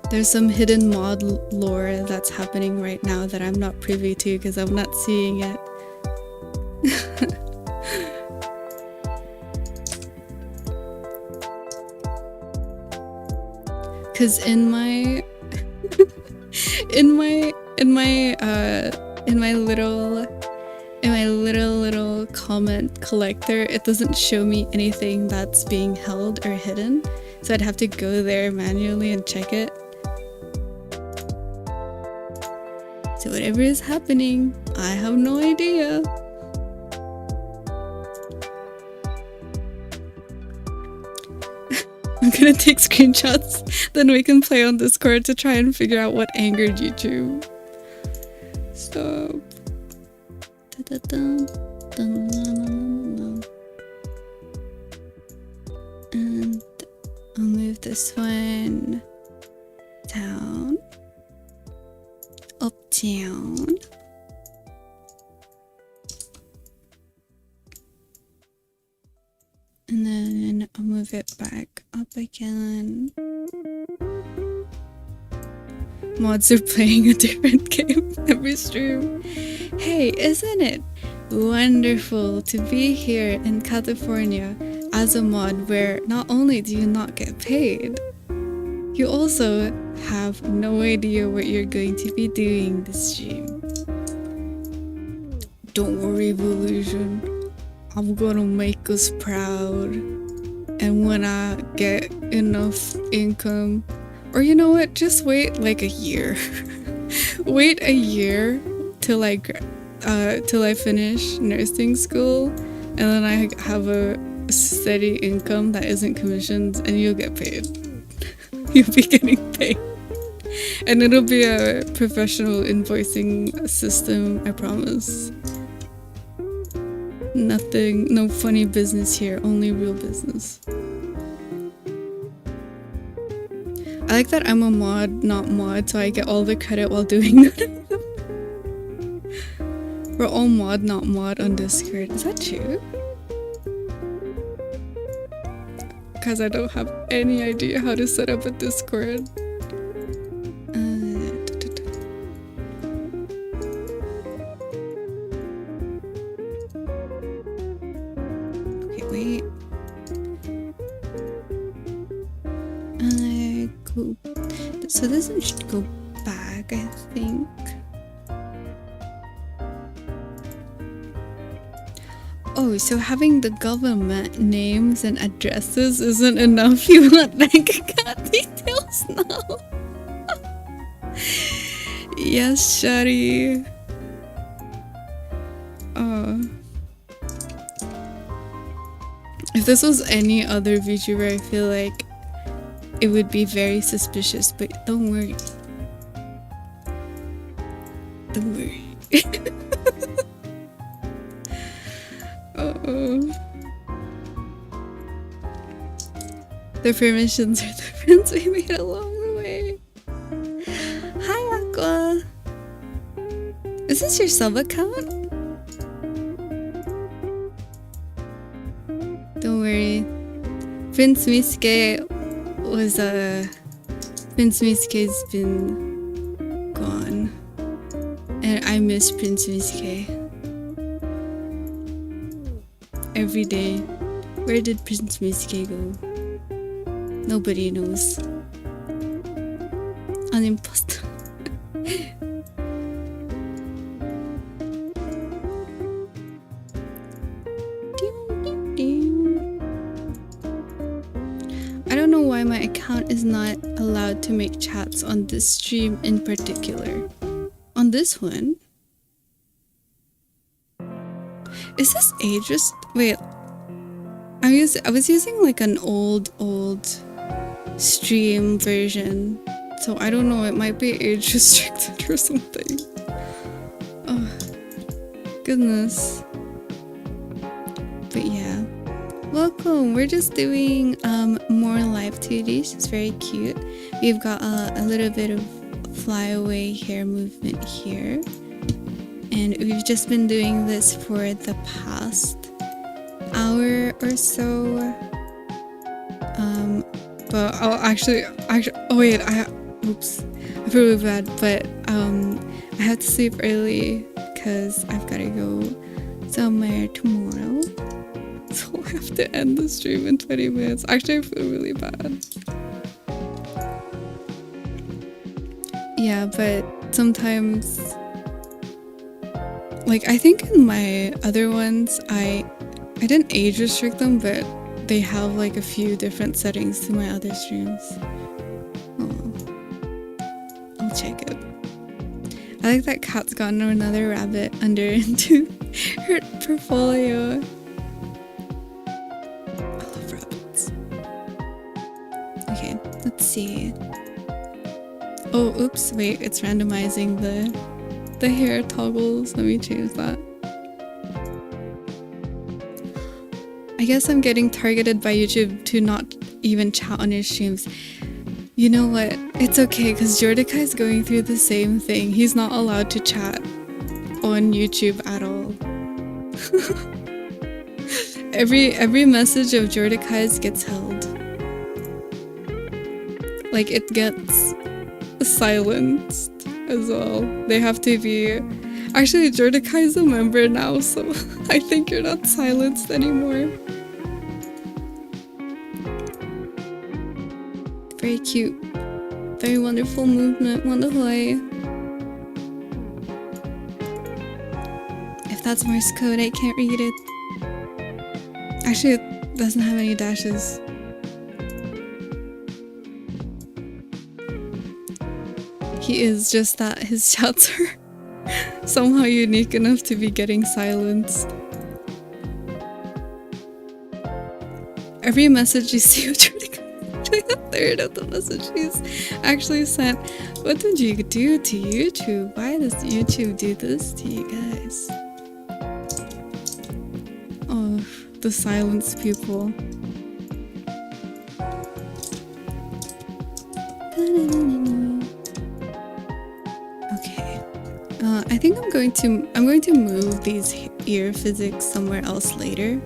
There's some hidden mod lore that's happening right now that I'm not privy to because I'm not seeing it. Because in my little comment collector, it doesn't show me anything that's being held or hidden, so I'd have to go there manually and check it. So whatever is happening, I have no idea. I'm gonna take screenshots, then we can play on Discord to try and figure out what angered YouTube. Stop. And I'll move this one down, up, down. And then I'll move it back up again. Mods are playing a different game every stream. Hey, isn't it wonderful to be here in California as a mod where not only do you not get paid, you also have no idea what you're going to be doing this stream. Don't worry, Evolution. I'm gonna make us proud, and when I get enough income, or you know what, just wait like a year. Wait a year till I finish nursing school, and then I have a steady income that isn't commissions, and you'll get paid. You'll be getting paid, and it'll be a professional invoicing system, I promise. Nothing, no funny business here, only real business. I like that I'm a mod, not mod, so I get all the credit while doing that. We're all mod, not mod on Discord. Is that true? Because I don't have any idea how to set up a Discord. Okay, wait. Go. So this one should go back, I think. Oh, so having the government names and addresses isn't enough. You want bank account details now? Yes, Shari. If this was any other VTuber, I feel like it would be very suspicious, but don't worry. Don't worry. The permissions are the friends we made along the way. Hi, Aqua. Is this your sub account? Don't worry. Prince Misuke was Prince Misuke's been gone. And I miss Prince Misuke. Every day. Where did Prince Misuke go? Nobody knows. An imposter. I don't know why my account is not allowed to make chats on this stream in particular. On this one? Is this ageist? Wait. I was using like an old stream version, so I don't know, it might be age restricted or something. Oh goodness. But yeah, welcome. We're just doing more Live2D. It's very cute. We've got a little bit of flyaway hair movement here, and we've just been doing this for the past hour or so. But I'll actually oh wait, oops, I feel really bad, but I have to sleep early because I've got to go somewhere tomorrow, so I have to end the stream in 20 minutes. Actually, I feel really bad. Yeah, but sometimes, like, I think in my other ones I didn't age restrict them, but they have like a few different settings to my other streams. Oh, I'll check it. I like that Kat's gotten another rabbit under into her portfolio. I love rabbits. Okay, let's see. Oh, oops, wait, it's randomizing the hair toggles. Let me change that. I guess I'm getting targeted by YouTube to not even chat on his streams. You know what? It's okay, because Jordica is going through the same thing. He's not allowed to chat on YouTube at all. every message of Jordica's gets held. Like, it gets silenced as well. They have to be... Actually, Jordica is a member now, so I think you're not silenced anymore. Very cute. Very wonderful movement. Wonderful. If that's Morse code, I can't read it. Actually, it doesn't have any dashes. He is, just that his chats are somehow unique enough to be getting silenced. Every message you see of Jordica, a third of the message he's actually sent. What did you do to YouTube? Why does YouTube do this to you guys? Oh, the silenced pupil. Okay. I think I'm going to move these ear physics somewhere else later.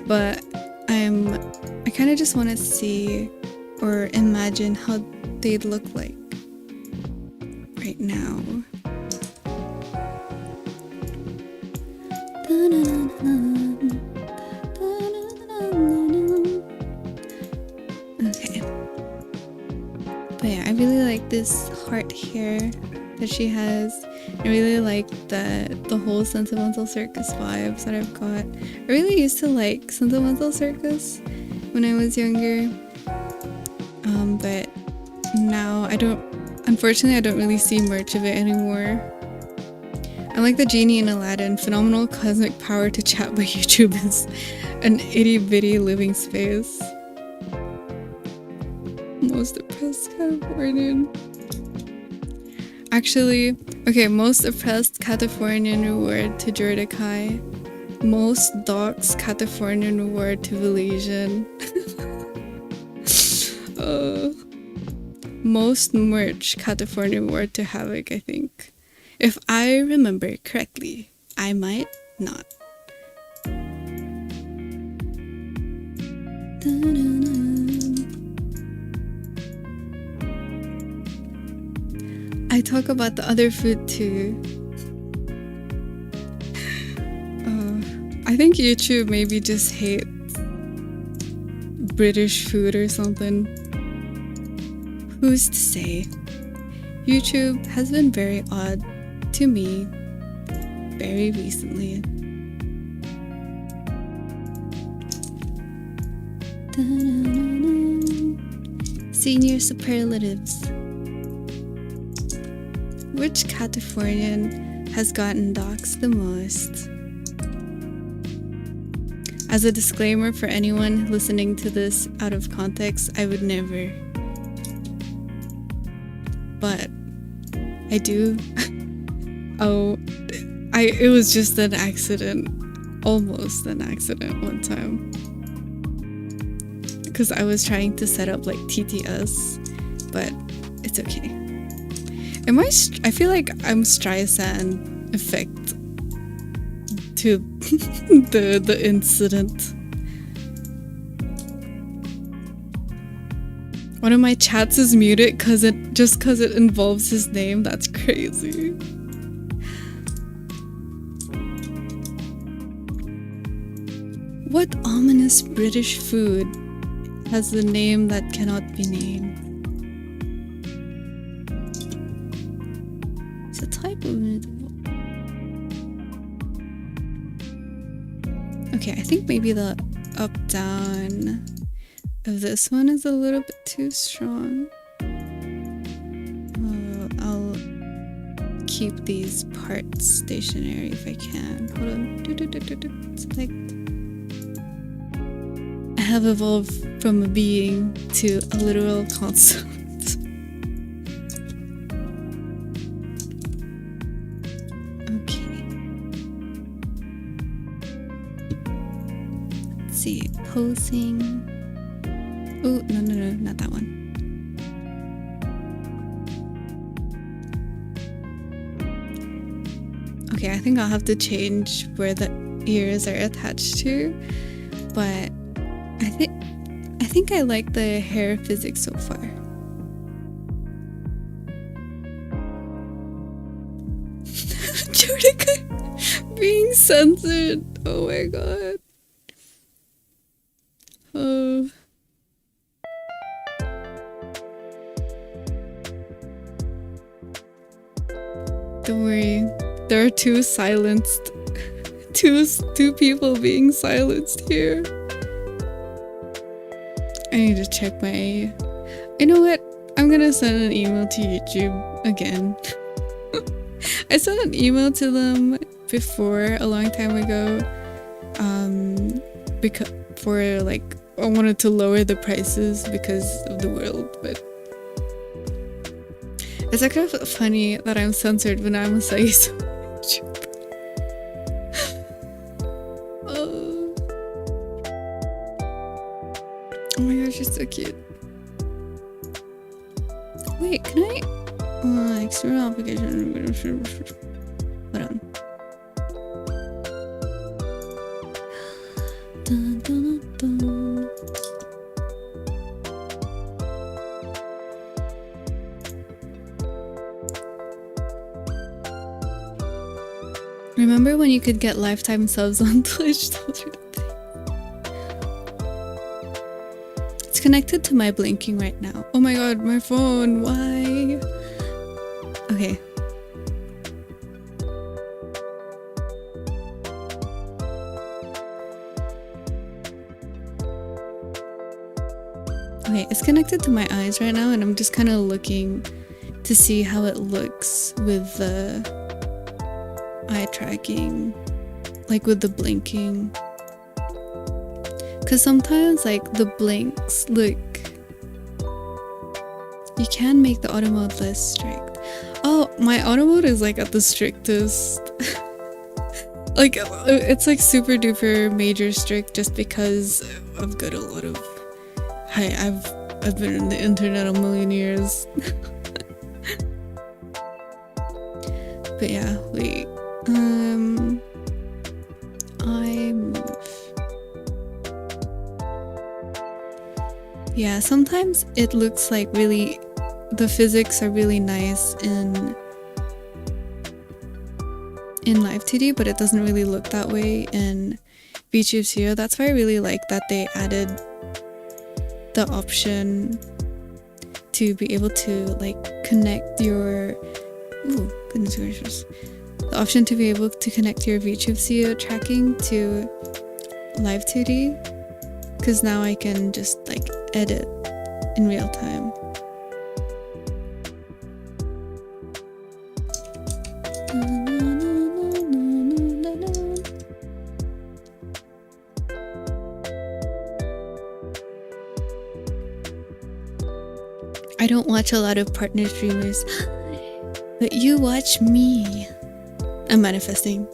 But I kind of just want to see or imagine how they'd look like right now. Okay. But yeah, I really like this heart hair that she has. I really like the whole Sentimental Circus vibes that I've got. I really used to like Sentimental Circus when I was younger. But now unfortunately I don't really see much of it anymore. I like the genie in Aladdin. Phenomenal cosmic power to chat by YouTube is an itty bitty living space. Most oppressed Californian. Actually, okay, most oppressed Catifornian reward to Jordakai. Most docs Catifornian reward to Valesian. Most merch Catifornian reward to Havoc, I think. If I remember correctly. I might not. I talk about the other food too. I think YouTube maybe just hates British food or something. Who's to say? YouTube has been very odd to me very recently. Senior superlatives. Which Catifornian has gotten doxxed the most? As a disclaimer for anyone listening to this out of context, I would never. But I do. It was just an accident. Almost an accident one time. Because I was trying to set up like TTS, but it's okay. I feel like I'm Streisand effect to the incident. One of my chats is muted cause it involves his name. That's crazy. What ominous British food has the name that cannot be named? It's a type of noodle. Okay, I think maybe the up-down of this one is a little bit too strong. I'll keep these parts stationary if I can. Hold on. Select. I have evolved from a being to a literal concept. See, posing. Oh, no, not that one. Okay, I think I'll have to change where the ears are attached to, but I think I like the hair physics so far. Jodica being censored. Oh my god. Oh. Don't worry. There are two people being silenced here. I need to check my... You know what? I'm gonna send an email to YouTube again. I sent an email to them before a long time ago. Because I wanted to lower the prices because of the world, but it's kind of funny that I'm censored when I'm saying so. so cute. Wait, can I? External application. Hold on. Dun, dun, dun, dun. Remember when you could get lifetime subs on Twitch? It's connected to my blinking right now. Oh my god, my phone, why? Okay. Okay, it's connected to my eyes right now and I'm just kind of looking to see how it looks with the eye tracking, like with the blinking, because sometimes like the blinks, look, you can make the auto mode less strict. Oh, my auto mode is like at the strictest. Like it's like super duper major strict just because I've got a lot of I've been in the internet a million years. But yeah, wait. I move. Yeah, sometimes it looks like really, the physics are really nice in Live2D, but it doesn't really look that way in vtubing. That's why I really like that they added the option to be able to like connect your, ooh, goodness gracious. The option to be able to connect your vtubing tracking to Live2D, because now I can just like edit in real time. I don't watch a lot of partner streamers, but you watch me. I'm manifesting.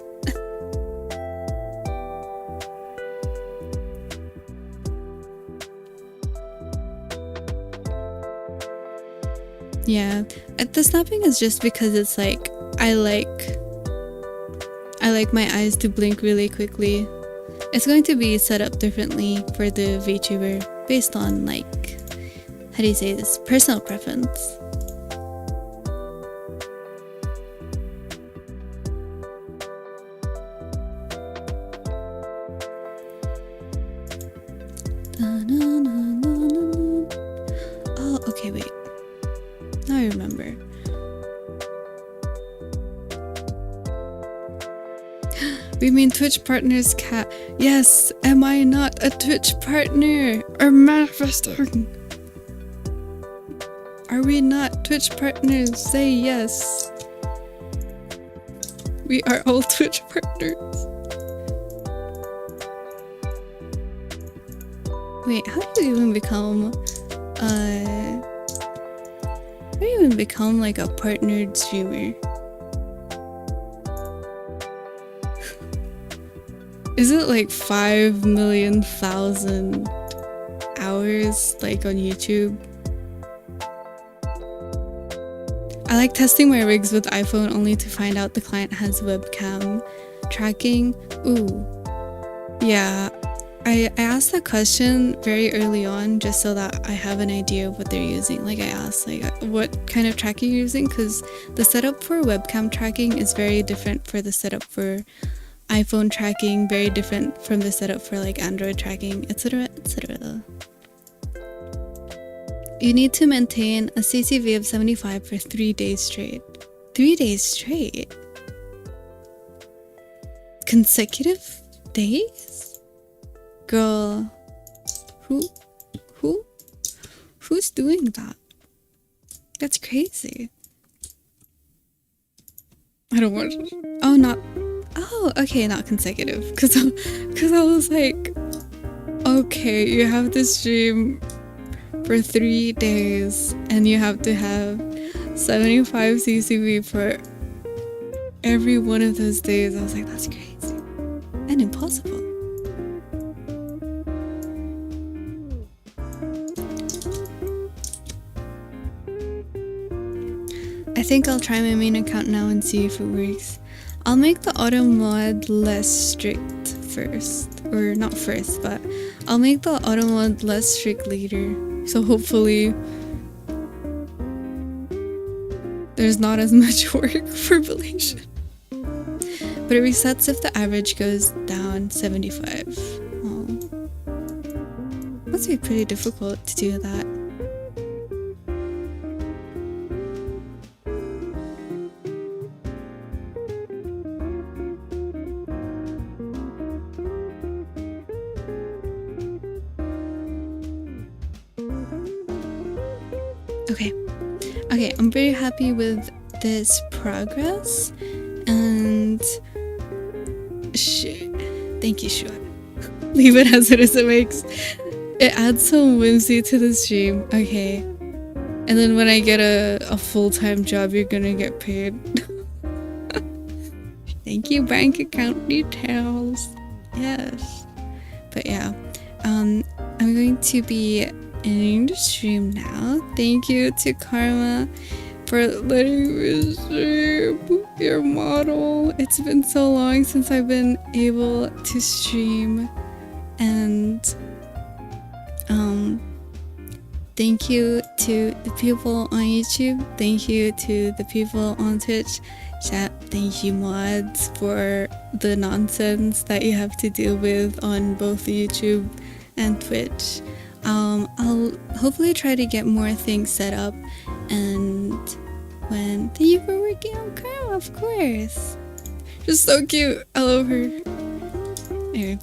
Yeah, the snapping is just because it's like I like my eyes to blink really quickly. It's going to be set up differently for the VTuber based on like, how do you say this, personal preference. Oh, okay, wait. Now I remember. We mean Twitch partners, cat. Yes, am I not a Twitch partner? Or manifesting? Are we not Twitch partners? Say yes. We are all Twitch partners. Wait, how do you even become like a partnered streamer? Is it like 5,000,000 hours like on YouTube? I like testing my rigs with iPhone only to find out the client has webcam tracking. Ooh. Yeah, I asked that question very early on just so that I have an idea of what they're using. Like I asked like what kind of tracking you're using, because the setup for webcam tracking is very different for the setup for iPhone tracking, very different from the setup for like Android tracking, etc, etc. You need to maintain a CCV of 75 for 3 days straight. 3 days straight? Consecutive days? Girl, who's doing that? That's crazy. I don't want. Oh, not. Oh, okay, not consecutive. Cause I was like, okay, you have to stream for 3 days and you have to have 75 CCV for every one of those days. I was like, that's crazy and impossible. think I'll try my main account now and see if it works. I'll make the auto mod less strict first, or not first, but I'll make the auto mod less strict later. So hopefully there's not as much work for relation. But it resets if the average goes down 75. Oh. Must be pretty difficult to do that. Okay, I'm very happy with this progress, and thank you, Shua. Leave it as it is. It adds some whimsy to the stream. Okay, and then when I get a full-time job, you're gonna get paid. Thank you, bank account details. Yes, but yeah, I'm going to be ending the stream now. Thank you to Karma for letting me stream your model. It's been so long since I've been able to stream, and thank you to the people on YouTube. Thank you to the people on Twitch. Chat, thank you mods for the nonsense that you have to deal with on both YouTube and Twitch. I'll hopefully try to get more things set up, and thank you for working on Karma, of course. Just so cute. I love her. Anyway.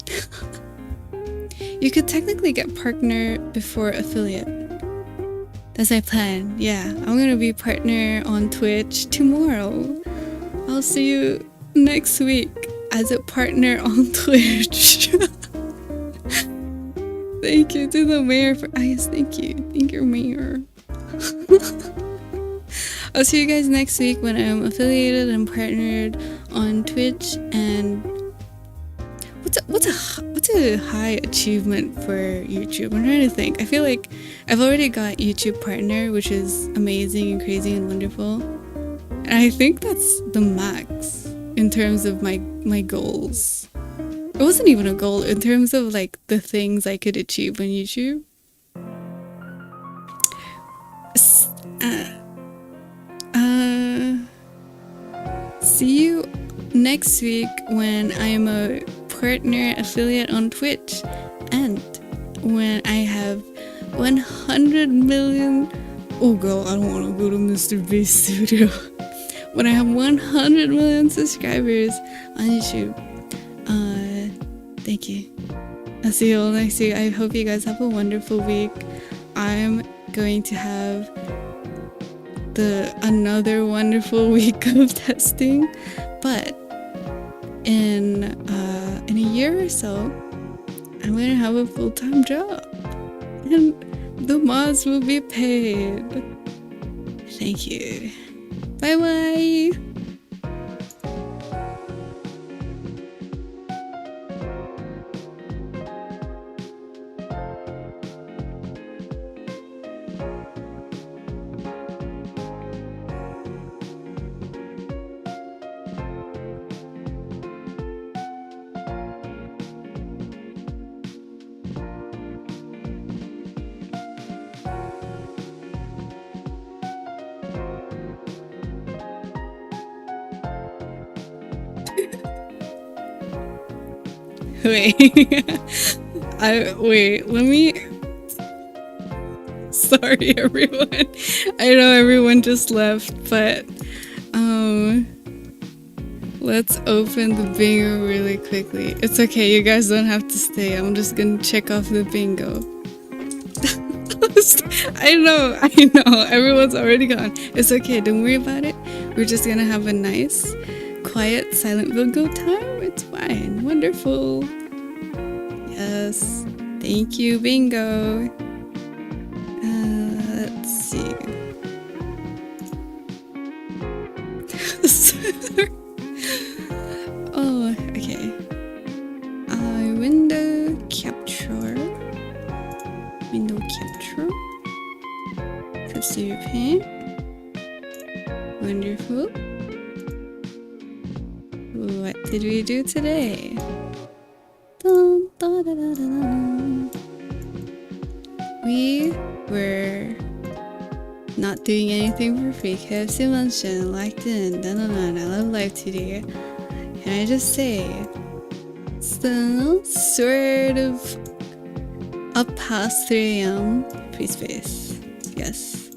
You could technically get partner before affiliate. That's my plan. Yeah, I'm gonna be partner on Twitch tomorrow. I'll see you next week as a partner on Twitch. Thank you to the mayor for yes, thank you. Thank you, mayor. I'll see you guys next week when I'm affiliated and partnered on Twitch. And what's a high achievement for YouTube? I'm trying to think. I feel like I've already got YouTube partner, which is amazing and crazy and wonderful. And I think that's the max in terms of my goals. It wasn't even a goal in terms of like the things I could achieve on YouTube. See you next week when I'm a partner affiliate on Twitch, and when I have 100 million. Oh girl, I don't want to go to Mr. Beast Studio. When I have 100 million subscribers on YouTube. Thank you. I'll see you all next week. I hope you guys have a wonderful week. I'm going to have another wonderful week of testing, but in a year or so, I'm gonna have a full-time job, and the mods will be paid. Thank you. Bye bye. Wait, let me. Sorry, everyone. I know everyone just left, but let's open the bingo really quickly. It's okay, you guys don't have to stay. I'm just gonna check off the bingo. I know, everyone's already gone. It's okay, don't worry about it. We're just gonna have a nice, quiet, silent bingo time. It's fine. Wonderful. Yes. Thank you, bingo. Let's see. Oh, okay. Window capture. Window capture. Press your pen. Window What did we do today? Dun, dun, dun, dun, dun, dun. We were not doing anything for free. KFC mentioned, liked it, dun, dun, dun. I love Live2D. Can I just say, still sort of up past 3 a.m. free space. Yes.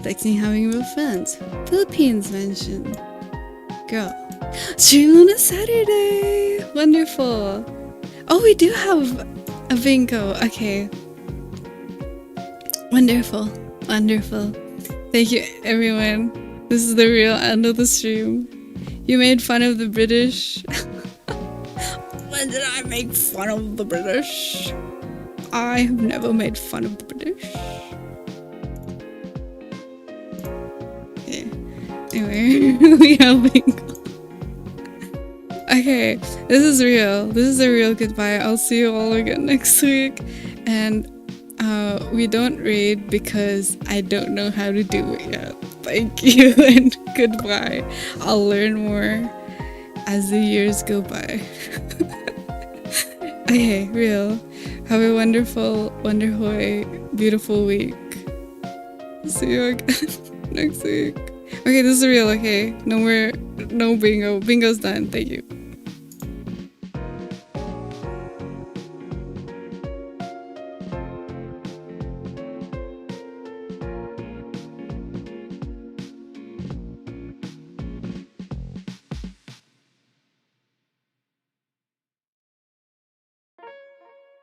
Flexing having real friends. Philippines mentioned. Girl. Stream on a Saturday! Wonderful. Oh, we do have a bingo. Okay. Wonderful. Wonderful. Thank you, everyone. This is the real end of the stream. You made fun of the British. When did I make fun of the British? I have never made fun of the British. Okay. Anyway, we have bingo. Okay, this is real. This is a real goodbye. I'll see you all again next week. And we don't raid because I don't know how to do it yet. Thank you and goodbye. I'll learn more as the years go by. Okay, real. Have a wonderful, beautiful week. See you again next week. Okay, this is real, okay? No bingo. Bingo's done. Thank you.